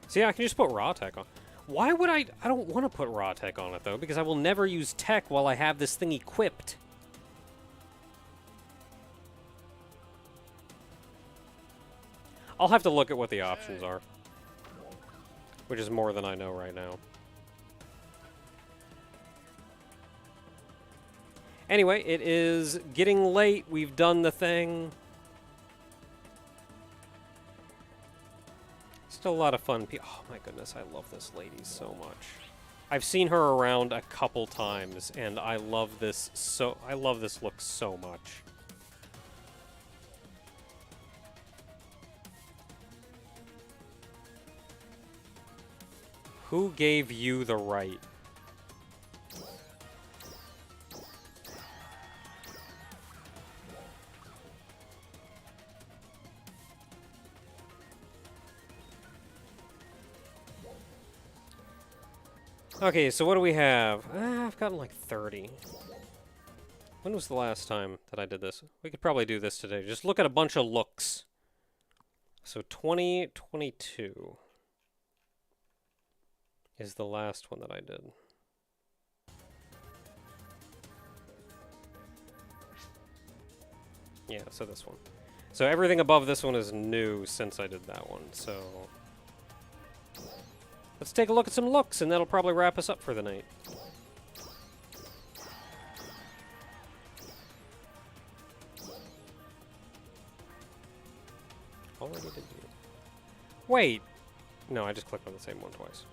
So yeah, I can just put Raw Tech on. Why would I don't want to put Raw Tech on it, though, because I will never use Tech while I have this thing equipped. I'll have to look at what the options are. Which is more than I know right now. Anyway, it is getting late. We've done the thing. Still a lot of fun. Oh my goodness, I love this lady so much. I've seen her around a couple times, and I love this so. I love this look so much. Who gave you the right? Okay, so what do we have? I've gotten like 30. When was the last time that I did this? We could probably do this today. Just look at a bunch of looks. So 2022 is the last one that I did. Yeah, so this one. So everything above this one is new since I did that one, so... Let's take a look at some looks, and that'll probably wrap us up for the night. Already did you? Wait! No, I just clicked on the same one twice.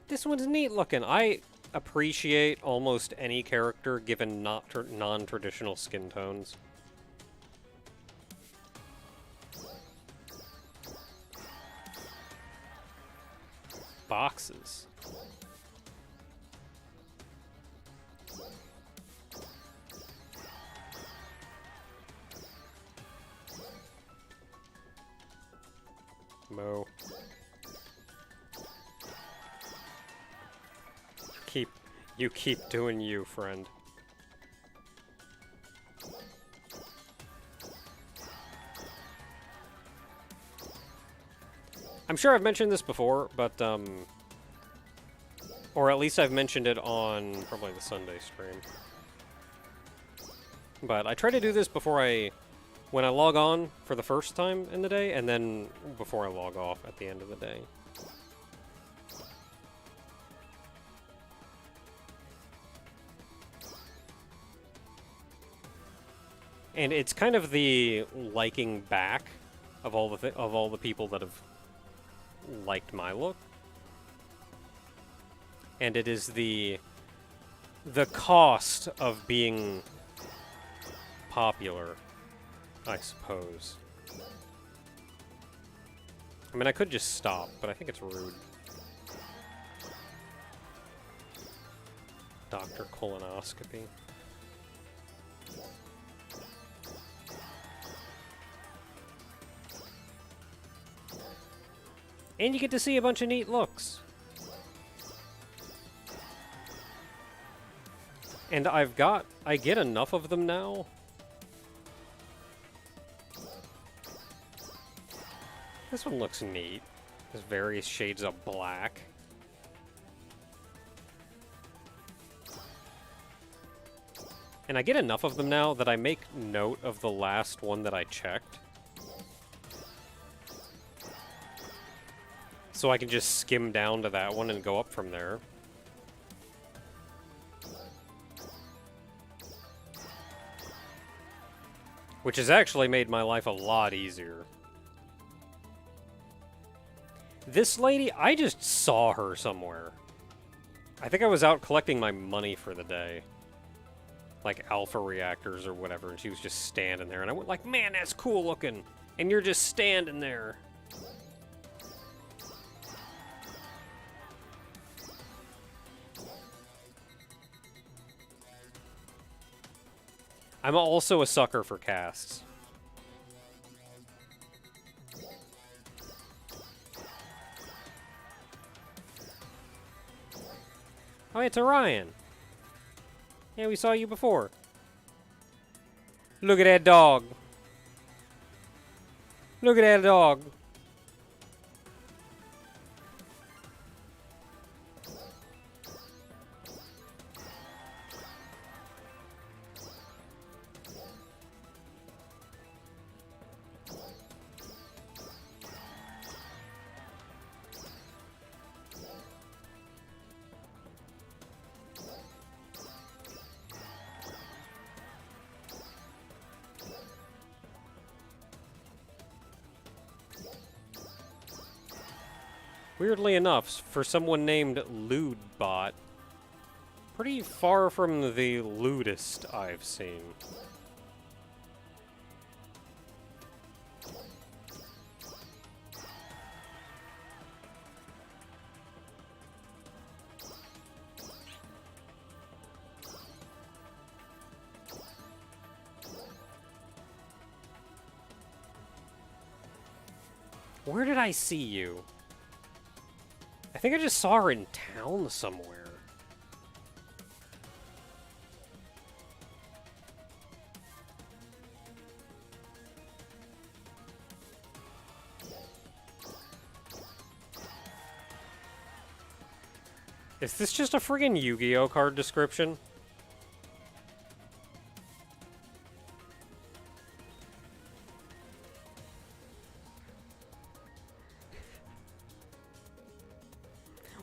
This one's neat looking. I appreciate almost any character given not non-traditional skin tones. Boxes. Mo. You keep doing you, friend. I'm sure I've mentioned this before, but, or at least I've mentioned it on probably the Sunday stream. But I try to do this before when I log on for the first time in the day, and then before I log off at the end of the day. And it's kind of the liking back of all the people that have liked my look. And it is the cost of being popular, I suppose. I mean, I could just stop, but I think it's rude. Dr. Colonoscopy. And you get to see a bunch of neat looks. And I get enough of them now. This one looks neat. There's various shades of black. And I get enough of them now that I make note of the last one that I checked. So I can just skim down to that one and go up from there. Which has actually made my life a lot easier. This lady, I just saw her somewhere. I think I was out collecting my money for the day. Like alpha reactors or whatever, and she was just standing there. And I went like, man, that's cool looking. And you're just standing there. I'm also a sucker for casts. Oh, it's Orion. Yeah, we saw you before. Look at that dog. Look at that dog. Weirdly enough, for someone named Lewdbot, pretty far from the lewdest I've seen. Where did I see you? I think I just saw her in town somewhere. Is this just a friggin' Yu-Gi-Oh card description?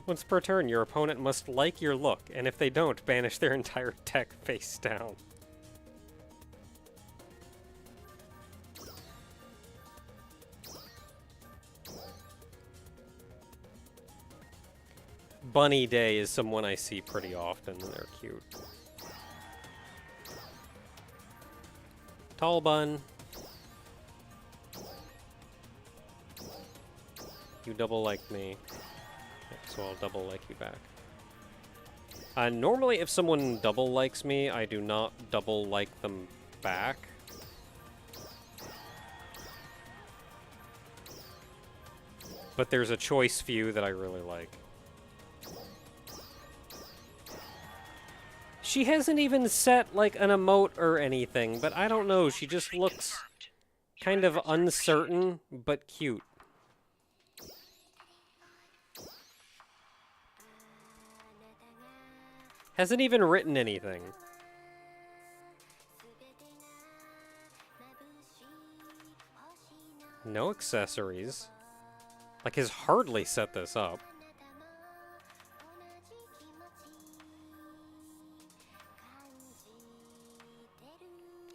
Once per turn, your opponent must like your look, and if they don't, banish their entire deck face down. Bunny Day is someone I see pretty often. They're cute. Tall Bun. You double like me. So I'll double like you back. Normally if someone double likes me, I do not double like them back. But there's a choice few that I really like. She hasn't even set, like, an emote or anything, but I don't know, she just looks kind of uncertain, but cute. Hasn't even written anything. No accessories. Like, has hardly set this up.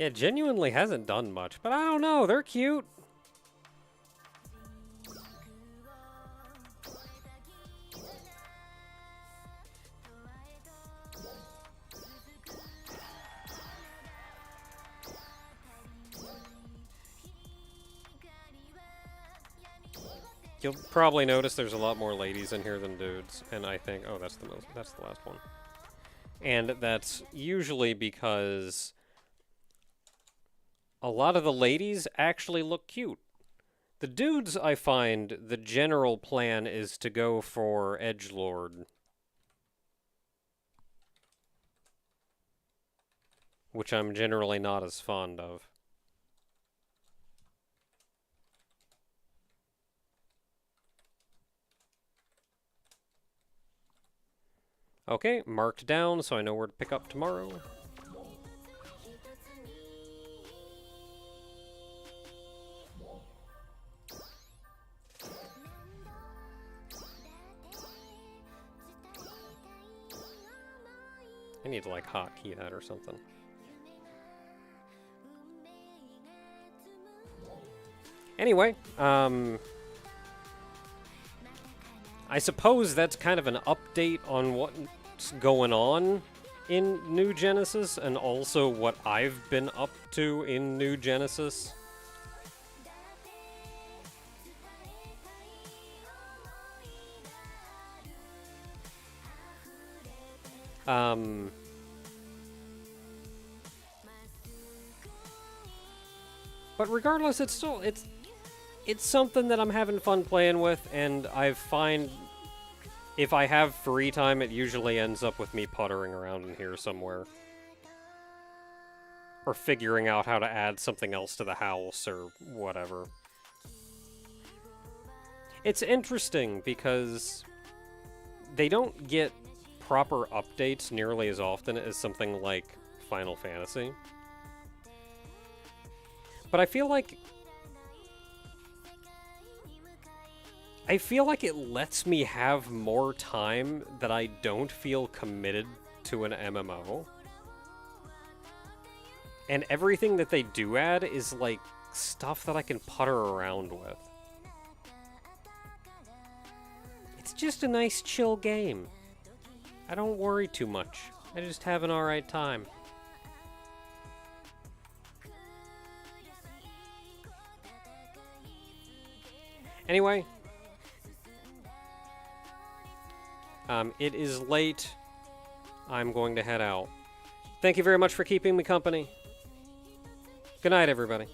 Yeah, genuinely hasn't done much, but I don't know, they're cute. You'll probably notice there's a lot more ladies in here than dudes, and I think, oh, that's the last one. And that's usually because a lot of the ladies actually look cute. The dudes, I find, the general plan is to go for edgelord, which I'm generally not as fond of. Okay, marked down so I know where to pick up tomorrow. I need to, like, hotkey that or something. Anyway, I suppose that's kind of an update on what's going on in New Genesis, and also what I've been up to in New Genesis. But regardless, it's still, it's something that I'm having fun playing with, and I find if I have free time, it usually ends up with me puttering around in here somewhere. Or figuring out how to add something else to the house, or whatever. It's interesting, because they don't get proper updates nearly as often as something like Final Fantasy. But I feel like it lets me have more time that I don't feel committed to an MMO. And everything that they do add is, like, stuff that I can putter around with. It's just a nice, chill game. I don't worry too much. I just have an alright time. Anyway, it is late. I'm going to head out. Thank you very much for keeping me company. Good night, everybody.